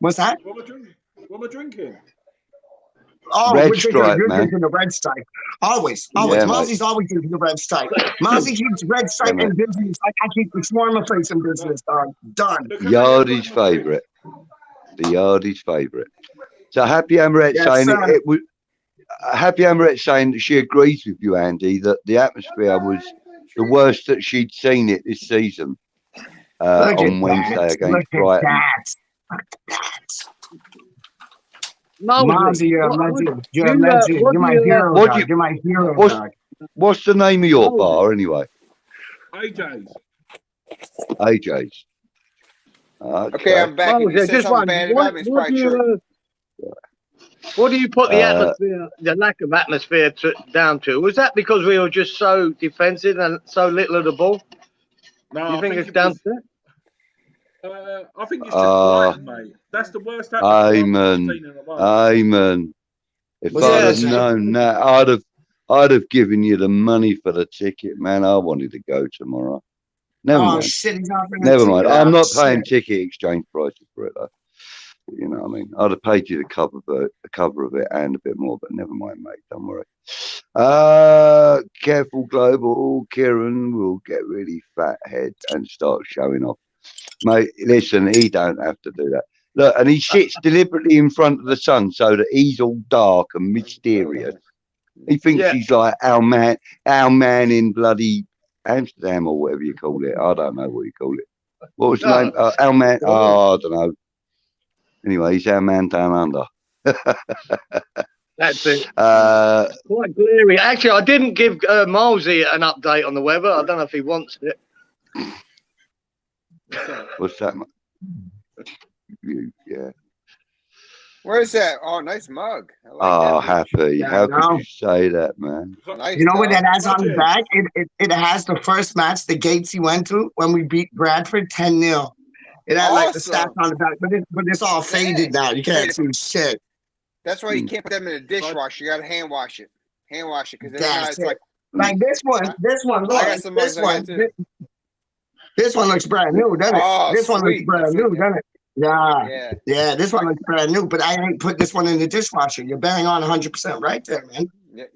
What's that? What am I drinking? Oh, Red Stripe, you're man. drinking the Red Stripe. Always. Yeah, Mozzie's always drinking the Red Stripe. Mozzie keeps Red Stripe in business like I keep the Swarmer face in business, dog. Done. Yardy's favourite. The Yardy's favourite. So Happy Hammerette saying it was. Happy Hammerette saying that she agrees with you, Andy, that the atmosphere was the worst that she'd seen it this season on Wednesday against Brighton. Mozzie, you're a legend. You're a legend. You're my hero, dog. You're my hero, dog. What's the name of your bar, anyway? AJ's. AJ's. Okay, I'm back. You said something bad about me, it's probably true. What do you put the atmosphere, the lack of atmosphere down to? Was that because we were just so defensive and so little of the ball? No, You think it's down to it? I think it's just lighting, mate. That's the worst atmosphere I've Amen. seen in a while. Amen. If What's I'd that, have sir? known that, I'd have given you the money for the ticket, man. I wanted to go tomorrow. Never Oh mind. shit, he's offering a Never mind. ticket. I'm Oh, not shit. paying ticket exchange prices for it though. You know what I mean? I'd have paid you the cover of it and a bit more, but never mind, mate. Don't worry. Careful, Global. Kieran will get really fat head and start showing off. Mate, listen, he don't have to do that. Look, and he sits deliberately in front of the sun so that he's all dark and mysterious. He thinks he's like our man in bloody Amsterdam or whatever you call it. I don't know what you call it. What was the name? Our man. Oh, I don't know. Anyway, he's our man down under. That's it. Quite glary. Actually, I didn't give Milesy an update on the weather. I don't know if he wants it. What's that? Yeah. Where's that? Oh, nice mug. I like that. HaPPy. Yeah, How I know. could you say that, man? Nice, You know what dog. that has on the back? It has the first match the Gates he went to when we beat Bradford 10-0. It had like the stats Awesome. on the back, but it's all faded now. You can't see shit. That's why you can't put them in a dishwasher. You got to hand wash it. Hand wash it because That's it's it. Like this one, look, I got some mugs like that too. this one looks brand new, doesn't it? Oh, This one looks sweet. brand new, doesn't it? Yeah. Yeah, this one looks brand new, but I ain't put this one in the dishwasher. You're bang on 100% right there, man.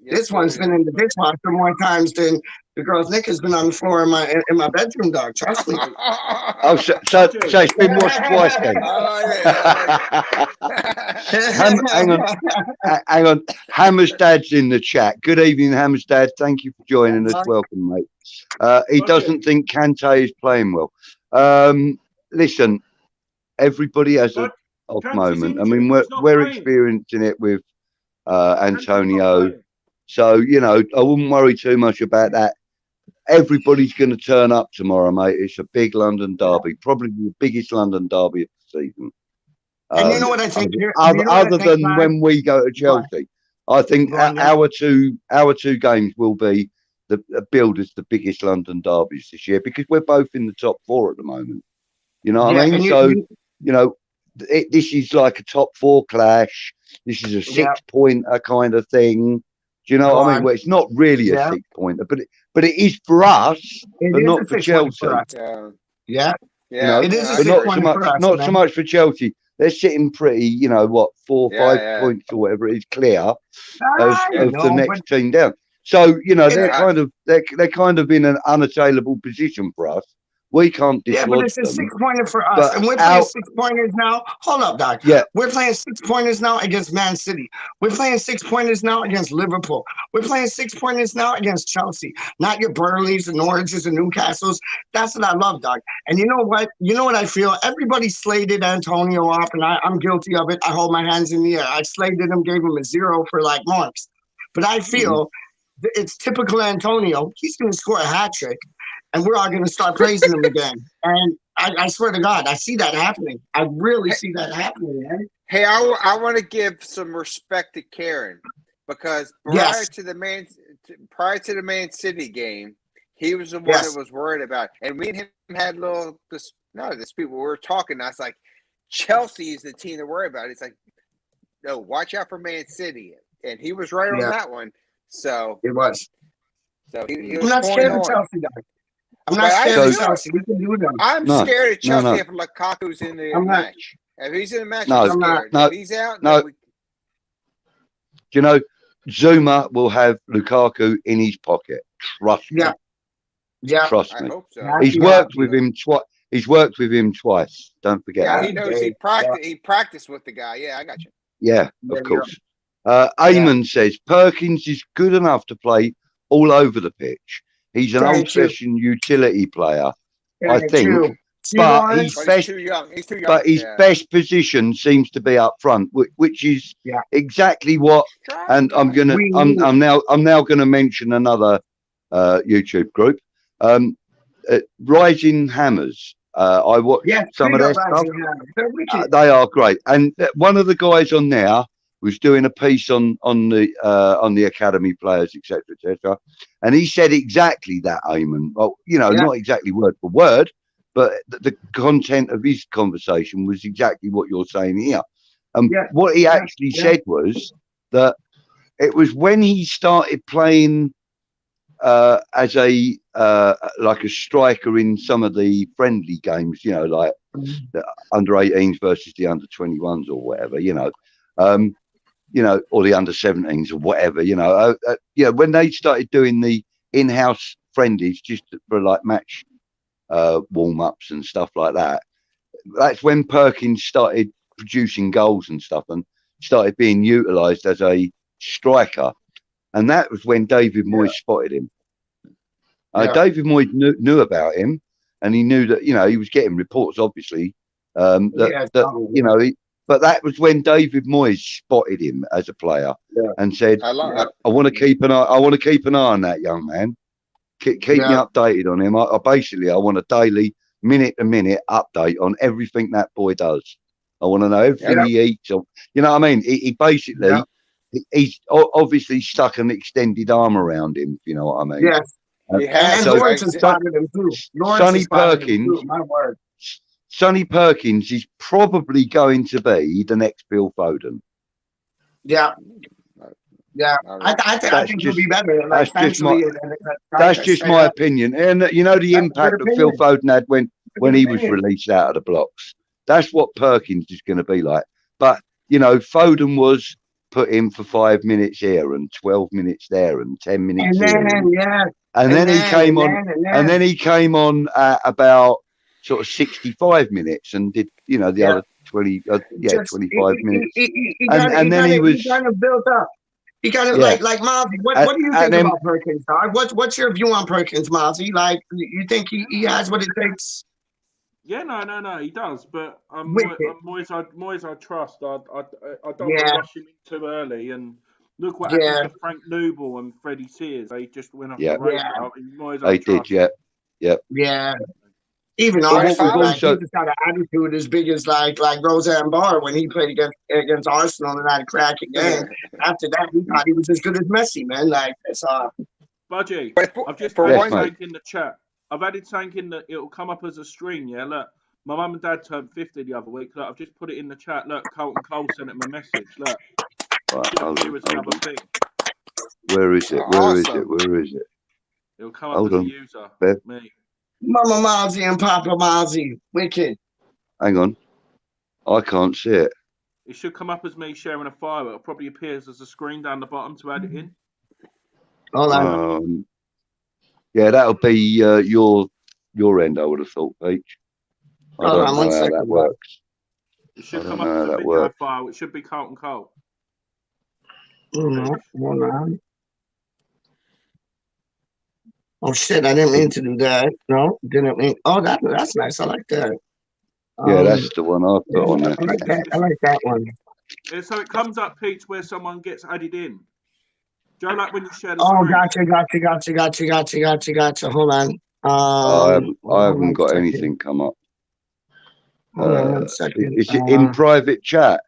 This one's been in the dishwasher more times than the girl's nick has been on the floor in my bedroom, dog. Trust me. Oh, so it's been washed twice then. Hang on. Hammer's dad's in the chat. Good evening, Hammer's dad. Thank you for joining us. Welcome, mate. He doesn't think Kante is playing well. Listen, everybody has an off moment. I mean, we're experiencing it with Antonio. So, you know, I wouldn't worry too much about that. Everybody's going to turn up tomorrow, mate. It's a big London derby, probably the biggest London derby of the season. And you know what I think? Other than when we go to Chelsea, I think our two games will be the billed as the biggest London derbies this year because we're both in the top four at the moment. You know what I mean? So, you know, this is like a top four clash. This is a 6-pointer kind of thing. Do you know what I mean? Well, it's not really a 6-pointer, but it is for us, but not for Chelsea. Yeah. You know, it is but not so much for Chelsea. They're sitting pretty, you know, what 4 or 5 points or whatever it is clear of the next team down. So you know they're kind of in an unassailable position for us. We can't dislodge them. Yeah, but it's a 6-pointer for us, and we're playing 6-pointers now. Hold up, Doc. Yeah, we're playing 6-pointers now against Man City. We're playing 6-pointers now against Liverpool. We're playing 6-pointers now against Chelsea. Not your Burnleys and Norwiches and Newcastles. That's what I love, Doc. And you know what? You know what I feel? Everybody slated Antonio off, and I'm guilty of it. I hold my hands in the air. I slated him, gave him a 0 for like marks. But I feel it's typical Antonio. He's going to score a hat trick. And we're all going to start praising him again. And I swear to God, I see that happening. I really see that happening, man. Hey, I want to give some respect to Karen because prior to the Man City game, he was the one that was worried about it. And me and him had this people were talking. I was like, Chelsea is the team to worry about. It's like, no, watch out for Man City. And he was right on that one. So it was. So he was I'm not scared of Chelsea, though. I'm not scared of Chelsea. We can do them. I'm scared of Chelsea if Lukaku's in the match. If he's in the match, I'm scared. If he's out, Do you know, Zuma will have Lukaku in his pocket. Trust me. Yeah. Trust me. I hope so. He's worked with him twice. He's worked with him twice. Don't forget. Yeah, he knows. He practiced with the guy. Yeah, I got you. Yeah, of course. Eamon says Perkins is good enough to play all over the pitch. He's an old-fashioned utility player, I think, but he's too young. He's too young. But his best position seems to be up front, which is exactly what. And I'm now gonna mention another YouTube group, Rising Hammers. I watched some of their stuff. They are great, and one of the guys on there was doing a piece on the academy players, etc., etc., and he said exactly that, Eamon. Well, you know, not exactly word for word, but the content of his conversation was exactly what you're saying here. What he actually said was that it was when he started playing as a like a striker in some of the friendly games, you know, like the under 18s versus the under 21s or whatever, you know, or the under 17s or whatever, when they started doing the in-house friendlies just for like match warm-ups and stuff like that. That's when Perkins started producing goals and stuff and started being utilised as a striker. And that was when David Moyes spotted him. David Moyes knew about him, and he knew that, he was getting reports, obviously, but that was when David Moyes spotted him as a player and said, I want to keep an eye. I want to keep an eye on that young man. Keep me updated on him. I want a daily, minute-to-minute update on everything that boy does. I want to know everything he eats. You know what I mean? He basically, he's obviously stuck an extended arm around him. You know what I mean? Yes. And Lawrence has spotted him too. Sonny Perkins is probably going to be the next Bill Foden. Yeah. I think he'll be better. That's just my opinion. And the impact that Phil Foden had when he was released out of the blocks. That's what Perkins is going to be like. But Foden was put in for 5 minutes here and 12 minutes there and 10 minutes here. And then he came on at about sort of 65 minutes and did the other 25 minutes. And then he was kind of built up. He kind of like Mozzie. What do you think about Perkins? What's your view on Perkins, Mozzie? Like, you think he has what it takes? Yeah, no, he does. But Moyes, I trust. I don't want to rush him in too early. And look what happened to Frank Noble and Freddie Sears. They just went off the radar. They did, Yeah. Even Arsenal, he just got an attitude as big as like Roseanne Barr when he played against Arsenal and had a cracking game. After that, he thought he was as good as Messi, man. Like, that's Budgie, I've just added something in the chat. I've added something in that it'll come up as a screen. Yeah, look, my mum and dad turned 50 the other week. Look, I've just put it in the chat. Look, Colton Cole sent him a message. Look, here is another thing. Where is it? Where is it? It'll come up as a user. Me. Mama Mozzie and Papa Mozzie. Wicked. Hang on. I can't see it. It should come up as me sharing a file. It'll probably appear as a screen down the bottom to add it in. Hold on. Yeah, that'll be your end, I would have thought, Peach. I don't know how that works. It should come up as a video file. It should be Colton Cole. Hold on. Oh shit! I didn't mean to do that. No, didn't mean. Oh, that's nice. I like that. Yeah, that's the one I put on there. I like that one. Yeah, so it comes up, Peach, where someone gets added in. Joe, like when you share the screen. Gotcha. Hold on. I haven't got anything come up. Hold on 1 second. Is it in private chat?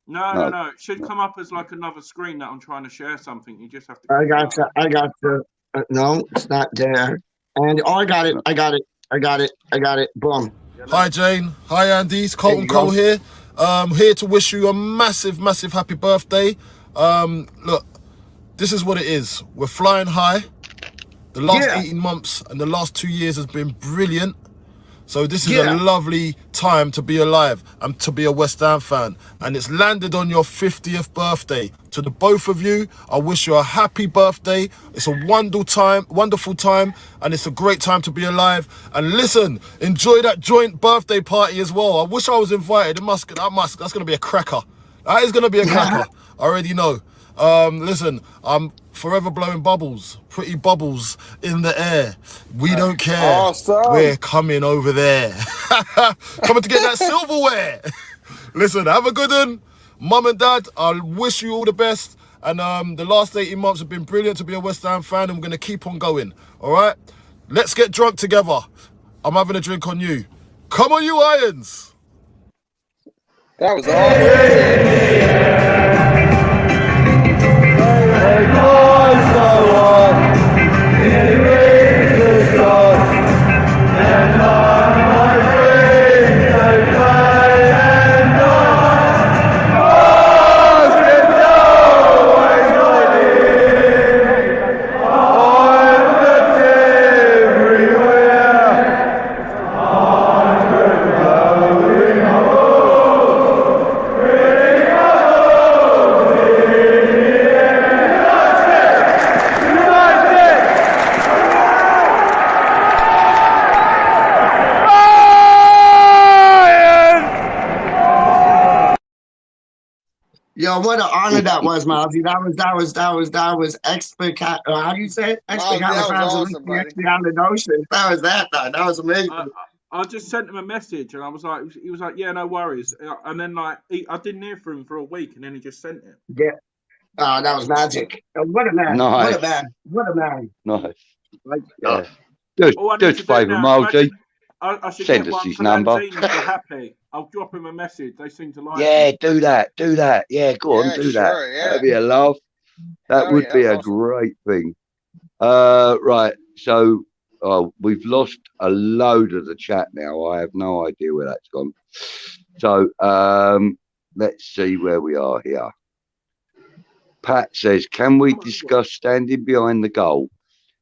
No. It should come up as like another screen that I'm trying to share something. You just have to. I got the. No, it's not there. And I got it. Boom. Hi Jane. Hi Andy. It's Colton Cole here. Here to wish you a massive happy birthday. Look, this is what it is. We're flying high. The last 18 months and the last 2 years has been brilliant. So this is a lovely time to be alive and to be a West Ham fan. And it's landed on your 50th birthday. To the both of you, I wish you a happy birthday. It's a wonderful time, and it's a great time to be alive. And listen, enjoy that joint birthday party as well. I wish I was invited. That's gonna be a cracker. That is gonna be a cracker. I already know. Listen, I'm forever blowing bubbles, pretty bubbles in the air. We don't care. Awesome. We're coming over there. Coming to get that silverware. Listen, have a good one. Mum and Dad, I wish you all the best. And the last 18 months have been brilliant to be a West Ham fan, and we're going to keep on going. All right? Let's get drunk together. I'm having a drink on you. Come on, you Irons. That was awesome. Yo, what an honor that was, Mozzie. That was how do you say it? Mozzie, that was awesome, buddy. That was that. That was amazing. I just sent him a message and I was like, he was like, yeah, no worries. And then like I didn't hear from him for a week, and then he just sent it. Yeah. Oh, that was magic. What a man. Nice. What a man. What a man. Nice. Like, Yeah. Do us a favour, Mozzie. I should Send get us one his for number. Lanzini for HaPPy. I'll drop him a message. They seem to like Yeah, it. do that. Yeah, go on, do that. Yeah. That'd be a laugh. That would be a great thing. Right, so we've lost a load of the chat now. I have no idea where that's gone. So let's see where we are here. Pat says, can we discuss standing behind the goal?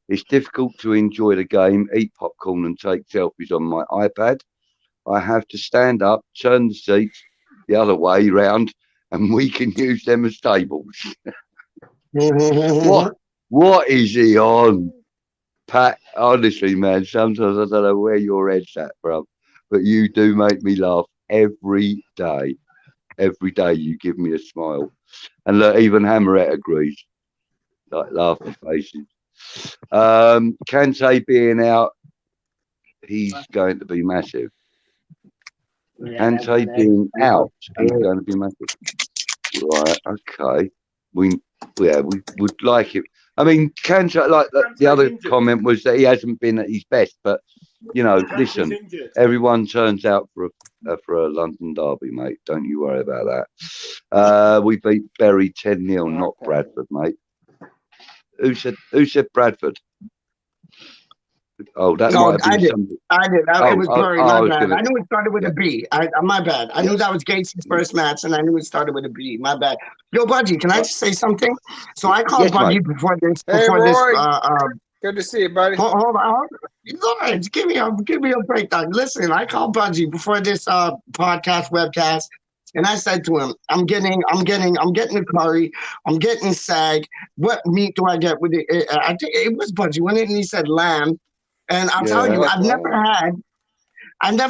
It's difficult to enjoy the game, eat popcorn and take selfies on my iPad. I have to stand up, turn the seats the other way round, and we can use them as tables. What is he on? Pat, honestly, man, sometimes I don't know where your head's at, bro. But you do make me laugh every day. Every day you give me a smile. And look, even Hammerette agrees. Like laughing faces. Kante being out, he's going to be massive. Kante being out, he's going to be massive. Right, okay. We would like it. I mean, Kante, like the other comment was that he hasn't been at his best, but you know, listen, everyone turns out for a London derby, mate. Don't you worry about that. We beat Bury 10-0, not Bradford, mate. Who said Bradford? Oh, that might have been something. I did. It was Bury, my bad. I knew it started with a B. My bad. I knew that was Gates' first match, and I knew it started with a B. My bad. Yo, Budgie, can I just say something? So I called Budgie before this. Good to see you, buddy. Hold on. Lawrence, give me a breakdown. Listen, I called Budgie before this webcast, and I said to him, I'm getting the curry, I'm getting sag. What meat do I get with it? I think it was Budgie, wasn't it? And he said lamb. And I'm telling you, I've never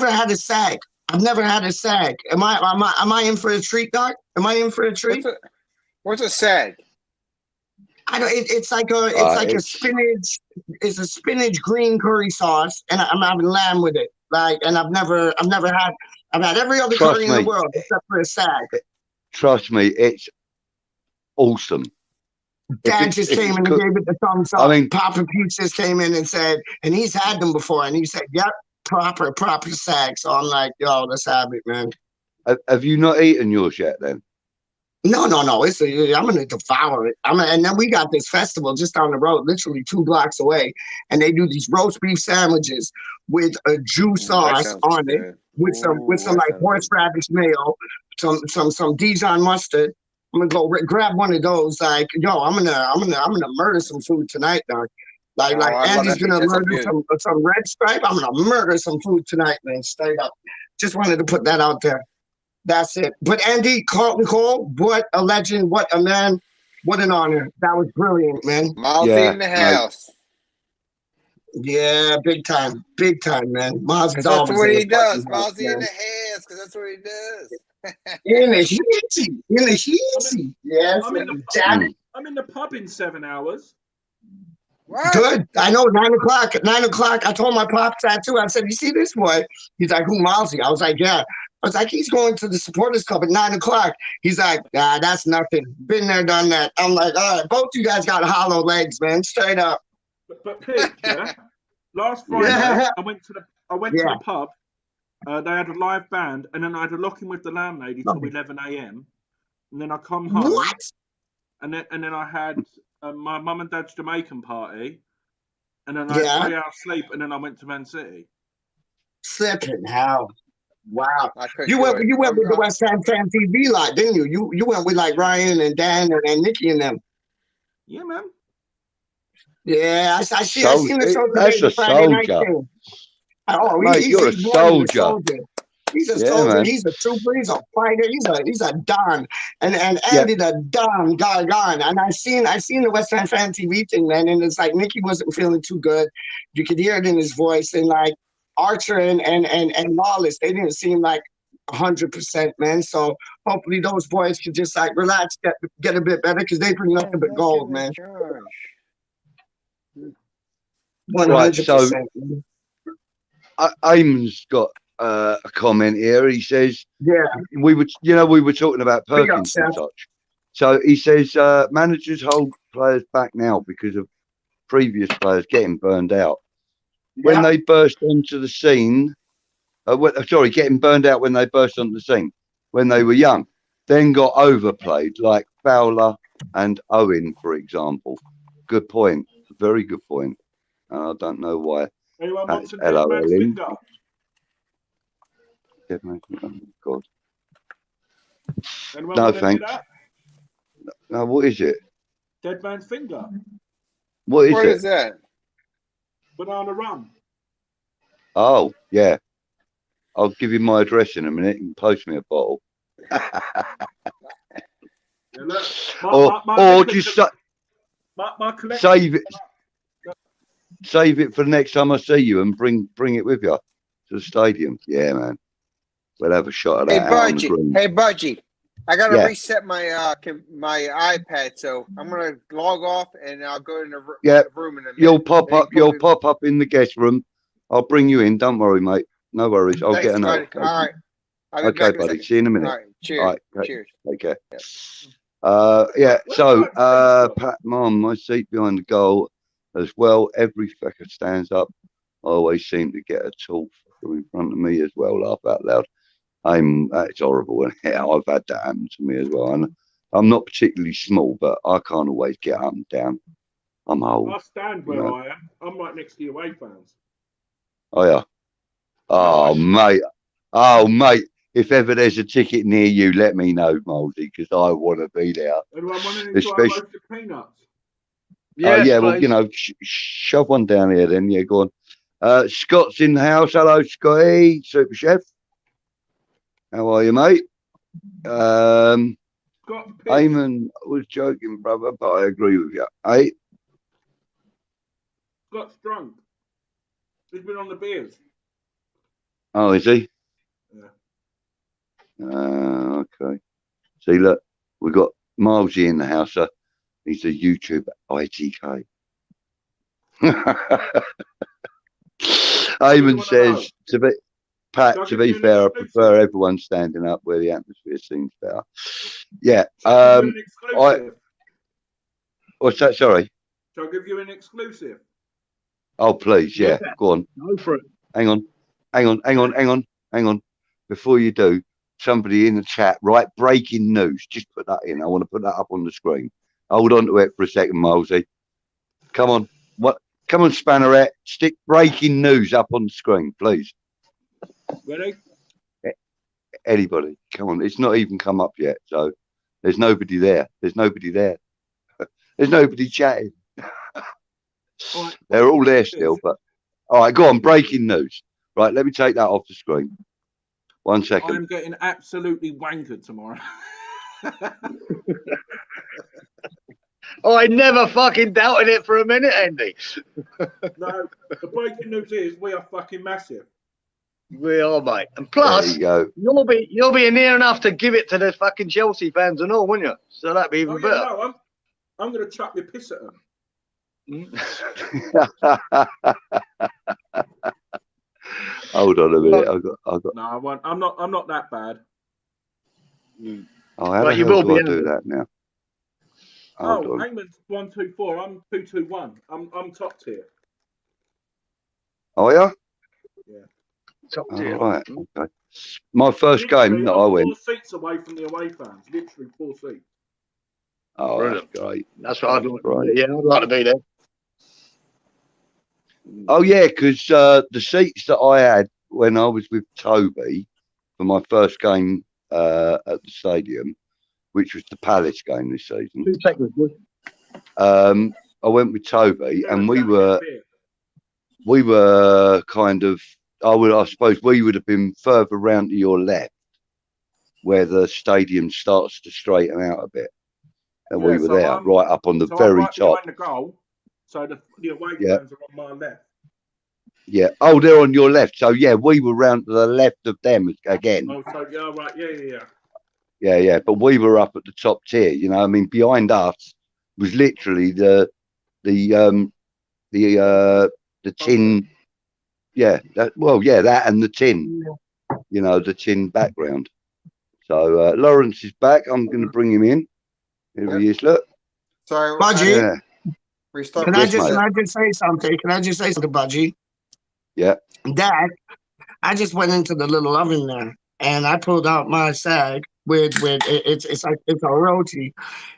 had a sag. I've never had a sag. Am I in for a treat, Doc? Am I in for a treat? What's a sag? I don't. It's like a spinach. It's a spinach green curry sauce, and I'm having lamb with it. And I've had every other curry in the world except for a sag. Trust me, it's awesome. Dad just came in and gave it the thumbs up. I mean, Papa Pete just came in and said, and he's had them before, and he said, "Yep, proper sag." So I'm like, "Yo, let's have it, man." Have you not eaten yours yet, then? No. I'm gonna devour it. And then we got this festival just down the road, literally 2 blocks away, and they do these roast beef sandwiches with a juice sauce on it, with some like horseradish mayo, some Dijon mustard. I'm gonna go grab one of those. Like, yo, I'm gonna murder some food tonight, dog. Like Andy's gonna murder some red stripe. I'm gonna murder some food tonight, man. Straight up. Just wanted to put that out there. That's it. But Andy, Carlton Cole, what a legend, what a man, what an honor. That was brilliant, man. Mousy in the house. Yeah, big time, man. That's what he does. Mousy in the house, because that's what he does. In the heat. Yes. I'm in the pub in 7 hours. What? Good. I know, 9 o'clock. At 9 o'clock, I told my pops that too. I said, "You see this boy?" He's like, "Who, Mousy?" I was like, "Yeah." I was like, "He's going to the supporters club at 9 o'clock." He's like, "Nah, that's nothing. Been there, done that." I'm like, "All right, both you guys got hollow legs, man. Straight up." But Pete, yeah. Last Friday, I went to the pub. They had a live band, and then I had a lock-in with the landlady till 11 a.m. And then I come home. What? And then I had my mum and dad's Jamaican party, and then I had 3 hours sleep, and then I went to Man City. Flipping hell. Wow. You went with the West Ham Fan TV lot, didn't you? You went with like Ryan and Dan and Nikki and them. Yeah, man. Yeah, I seen the show today. That's a soldier. Mate, you're a soldier. He's a soldier. He's a trooper. He's a fighter. He's a don. And Andy the don gone. And I seen the West Ham Fan TV thing, man. And it's like Nikki wasn't feeling too good. You could hear it in his voice. And like Archer and Lawless, they didn't seem like 100%, man. So hopefully those boys can just like relax, get a bit better, because they bring nothing but gold, man. 100%. Right, so Eamon's got a comment here. He says, "Yeah, we were talking about Perkins and such. So he says managers hold players back now because of previous players getting burned out. When they burst onto the scene, getting burned out when they burst onto the scene when they were young, then got overplayed, like Fowler and Owen, for example. Good point. Very good point. I don't know why. Anyone wants a dead man's finger? Dead man's finger. Oh, God. Anyone No, thanks. No, what is it? Dead man's finger. What is it? What is that? Banana rum. Oh, yeah. I'll give you my address in a minute. You can post me a bottle. Or just save it for the next time I see you and bring it with you to the stadium. Yeah, man. We'll have a shot at that. Hey, Budgie. I gotta reset my my iPad, so I'm gonna log off and I'll go in the room in a minute. You'll pop up in the guest room. I'll bring you in. Don't worry, mate. No worries. I'll get a note. All right. Okay, buddy. See you in a minute. All right. Cheers. All right, Cheers. Take care. So Pat Mom, my seat behind the goal as well. Every fecker stands up. I always seem to get a tall fucker in front of me as well. Laugh out loud. That's horrible. And yeah, I've had that happen to me as well. And I'm not particularly small, but I can't always get up and down. I'm old. I stand where I am. I'm right next to your away fans. Oh yeah. Oh mate. Oh mate. If ever there's a ticket near you, let me know, Mouldy, because I want to be there. Anyone want to enjoy roasted peanuts? Yeah, well, shove one down here then. Yeah, go on. Scott's in the house. Hello, Scotty, Super Chef. How are you, mate? Eamon was joking, brother, but I agree with you. Hey? Scott's drunk. He's been on the beers. Oh, is he? Yeah. Okay. See, look, we've got Milesy in the house. He's a YouTube ITK. Eamon says, to be fair, I prefer everyone standing up where the atmosphere seems better. Yeah. What's that? Sorry. Shall I give you an exclusive? Oh, please. Yeah. Go on. Go for it. Hang on. Before you do, somebody in the chat, right? Breaking news. Just put that in. I want to put that up on the screen. Hold on to it for a second, Milesy. Come on. Come on, Spannerette. Stick breaking news up on the screen, please. Ready? Anybody. Come on. It's not even come up yet. So there's nobody there. There's nobody chatting. Right. They're all there still, but all right, go on. Breaking news. Right, let me take that off the screen. 1 second. I'm getting absolutely wankered tomorrow. I never fucking doubted it for a minute, Andy. No, the breaking news is we are fucking massive. We are, mate. And plus, you'll be near enough to give it to the fucking Chelsea fans and all, won't you? So that'd be even better. No, I'm going to chuck your piss at them. Hold on a minute. I got. No, I won't. I'm not that bad. Oh, how the hell do I do that now? Hangman's 124. I'm 221. I'm top tier. Oh yeah. Yeah. Top tier. All right. Okay. My first game that I went. 4 seats away from the away fans. Literally 4 seats. Oh, brilliant. That's great. That's what I'd like to do. Yeah, I'd like to be there. Oh yeah, because the seats that I had when I was with Toby for my first game at the stadium, which was the Palace game this season. 2 seconds, boy. I went with Toby, and we were kind of. I suppose we would have been further round to your left, where the stadium starts to straighten out a bit, and we were there right up on the very top. Behind the goal, so the away fans are on my left. Yeah. Oh, they're on your left. So yeah, we were round to the left of them again. Oh, so yeah, right, yeah. Yeah. But we were up at the top tier. You know, I mean, behind us was literally the tin. Yeah. That and the tin. You know, the tin background. So Lawrence is back. I'm going to bring him in. Here he is. Look. Sorry, Budgie. Yeah. Can I just say something? Can I just say something, Budgie? Yeah. Dad, I just went into the little oven there and I pulled out my sag with it's a roti,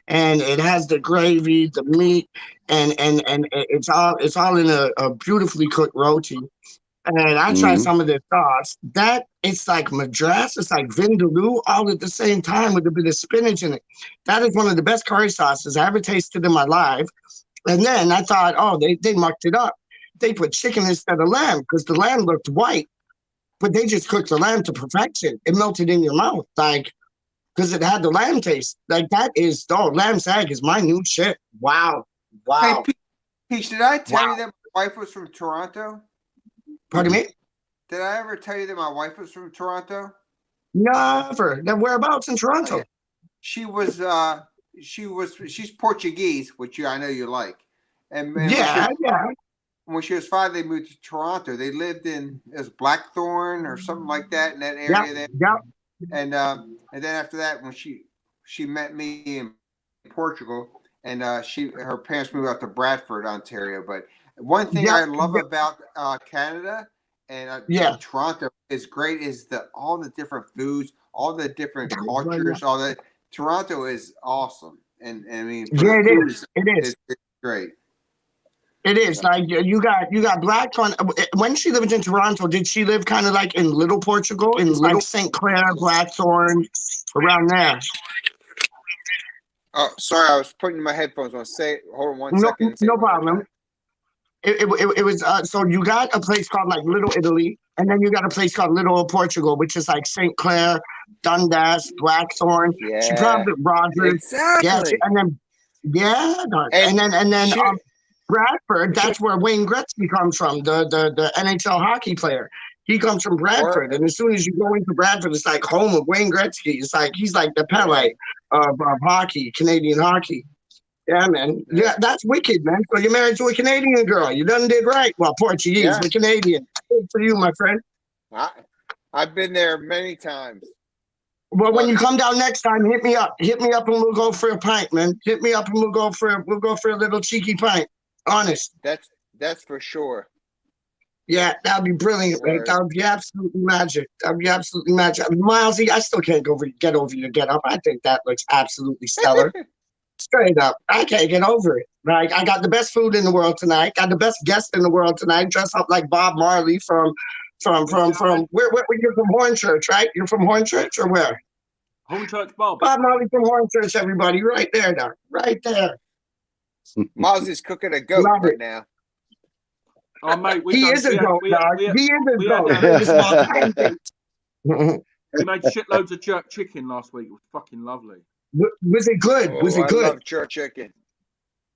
and it has the gravy, the meat, and it's all in a beautifully cooked roti. And I tried some of their sauce. That it's like madras, it's like vindaloo, all at the same time with a bit of spinach in it. That is one of the best curry sauces I ever tasted in my life. And then I thought, oh, they mucked it up. They put chicken instead of lamb because the lamb looked white, but they just cooked the lamb to perfection. It melted in your mouth, like, because it had the lamb taste. Like lamb sag is my new shit. Wow. Hey, Peach, did I tell you that my wife was from Toronto? Pardon me? Did I ever tell you that my wife was from Toronto? Never. Now, whereabouts in Toronto? Oh, yeah. She's Portuguese, which I know you like. And when she was 5, they moved to Toronto. They lived in Blackthorn or something like that in that area there. Yeah. And then after that, when she met me in Portugal, and her parents moved out to Bradford, Ontario. But one thing I love about Canada and Toronto is great is all the different foods, all the different cultures, all that. Toronto is awesome, and I mean, it is. It's great. It is like you got Blackthorn. When she lived in Toronto, did she live kind of like in Little Portugal, in Little St. Clair, Blackthorn, around there? Oh, sorry, I was putting my headphones on. Hold on one second. No problem. It was so you got a place called like Little Italy, and then you got a place called Little Portugal, which is like St. Clair, Dundas, Blackthorn. Yeah, she probably Rogers. Exactly. Yeah, and then Bradford. That's where Wayne Gretzky comes from, the NHL hockey player. He comes from Bradford, and as soon as you go into Bradford, it's like home of Wayne Gretzky. It's like he's like the Pele of hockey, Canadian hockey. Yeah, man. Yeah, that's wicked, man. So you're married to a Canadian girl. You done did right. Well, Portuguese, but Canadian. Good for you, my friend. I've been there many times. Well, when you come down next time, hit me up. Hit me up, and we'll go for a pint, man. Hit me up, and we'll go for a little cheeky pint. Honest. That's for sure. Yeah, that'd be brilliant, man. That would be absolutely magic. That'd be absolutely magic. Milesy, I still can't get over your get up. I think that looks absolutely stellar. Straight up. I can't get over it. Like, I got the best food in the world tonight. Got the best guest in the world tonight. Dressed up like Bob Marley from where you're from Hornchurch, right? You're from Hornchurch or where? Hornchurch Bob. Bob Marley from Hornchurch, everybody. Right there, now. Right there. Miles is cooking a goat right now. Oh, mate, he is a goat, dog. He is a goat. We made shitloads of jerk chicken last week. It was fucking lovely. Was it good? Was it good? I love jerk chicken.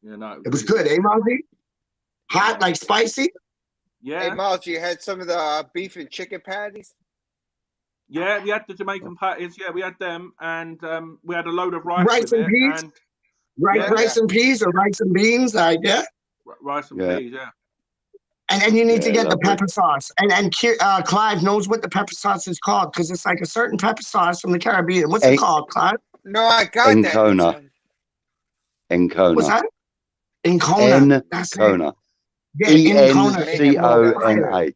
Yeah, no. It was good, eh, Mozzie? Hot, like spicy? Yeah. Hey, Miles, you had some of the beef and chicken patties? Yeah, we had the Jamaican patties. Yeah, we had them, and we had a load of rice. Rice and peas? Rice and peas or rice and beans? Rice and peas, yeah. And you need to get the pepper sauce. And Clive knows what the pepper sauce is called because it's like a certain pepper sauce from the Caribbean. What's it called, Clive? No, I got Encona. that. What's that? Encona. Encona. Yeah, Encona.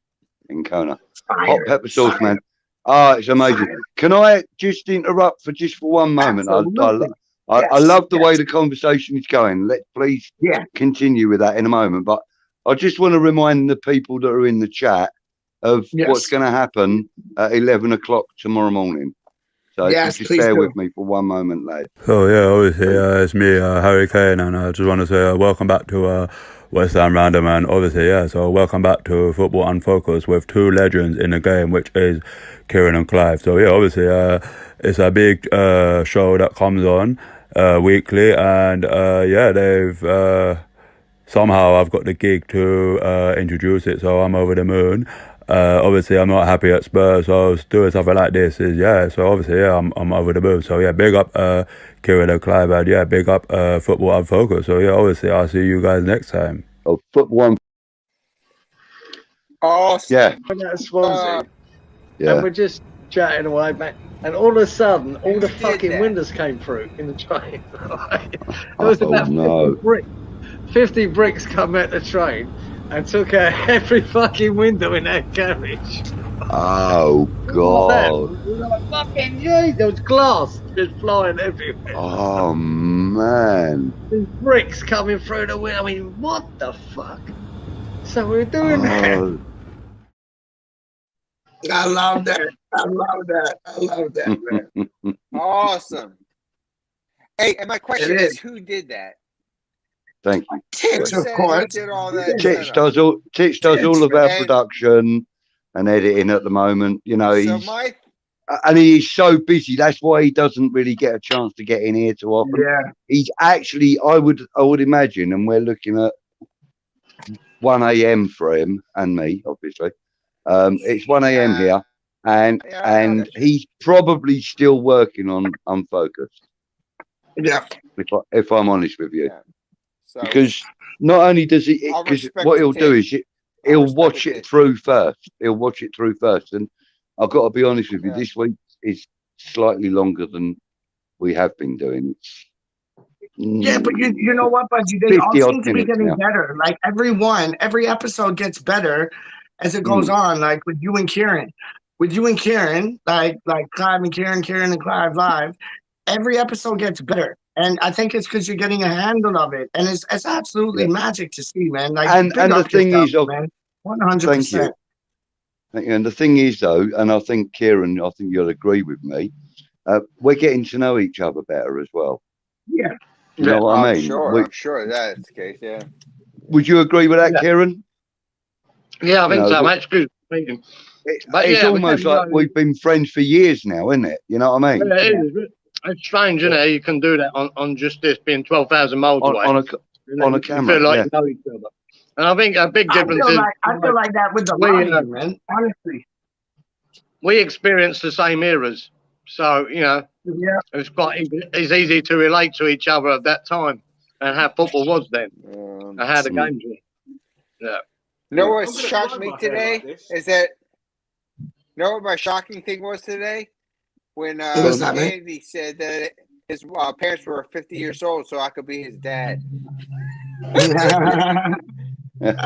Encona. Hot pepper sauce, man. Oh, it's amazing. Can I just interrupt for 1 moment? I love the way the conversation is going. Please continue with that in a moment. But I just want to remind the people that are in the chat of what's going to happen at 11 o'clock tomorrow morning. So just bear with me for 1 moment, lad. So yeah, obviously it's me, Harry Kane, and I just want to say welcome back to West Ham Random, and obviously so welcome back to Football Unfocused with two legends in the game, which is Kieran and Clive. So yeah, obviously it's a big show that comes on weekly, and they've somehow I've got the gig to introduce it, so I'm over the moon. Obviously, I'm not happy at Spurs, so doing something like this is, so obviously, I'm over the moon. So, big up Kieran and Clive, and big up Football Unfocused. So, obviously, I'll see you guys next time. Oh, Football Awesome. Yeah. Went out of Swansea, Yeah. and we're just chatting away, mate. And all of a sudden, all the did fucking that? windows came through in the train. There was about 50 no. bricks. 50 bricks come out the train and took out every fucking window in that carriage. Oh, God. We were like, fucking yeah, there was glass just flying everywhere. Oh, man. These bricks coming through the window. I mean, what the fuck? So we were doing that. Oh. I love that. I love that. I love that, man. Awesome. Hey, and my question It is, is. who did that? Thank you. Tits, Who of said- course. Who did all that? Titch setup? does all of our And- production and editing at the moment. You know, So he's my and he's so busy. That's why he doesn't really get a chance to get in here too often. Yeah. He's actually, I would imagine, and we're looking at 1 a.m. for him and me, obviously. It's 1 a.m. here, and he's probably still working on Unfocused. Yeah. If I'm honest with you, so because not only does he, I'll because respect what the he'll do Titch. is he'll watch it through first. He'll watch it through first, and I've got to be honest with you. This week is slightly longer than we have been doing. Yeah, but you know what, Budgie? They all 50 odd seem to be minutes getting now. better. Like every episode gets better as it goes on. Like with you and Kieran, like Clive and Kieran and Clive live. Every episode gets better, and I think it's because you're getting a handle of it, and it's absolutely magic to see, man. Like, and big the up thing yourself, is, man, thank 100%. you. And the thing is, though, and I think Kieran, I think you'll agree with me, we're getting to know each other better as well. Yeah. You know what I mean? I'm sure that's the case. Yeah. Would you agree with that, Kieran? Yeah, I You think know, so, mate. It's almost like we've been friends for years now, isn't it? You know what I mean? Yeah, it is. It's strange, isn't it? You can do that on just this being 12,000 miles away. On a you camera, feel like yeah. you know each other. And I think a big difference is I feel like that with the live, man. Honestly, we experienced the same eras, so it's easy to relate to each other at that time and how football was then and how the games were. Yeah. You know what shocked me today is that. You know what my shocking thing was today? When Andy said that his parents were 50 years old, so I could be his dad. I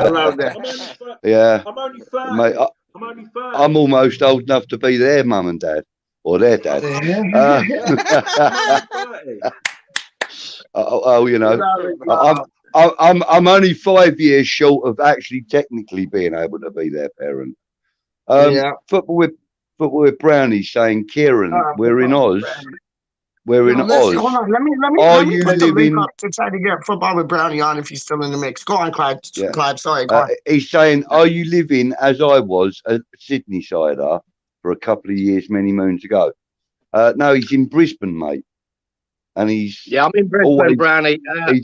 love that. Yeah, I'm only 30. mate, I'm only 30. I'm almost old enough to be their mum and dad, or their dad. You know, I'm only 5 years short of actually technically being able to be their parent. Football with Brownie saying, Kieran, we're in Oz. We're in Listen, Oz. hold on. Let me put the link up to try to get Football with Brownie on if he's still in the mix. Go on, Clive. Yeah. Clive, sorry. Go on. He's saying, are you living as I was, a Sydney sider, for a couple of years, many moons ago? No, he's in Brisbane, mate. And he's I'm in Brisbane, Brownie. I've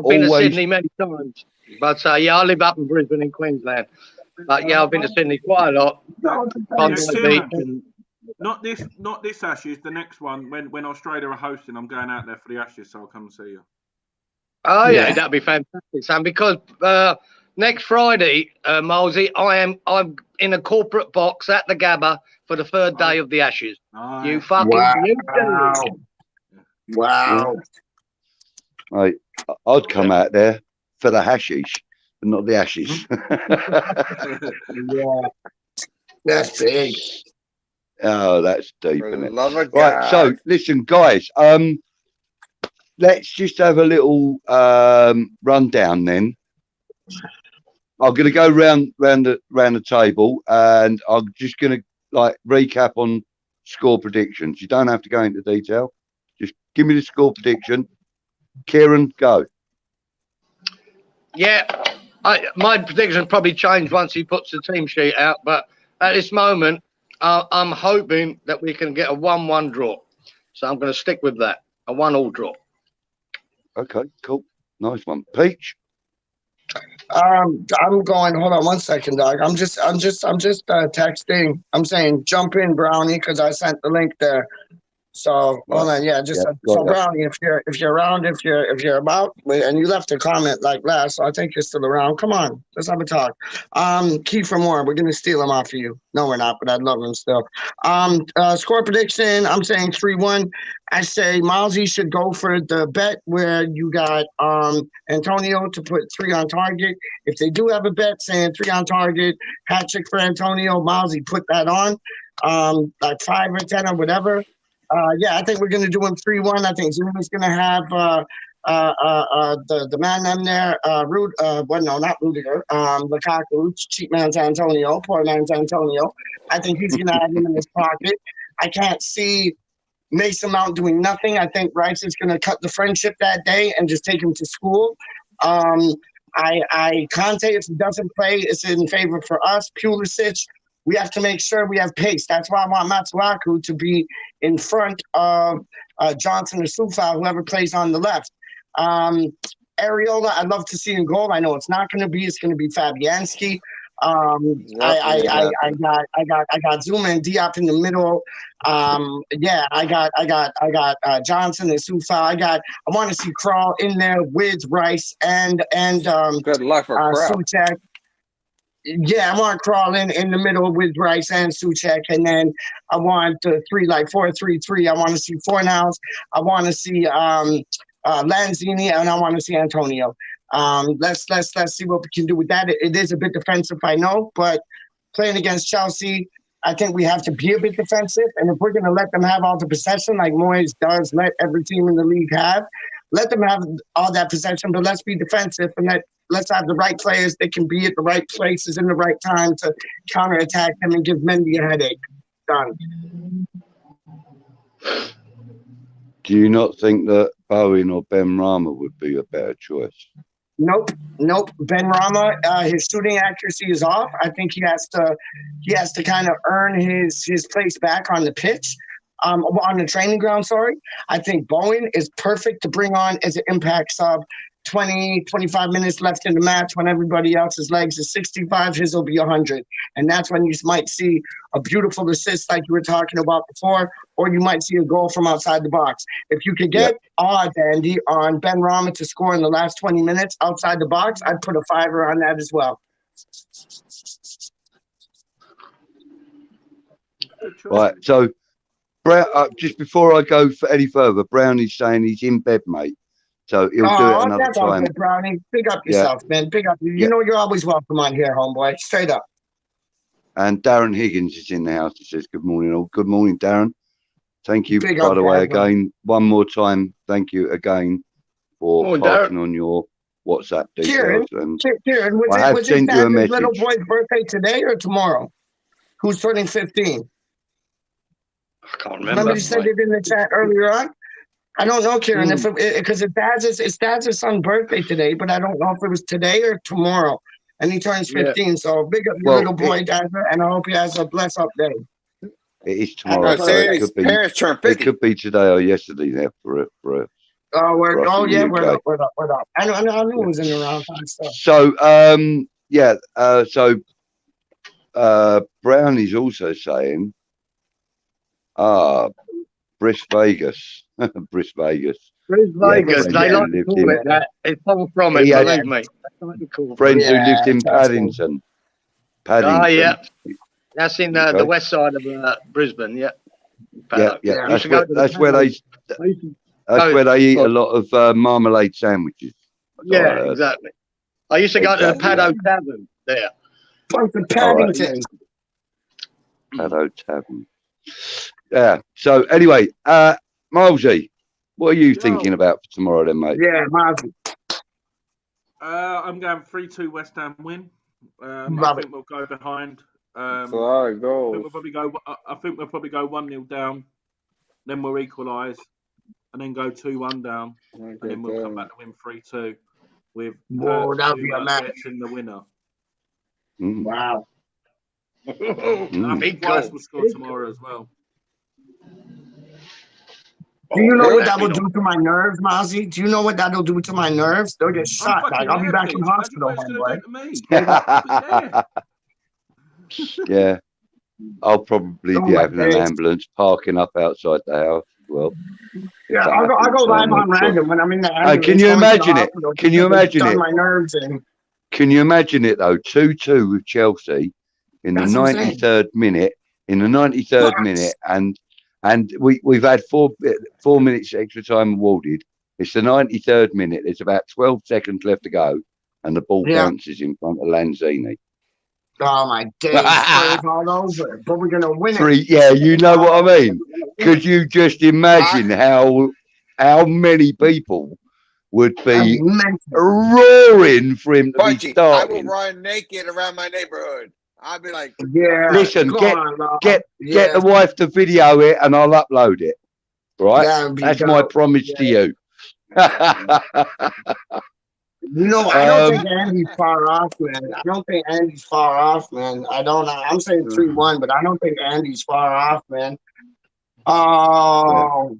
been to Sydney many times, but I live up in Brisbane in Queensland. But I've been to Sydney quite a lot. Not this Ashes. The next one, when Australia are hosting, I'm going out there for the Ashes, so I'll come and see you. Oh yeah, that'd be fantastic, Sam. Because next Friday, Molesy, I'm in a corporate box at the Gabba for the third day of the Ashes. You fucking Wow. Mate, I'd come out there for the hashish, but not the ashes. That's big. Oh, that's deep, For isn't the it? love of Right, God. so listen, guys. Let's just have a little rundown then. I'm going to go round the table, and I'm just going to recap on score predictions. You don't have to go into detail. Just give me the score prediction. Kieran, go. Yeah, my prediction probably changed once he puts the team sheet out, but at this moment, I'm hoping that we can get a 1-1 draw. So I'm going to stick with that, a 1-1 draw. Okay, cool. Nice one. Peach? I'm going. Hold on 1 second, dog. I'm just texting. I'm saying jump in, Brownie, because I sent the link there. So hold on, yeah, just so Brownie, if you're around, if you're about, and you left a comment like last, so I think you're still around. Come on, let's have a talk. Kiefer Moore, we're gonna steal him off of you. No, we're not, but I'd love him still. Score prediction, I'm saying 3-1. I say Milesy should go for the bet where you got Antonio to put 3 on target. If they do have a bet saying 3 on target, hat trick for Antonio, Milesy put that on. Like 5 or 10 or whatever. Yeah, I think we're going to do him 3-1. I think Zuma's going to have the man them there. Well, no, not Rudiger. Lukaku, cheap man's Antonio, poor man's Antonio. I think he's going to have him in his pocket. I can't see Mason Mount doing nothing. I think Rice is going to cut the friendship that day and just take him to school. Conte, if he doesn't play, it's in favor for us. Pulisic, we have to make sure we have pace. That's why I want Matsuaku to be in front of Johnson or Sufal, whoever plays on the left. Areola, I'd love to see in goal. I know it's not going to be. It's going to be Fabianski. I got Zuma and Diop in the middle. Yeah, I got Johnson and Sufal. I want to see Krall in there with Rice and good luck for Krall. Souček. Yeah, I want Krall in the middle with Rice and Souček, and then I want 4-3-3. I want to see Fornals. I want to see Lanzini, and I want to see Antonio. Let's see what we can do with that. It is a bit defensive, I know, but playing against Chelsea, I think we have to be a bit defensive. And if we're going to let them have all the possession, like Moyes does let every team in the league have, let them have all that possession, but let's be defensive and let's have the right players that can be at the right places in the right time to counterattack them and give Mendy a headache. Done. Do you not think that Bowen or Ben Rama would be a better choice? Nope. Ben Rama, his shooting accuracy is off. I think he has to kind of earn his place back on the pitch, on the training ground. Sorry, I think Bowen is perfect to bring on as an impact sub. 20-25 minutes left in the match when everybody else's legs is 65, his will be 100, and that's when you might see a beautiful assist like you were talking about before, or you might see a goal from outside the box. If you could get odds, Andy, on Ben Rama to score in the last 20 minutes outside the box, I'd put a $5 on that as well. Right, so just before I go for any further, Brownie's saying he's in bed, mate. So he'll do it another that's time. All good, Brownie. Big up yourself, man. Big up. You know you're always welcome on here, homeboy. Straight up. And Darren Higgins is in the house. He says, good morning, all. Good morning, Darren. Thank you, Big by up, the way, Darren. again. One more time, thank you again for passing on your WhatsApp details. Kieran, was his little boy's birthday today or tomorrow? Who's turning 15? I can't remember. Remember you said it in the chat earlier on? I don't know, Kieran, because it's dad's son's birthday today, but I don't know if it was today or tomorrow. And he turns 15, so big up your little boy, Dad, and I hope he has a blessed up day. It is tomorrow. So it could be today or yesterday there for it. Word up. I knew it was in around time stuff. So, Brownie's also saying, Briss Vegas. Briss Vegas. They like to call it that. It's far from it, believe me. Friends who lived in Paddington. Yeah. That's in the west side of Brisbane, yeah. That's where they eat a lot of marmalade sandwiches. Yeah, exactly. I used to go to the Paddo Tavern there. From Paddington. Paddo Tavern. Yeah. So anyway, Milesy, what are you thinking about for tomorrow then, mate? Yeah, Milesy. I'm going 3-2 West Ham win. I think we'll go behind. I think we'll probably go 1-0 down, then we'll equalise, and then go 2-1 down, and then we'll come back to win 3-2 with that'll be a match in the winner. Wow. I think Rice will score tomorrow as well. Do you know what that will do to my nerves, Mozzie? Do you know what that'll do to my nerves? They'll get shot. Like, I'll be back in the hospital, homeboy. Yeah. I'll probably be having an ambulance parking up outside the house as well. Yeah, I'll go live on random when I'm in the ambulance. Can you imagine it? Can you imagine it? My nerves in. Can you imagine it though? 2-2 with Chelsea in the 93rd minute. In the 93rd minute, and we've had four minutes extra time awarded. It's the 93rd minute. There's about 12 seconds left to go, and the ball bounces in front of Lanzini. Oh my days, Spurs all over. But we're gonna win it. Yeah, you know what I mean. Could you just imagine how many people would be roaring for him to be starting? I will run naked around my neighborhood. I'll be like, listen, get the wife to video it, and I'll upload it. Right, that's my promise to you. You know, I don't think Andy's far off, man. I don't think Andy's far off, man. I don't know. I'm saying 3-1, but I don't think Andy's far off, man. Oh.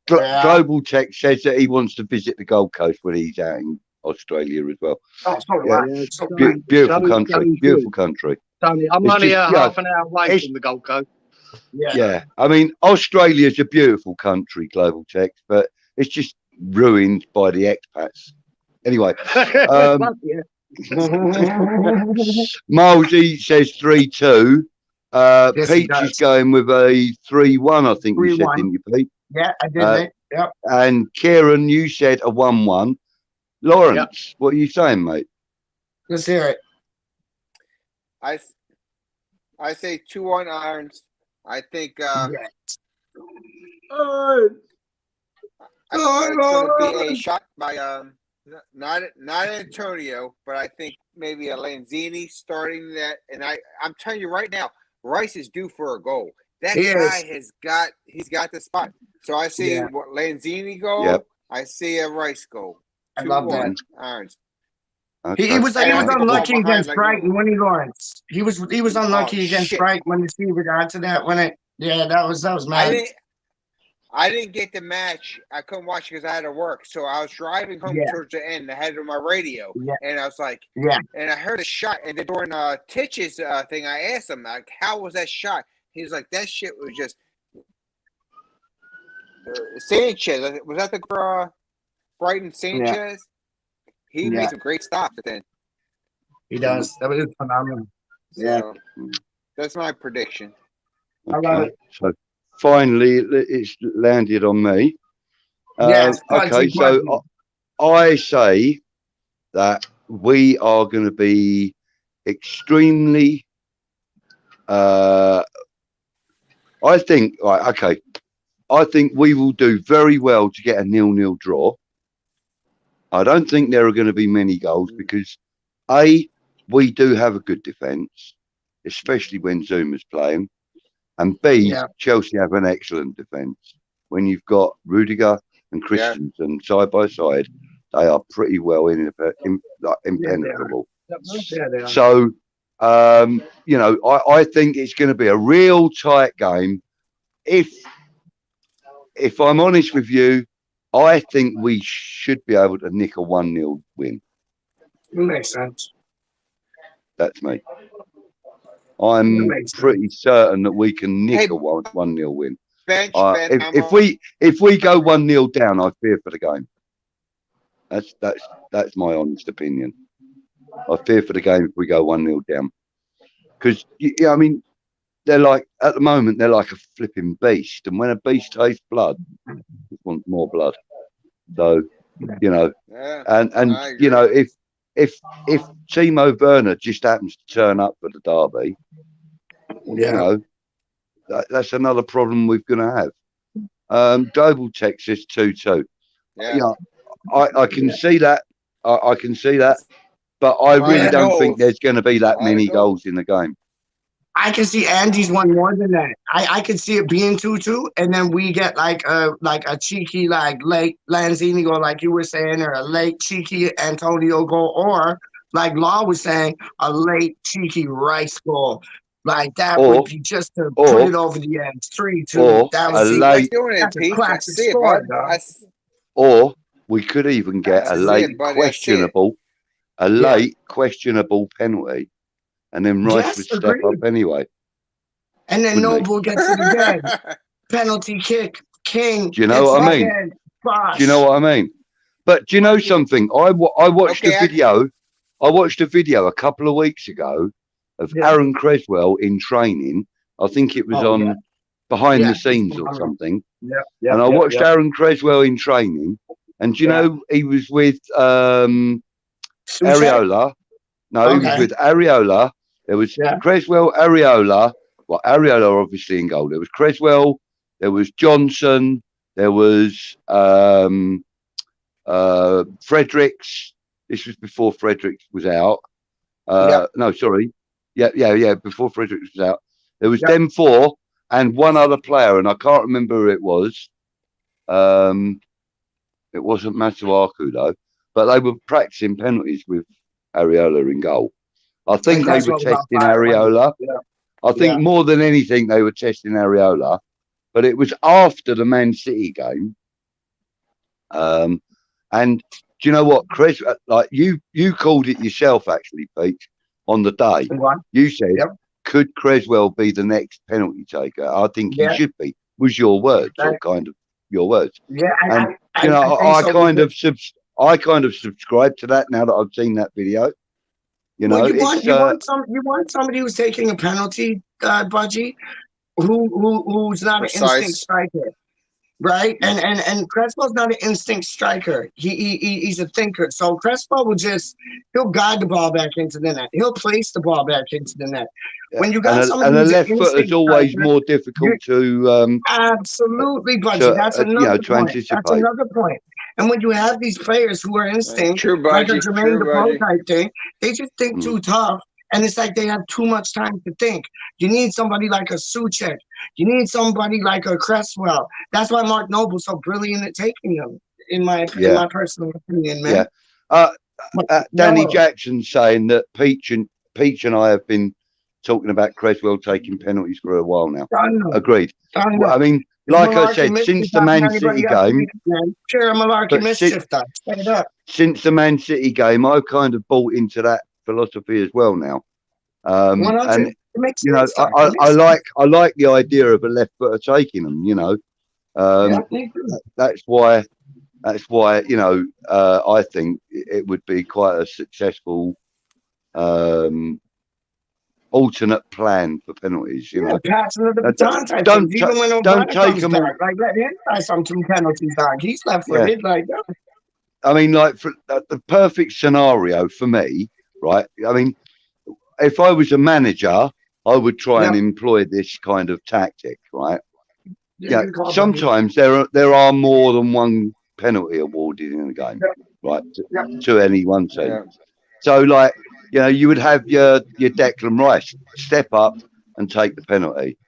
Yeah. Global Tech says that he wants to visit the Gold Coast when he's out in Australia as well. Oh, so beautiful country. Beautiful country. Tony, I'm only half an hour away from the Gold Coast. Yeah. I mean, Australia's a beautiful country, Global Tech, but it's just ruined by the expats. Anyway, Milesy says 3-2. Peach is going with a 3-1, I think you said, didn't you, Pete? Yeah, I did, mate. Yep. And Kieran, you said a 1-1. Lawrence, what are you saying, mate? Let's hear it. I say 2-1 Irons. I think it's going to be a shot by not Antonio, but I think maybe a Lanzini starting that. And I'm telling you right now, Rice is due for a goal. That guy he's got the spot. So I see Lanzini goal. Yep. I see a Rice goal. I love that. Irons. Okay. He was unlucky against Brighton, when he Lawrence. He was unlucky against Brighton when the receiver got to that. That was mad. I didn't get the match. I couldn't watch because I had to work. So I was driving home towards the end. I had it on my radio, and I was like, and I heard a shot. And then during Titch's thing, I asked him, like, how was that shot? He was like, that shit was just Sanchez. Was that the Brighton Sanchez? He made some great stops then. He does. That was phenomenal. So, that's my prediction. Okay. So finally, it's landed on me. Okay, so I say that we are going to be extremely. I think we will do very well to get a 0-0 draw. I don't think there are going to be many goals because we do have a good defence, especially when Zuma's playing. And B, Chelsea have an excellent defence. When you've got Rudiger and Christensen side by side, they are pretty well impenetrable. So, I think it's going to be a real tight game. If I'm honest with you, I think we should be able to nick a 1-0 win. Makes sense. That's me. I'm pretty certain that we can nick a 1-0 win. If we go 1-0 down, I fear for the game. That's my honest opinion. I fear for the game if we go 1-0 down. Because I mean, they're like at the moment they're like a flipping beast, and when a beast tastes blood, it wants more blood. So if Timo Werner just happens to turn up for the derby, that's another problem we're going to have. Global Tech says 2-2. I can see that. I can see that, but I really don't think there's going to be that many goals in the game. I can see Andy's one more than that. I can see it being 2-2, and then we get like a cheeky late Lanzini goal, like you were saying, or a late cheeky Antonio goal, or like Law was saying, a late cheeky Rice goal. Like that Or- would be just to or- put it over the edge. 3-2. or That a was late- that's a classic score, dog. Or we could even get a late questionable penalty, and then Rice Yes, would step agreed. up anyway. And then Wouldn't he? Noble gets it again. Penalty kick, King. Do you know what I mean? Again. Do you know what I mean? But do you know something? I watched a video. I watched a video a couple of weeks ago of Aaron Creswell in training. I think it was on behind the scenes or something. And I watched Aaron Creswell in training. And do you know he was with Areola? No, he was with Areola. There was Creswell, Areola. Well, Areola obviously in goal. There was Creswell. There was Johnson. There was Fredericks. This was before Fredericks was out. No, sorry. Yeah. Before Fredericks was out. There was them four and one other player, and I can't remember who it was. It wasn't Masuaku though, but they were practicing penalties with Areola in goal. I think they were testing Areola. I think more than anything they were testing Areola, but it was after the Man City game. And do you know what, Chris? Like you called it yourself, actually, Pete, on the day. You said, "Could Creswell be the next penalty taker?" I think he should be. Was your words, or kind of your words? Yeah, and you know, I kind of subscribe to that now that I've seen that video. You know, well, you want somebody who's taking a penalty, Budgie, who's not an instinct striker. Right, and Creswell's not an instinct striker. He's a thinker. So Creswell he'll guide the ball back into the net. He'll place the ball back into the net. When you got somebody and a who's left foot is always more difficult to absolutely, Budgie. That's another point. anticipate. That's another point. And when you have these players who are instinct, like a Jermaine Depot type thing, they just think too tough. And it's like they have too much time to think. You need somebody like a Suchek. You need somebody like a Creswell. That's why Mark Noble's so brilliant at taking them, in my personal opinion, man. Danny Jackson saying that Peach and I have been talking about Creswell taking penalties for a while now. Agreed. Well, I mean, like I said, since the Man City game, since the Man City game, I've kind of bought into that philosophy as well now. And you know, I like the idea of a left footer taking them. You know, that's why you know I think it would be quite a successful alternate plan for penalties. You know, don't take them. Like let him try some two penalties. Dog. He's left footed. I mean, like for the perfect scenario for me. Right. I mean, if I was a manager, I would try and employ this kind of tactic. Right. Sometimes there are more than one penalty awarded in a game. Right. To any one team. So, like, you know, you would have your Declan Rice step up and take the penalty,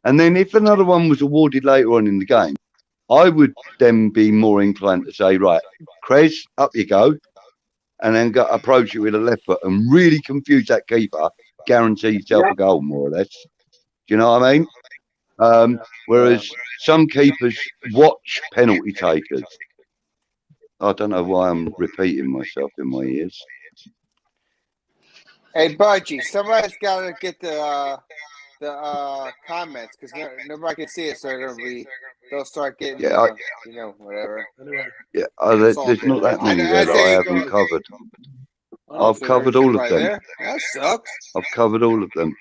and then if another one was awarded later on in the game, I would then be more inclined to say, right, Cres, up you go. And then approach it with a left foot and really confuse that keeper, guarantee yourself a goal, more or less. Do you know what I mean? Whereas some keepers watch penalty takers. I don't know why I'm repeating myself in my ears. Hey, Budgie, somebody's got to get the comments because nobody can see it, so they'll start getting, you know, whatever. Yeah, there's not that many there that I haven't covered. I've covered all of them. That sucks. I've covered all of them.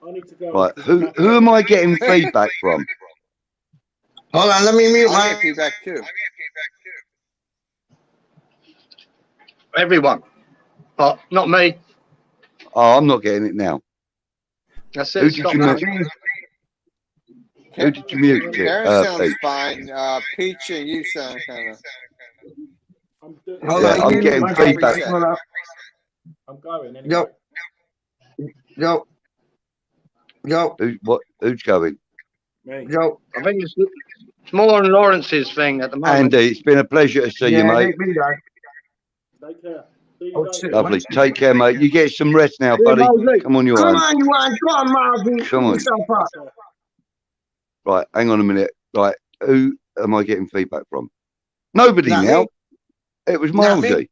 Right, who am I getting feedback from? Hold on, let me mute my feedback too. Everyone. Oh, not me. Oh, I'm not getting it now. That's it. Who did you mute? Karen sounds fine. Peach and you sound kind of. I'm getting feedback. I'm going anyway. Yo. Who's going? Me. Yo. I think it's more on Lawrence's thing at the moment. Andy, it's been a pleasure to see you, mate. Take care. Oh, shit. Lovely. Take care, mate. You get some rest now, Yeah, buddy. Mosley. Come on, you Come on. on, you on. Come on, Mosley. Come on. Yourself up. Right, hang on a minute. Right, who am I getting feedback from? Nobody Not now. me. It was Not me. Mousy.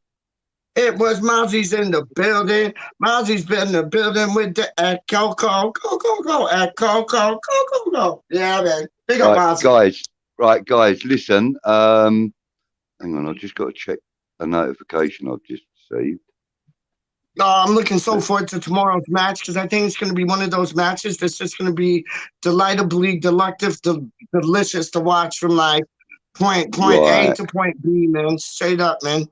It was Mousie's in the building. Mousie's been in the building with the echo, go, echo, go. Yeah, man. Big up, Right, Mousy. guys. Right, guys. Listen. Hang on. I've just got to check a notification I've just received. I'm looking so forward to tomorrow's match because I think it's going to be one of those matches that's just going to be delightfully delicious to watch from like point A to point B, man. Straight up, man.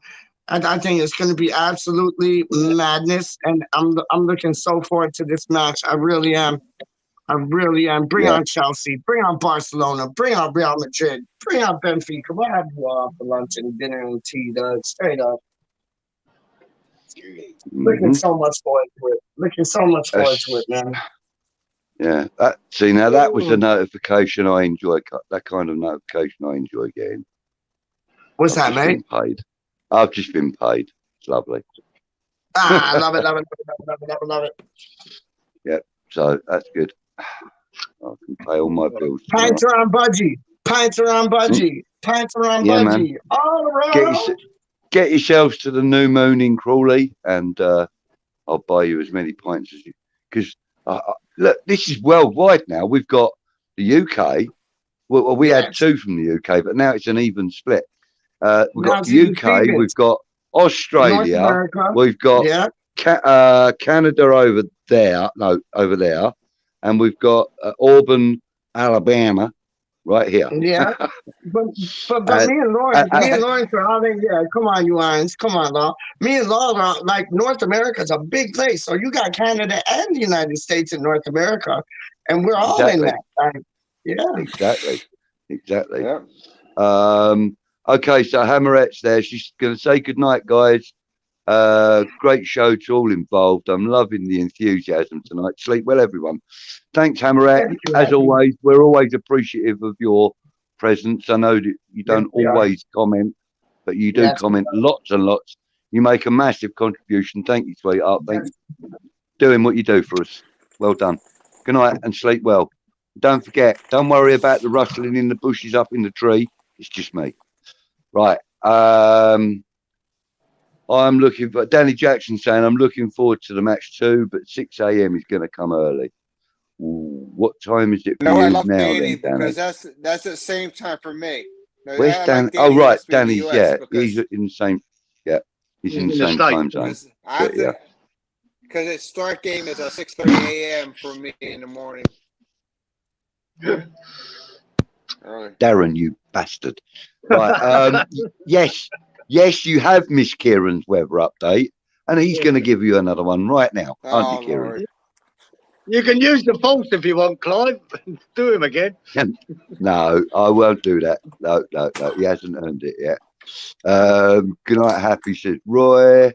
I think it's going to be absolutely madness, and I'm looking so forward to this match. I really am. I really am. Bring on Chelsea. Bring on Barcelona. Bring on Real Madrid. Bring on Benfica. We'll have you all for lunch and dinner and tea, Doug. Straight up. Looking so much forward to it. Looking so much forward to it, man. Yeah. See, now that was a notification I enjoy. That kind of notification I enjoy getting. What's that, mate? Paid. I've just been paid. It's lovely. I love it. Yeah. So that's good. I can pay all my bills. Pints around Budgie. Pints around Budgie. Pints around Budgie. Man. All around. Get yourselves to the New Moon in Crawley, and I'll buy you as many pints as you. Because look, this is worldwide now. We've got the UK. Well, we had 2 from the UK, but now it's an even split. We've got the UK. We've got Australia. We've got Canada over there. No, over there, and we've got Auburn, Alabama, right here. Yeah, but me and Lawrence are all in. Yeah, come on, you irons. Come on, Law. Me and Law are like North America is a big place. So you got Canada and the United States in North America, and we're all in that. Exactly. Yeah. Okay, so Hammerette's there. She's going to say good night, guys. Great show to all involved. I'm loving the enthusiasm tonight. Sleep well, everyone. Thanks, Hammerette. As always, we're always appreciative of your presence. I know that you don't always comment, but you do comment lots and lots. You make a massive contribution. Thank you, sweetheart. Thank you for doing what you do for us. Well done. Good night and sleep well. Don't forget, don't worry about the rustling in the bushes up in the tree. It's just me. Right. I'm looking for Danny Jackson saying I'm looking forward to the match too, but 6 a.m. is going to come early. Ooh, what time is it for you I love now, Danny then, Danny? because that's the same time for me. No, Where's Danny? like Danny? Oh, right, Danny's he's in the same. Yeah, he's in the same time zone. Because its start game is at 6:30 a.m. for me in the morning. Darren, you bastard! Right, yes, you have missed Kieran's weather update, and he's going to give you another one right now, aren't you, Kieran? Lord. You can use the false if you want, Clive. Do him again. No, I won't do that. No, he hasn't earned it yet. Good night, Happy, says Roy.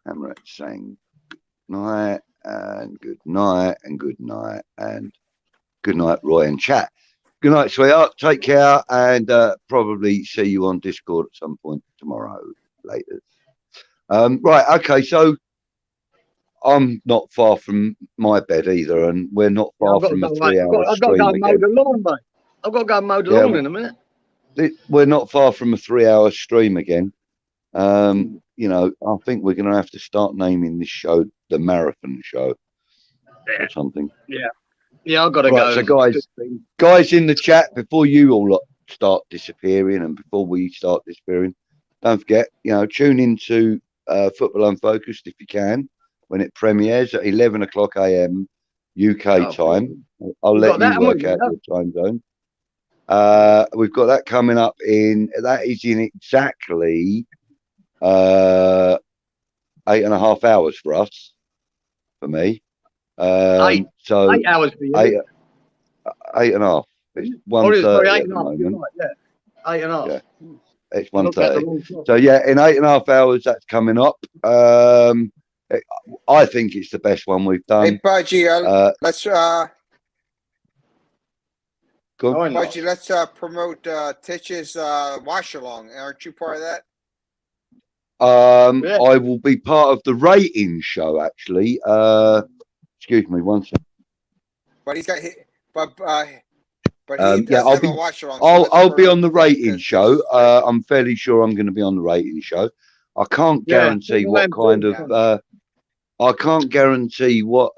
Hammerette saying good night and good night and good night and good night, Roy and chat. Good night, sweetheart. Take care and probably see you on Discord at some point tomorrow later. Right, okay, so I'm not far from my bed either, and we're not far from a 3-hour stream. I've got to go and mow the lawn, mate. I've got to go and mow the lawn in a minute. We're not far from a 3-hour stream again. You know, I think we're going to have to start naming this show the Marathon Show or something. Yeah, I've got to go. So guys in the chat, before you all start disappearing and before we start disappearing, don't forget, you know, tune into Football Unfocused if you can when it premieres at 11 o'clock a.m. UK time. I'll let you work out your time zone. We've got that coming up that is in exactly 8.5 hours for us, for me. 8 hours for you. 8.5. It's 1:30 at the moment. Right, 8.5. Yeah, it's 1:30. So yeah, in 8.5 hours that's coming up. I think it's the best one we've done. Hey, Budgie, let's Budgie, let's promote Titch's wash along. Aren't you part of that? I will be part of the rating show, actually. Excuse me, one second. But he's got, but he Yeah, does have a watch along. I'll be on the rating show. I'm fairly sure I'm going to be on the rating show. I can't guarantee what kind of. I can't guarantee what.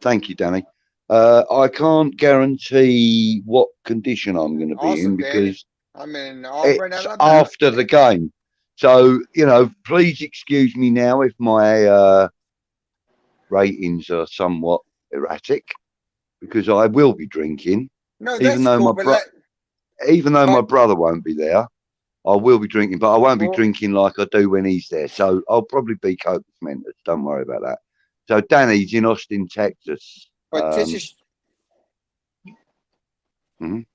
Thank you, Danny. I can't guarantee what condition I'm going to be in because I'm in Auburn, it's Alabama. after the game. So, you know, please excuse me now if my ratings are somewhat erratic because I will be drinking. No, even though my brother won't be there, I will be drinking, but I won't be drinking like I do when he's there. So I'll probably be copious mentis. Don't worry about that. So Danny's in Austin, Texas. But Tish is... do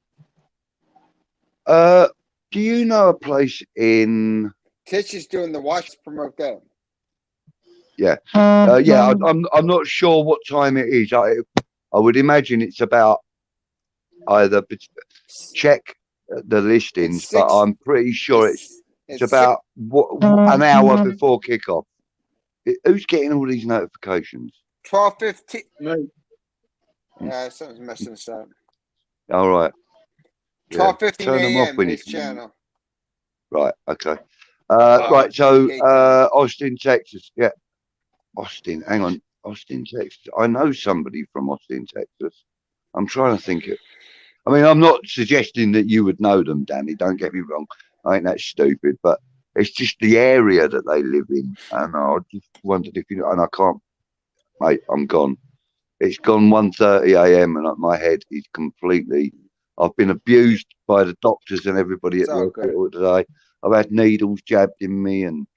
you know a place in? Tish is doing the watch to promote them. Yeah, yeah. I'm not sure what time it is. I would imagine it's about either check the listings, but I'm pretty sure it's about an hour before kickoff. Who's getting all these notifications? 12:15. Yeah, something's messing us up. All right. 12:15 a.m. his channel. Right. Okay. Right. So Austin, Texas. Yeah. Austin. Hang on. Austin, Texas. I know somebody from Austin, Texas. I'm trying to think it. I mean, I'm not suggesting that you would know them, Danny. Don't get me wrong. I ain't that stupid, but it's just the area that they live in. And I just wondered if you know, and I can't, mate, I'm gone. It's gone 1:30 a.m. and my head is completely, I've been abused by the doctors and everybody at the hospital today. I've had needles jabbed in me and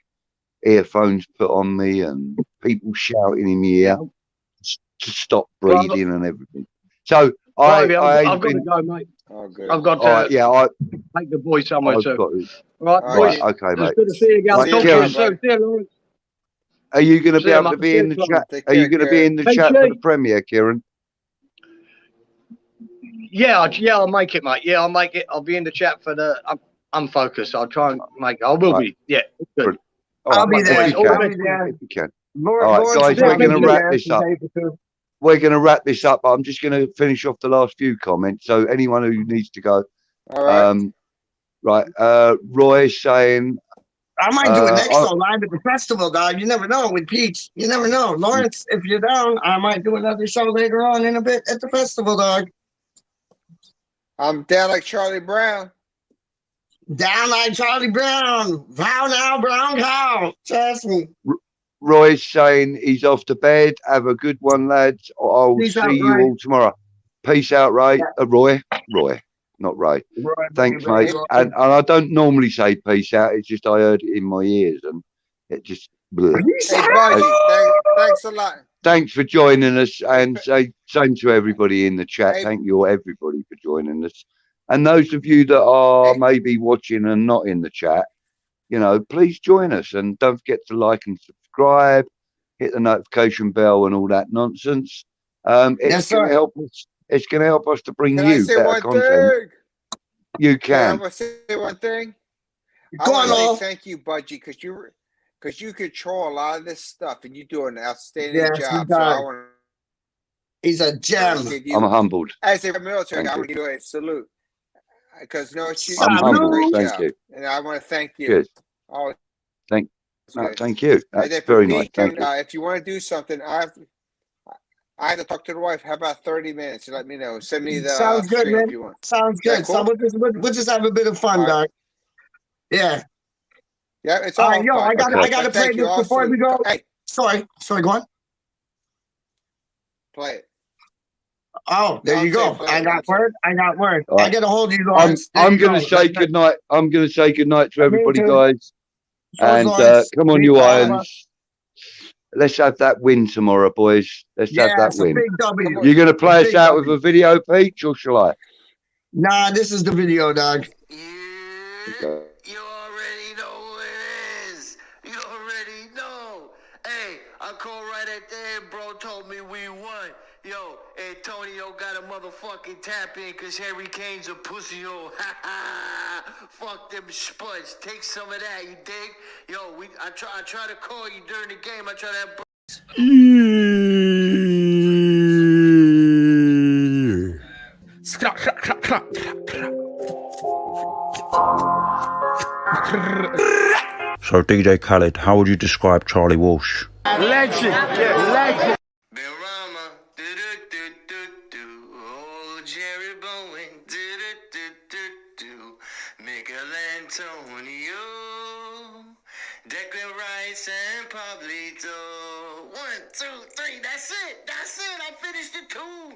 earphones put on me and people shouting in my ear to stop breathing and everything. So I've got to go, mate. Oh, good. I've got to take the boy somewhere too. Right, boys. Okay, mate. It's good to see you again. Right, Talk to you soon. See you, Lawrence. Are you going to See be you, able to mate. be in the chat? Are you going to be in the Hey, chat G. for the premiere, Kieran? Yeah, I'll make it, mate. Yeah, I'll make it. I'll be in the chat for the. I'm focused. I'll try and make it. I will be. Yeah, good. I'll be there. If you can. All right, guys, we're going to wrap this up. We're going to wrap this up. I'm just going to finish off the last few comments. So anyone who needs to go. All right. Right. Roy's saying. I might do it next show live at the festival, dog. You never know with Peach. You never know. Lawrence, if you're down, I might do another show later on in a bit at the festival, dog. I'm down like Charlie Brown. Down like Charlie Brown. Vow now, brown cow. Trust me. Roy's saying he's off to bed. Have a good one, lads. I'll see you all tomorrow. Peace out, Ray. Roy, not Ray. Thanks, mate. And I don't normally say peace out. It's just I heard it in my ears and it just. Hey, buddy, thanks a lot. Thanks for joining us, and same to everybody in the chat. Thank you, everybody, for joining us. And those of you that are maybe watching and not in the chat, you know, please join us and don't forget to like and subscribe, hit the notification bell and all that nonsense. It's going to help us. It's going to help us to bring you better content. You can. I want to say one thing. Go on, say thank you, Budgie, because you control a lot of this stuff and you do an outstanding job. So I want He's a gem. I'm humbled. As a military guy, I want to give you a salute. Because I'm humbled. Thank you. And I want to thank you. Good. Thank you. That's very nice. Thank you. If you want to do something, I have to talk to the wife. How about 30 minutes? Let me know. Send me the Sounds good, man. if you want. Sounds good. Cool? So we'll just have a bit of fun, dog. Yeah. Yeah, it's all right. Yo, I got to play this before we go. Hey, sorry, go on. Play it. Oh, there you go. I got word. Right. I got to hold you, Lawrence. I'm going to say goodnight. I'm going to say goodnight to everybody, guys. And come on, you Irons. Let's have that win tomorrow, boys. Let's have that win. Big W. You're going to play us out with a video, Peach, or shall I? Nah, this is the video, dog. Okay. You already know who it is. You already know. Hey, I called right at there, bro. Told me we won. Yo, it Antonio got a motherfucking tap in because Harry Kane's a pussy hole. Ha ha! Fuck them spuds. Take some of that, you dig? Yo, I try to call you during the game. I try to have. So DJ Khaled, how would you describe Charlie Walsh? Legend. Legend. Antonio, Declan Rice and Pablito. 1, 2, 3. That's it. That's it. I finished the tune.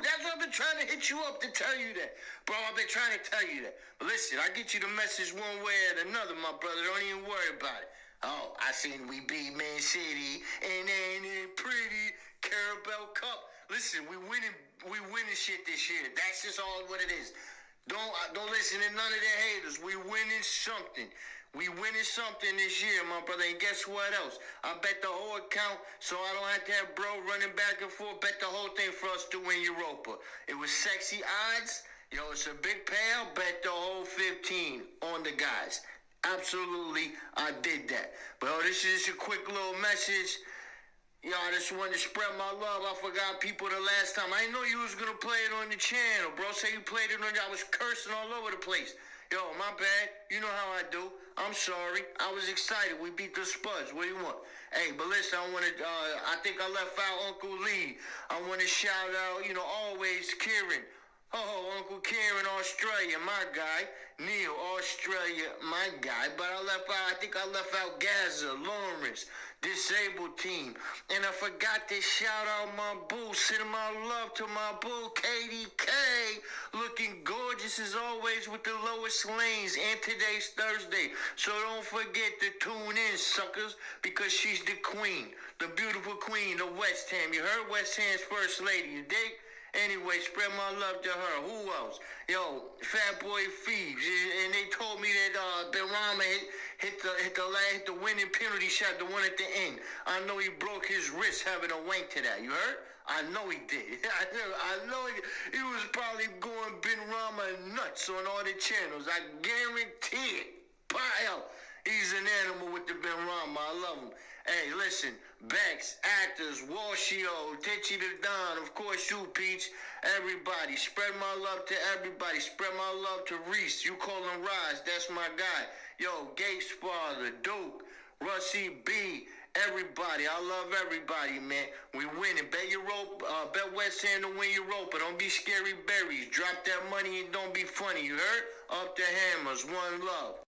That's what I've been trying to hit you up to tell you that. Bro, I've been trying to tell you that. But listen, I get you the message one way or another, my brother. Don't even worry about it. Oh, I seen we beat Man City and ain't it pretty Carabao Cup. Listen, we winning shit this year. That's just all what it is. Don't listen to none of the haters. We winning something. We winning something this year, my brother. And guess what else? I bet the whole account, so I don't have to have bro running back and forth. Bet the whole thing for us to win Europa. It was sexy odds. Yo, it's a big payout. Bet the whole 15 on the guys. Absolutely, I did that. But this is just a quick little message. Yo, I just wanted to spread my love. I forgot people the last time. I didn't know you was going to play it on the channel, bro. Say you played it on I was cursing all over the place. Yo, my bad. You know how I do. I'm sorry. I was excited. We beat the Spuds. What do you want? Hey, but listen, I think I left out Uncle Lee. I want to shout out, always Kieran. Oh, Uncle Kieran, Australia, my guy. Neil, Australia, my guy. But I think I left out Gaza, Lawrence, Disabled Team. And I forgot to shout out my boo, sending my love to my boo, KDK. Looking gorgeous as always with the lowest lanes. And today's Thursday. So don't forget to tune in, suckers, because she's the queen. The beautiful queen of West Ham. You heard? West Ham's first lady, you dig? Anyway, spread my love to her. Who else? Yo, Fat Boy Phoebes. And they told me that Benrahma hit the winning penalty shot, the one at the end. I know he broke his wrist having a wank to that. You heard? I know he did. I know he was probably going Benrahma nuts on all the channels. I guarantee it. Pile. He's an animal with the Benrahma. I love him. Hey, listen, Bex, actors, Washio, Titchy the Don, of course you, Peach, everybody. Spread my love to everybody. Spread my love to Reese. You call him Rise, that's my guy. Yo, Gates Father, Duke, Russie B, everybody. I love everybody, man. We winning. Bet West Ham to win Europa. Don't be scary berries. Drop that money and don't be funny, you heard? Up the hammers. One love.